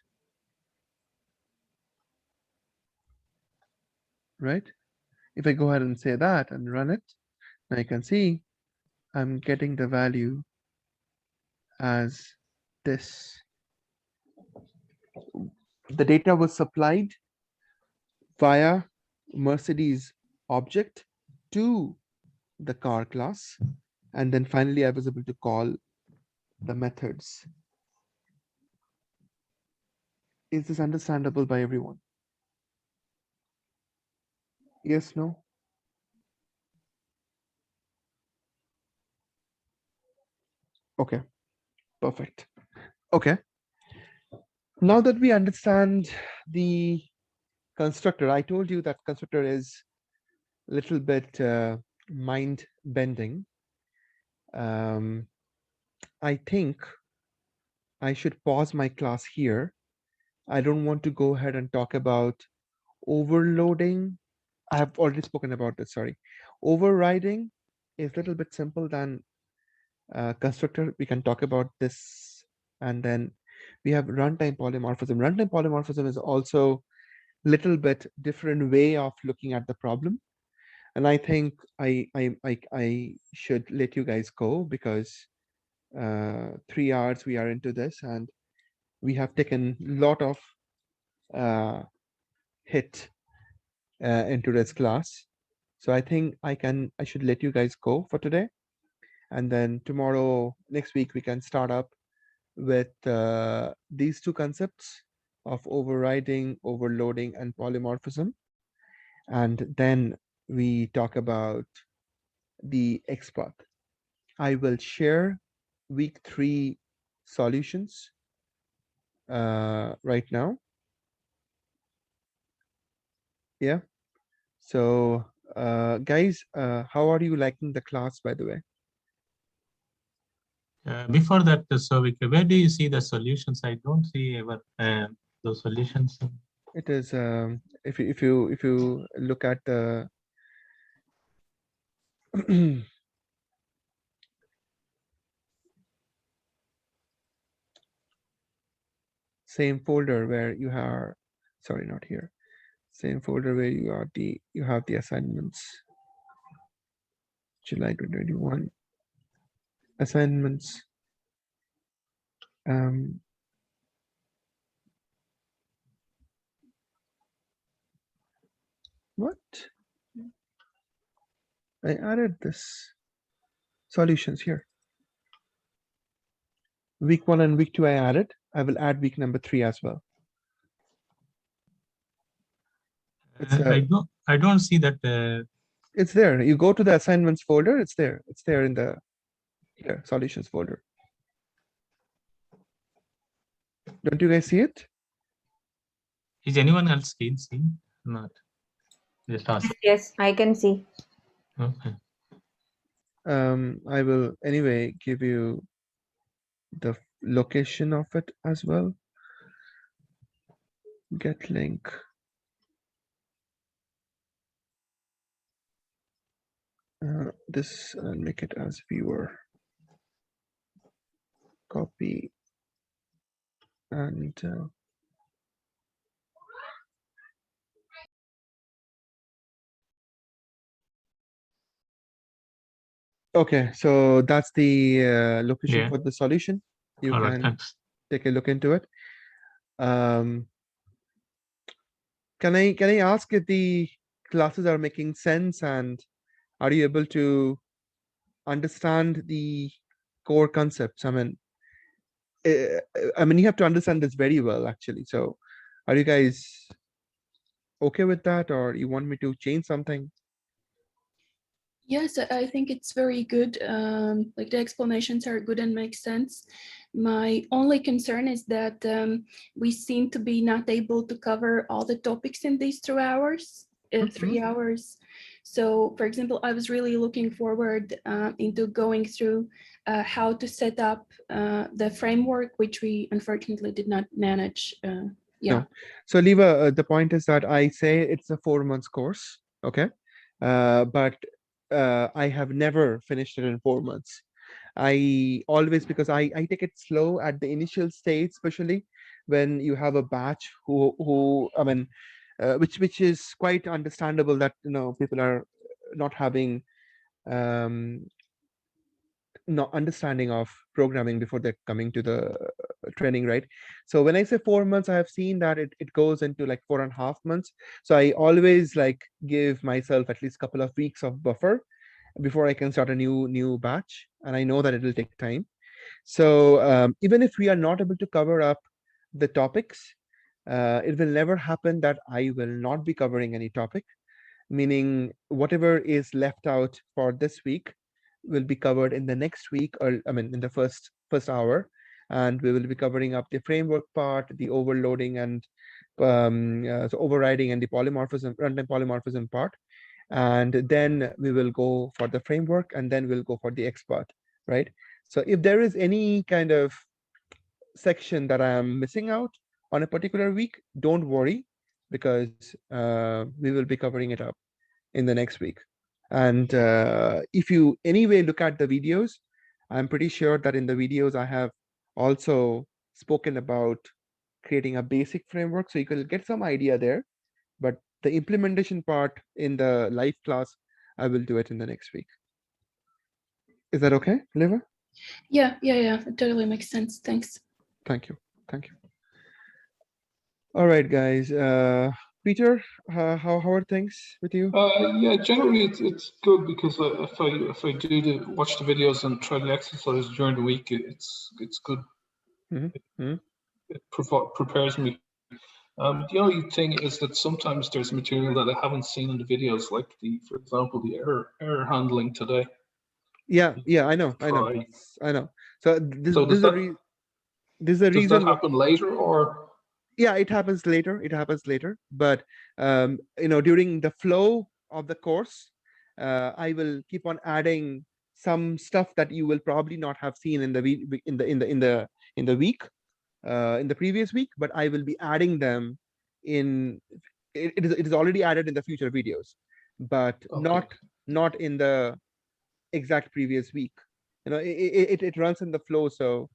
right? If I go ahead and say that and run it, now you can see I'm getting the value as this. The data was supplied via Mercedes object to the car class. And then finally, I was able to call the methods. Is this understandable by everyone? Yes, no? Okay, perfect. Okay. Now that we understand the constructor, I told you that constructor is a little bit mind bending. I think I should pause my class here. I don't want to go ahead and talk about overloading. I have already spoken about this, sorry. Overriding is a little bit simple than constructor. We can talk about this. And then we have runtime polymorphism. Runtime polymorphism is also little bit different way of looking at the problem. And I think I should let you guys go because 3 hours we are into this and we have taken a lot of hit into this class. So I think I should let you guys go for today. And then tomorrow, next week, we can start up with these two concepts of overriding, overloading, and polymorphism. And then we talk about the XPath. I will share week 3 solutions right now. Yeah. So guys, how are you liking the class, by the way? Before that, Souvik, where do you see the solutions? I don't see ever those solutions. It is if you look at the same folder where you are, sorry, not here, same folder where you are you have the assignments, July 2021 assignments. What? I added this solutions here. Week 1 and week 2 I added. I will add week number 3 as well. It's I don't see that. It's there. You go to the assignments folder. It's there. It's there in the here solutions folder. Don't you guys see it? Is anyone else can see? Not. Just ask. Yes, I can see. Okay. I will anyway give you the location of it as well. Get link. This I'll make it as viewer. Copy and okay, so that's the location Yeah. for the solution. You All right, can thanks. take a look into it. Can I ask if the classes are making sense and are you able to understand the core concepts? I mean, you have to understand this very well, actually. So, are you guys okay with that, or you want me to change something? Yes, I think it's very good. Like the explanations are good and make sense. My only concern is that we seem to be not able to cover all the topics in these 3 hours. 3 hours. So, for example, I was really looking forward into going through how to set up the framework, which we unfortunately did not manage. Yeah. No. So, Leva, the point is that I say it's a 4 months course, okay? But I have never finished it in 4 months. I always, because I take it slow at the initial stage, especially when you have a batch who I mean, which is quite understandable that, you know, people are not having no understanding of programming before they're coming to the training, right? So when I say 4 months, I have seen that it goes into like 4.5 months. So I always like give myself at least a couple of weeks of buffer before I can start a new batch, and I know that it will take time. So even if we are not able to cover up the topics, it will never happen that I will not be covering any topic, meaning whatever is left out for this week will be covered in the next week, or I mean in the first hour, and we will be covering up the framework part, the overloading and so overriding, and the polymorphism, runtime polymorphism part. And then we will go for the framework, and then we'll go for the XPath, right? So if there is any kind of section that I am missing out on a particular week, don't worry, because we will be covering it up in the next week. And if you anyway look at the videos, I'm pretty sure that in the videos I have also spoken about creating a basic framework, so you can get some idea there. the implementation part in the live class, I will do it in the next week. Is that okay, Liva? Yeah. It totally makes sense. Thanks. Thank you. Thank you. All right, guys. Peter, how are things with you? Yeah, generally it's good because if I watch the videos and try the exercise during the week, it's good. It prepares me. The only thing is that sometimes there's material that I haven't seen in the videos, like for example, the error handling today. Yeah, I know. So this So is a does reason. that happen later, or? Yeah, it happens later. But during the flow of the course, I will keep on adding some stuff that you will probably not have seen in the week in the previous week, but I will be adding them in. It is already added in the future videos, but Okay. not in the exact previous week. It runs in the flow, so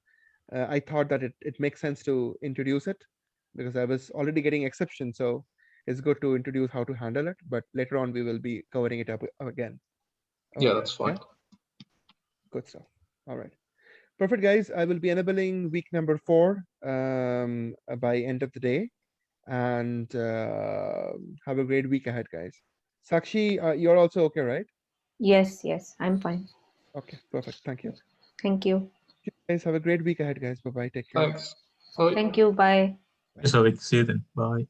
I thought that it makes sense to introduce it because I was already getting exceptions, so it's good to introduce how to handle it. But later on, we will be covering it up again. Yeah, Okay, that's fine. good stuff. All right, perfect, guys. I will be enabling week number 4 by end of the day, and have a great week ahead, guys. Sakshi, you're also okay, right? Yes, I'm fine. Okay, perfect. Thank you. Thank you. You guys have a great week ahead, guys. Bye bye. Take care. Thanks. Bye. Thank you. Bye. So we see you then. Bye.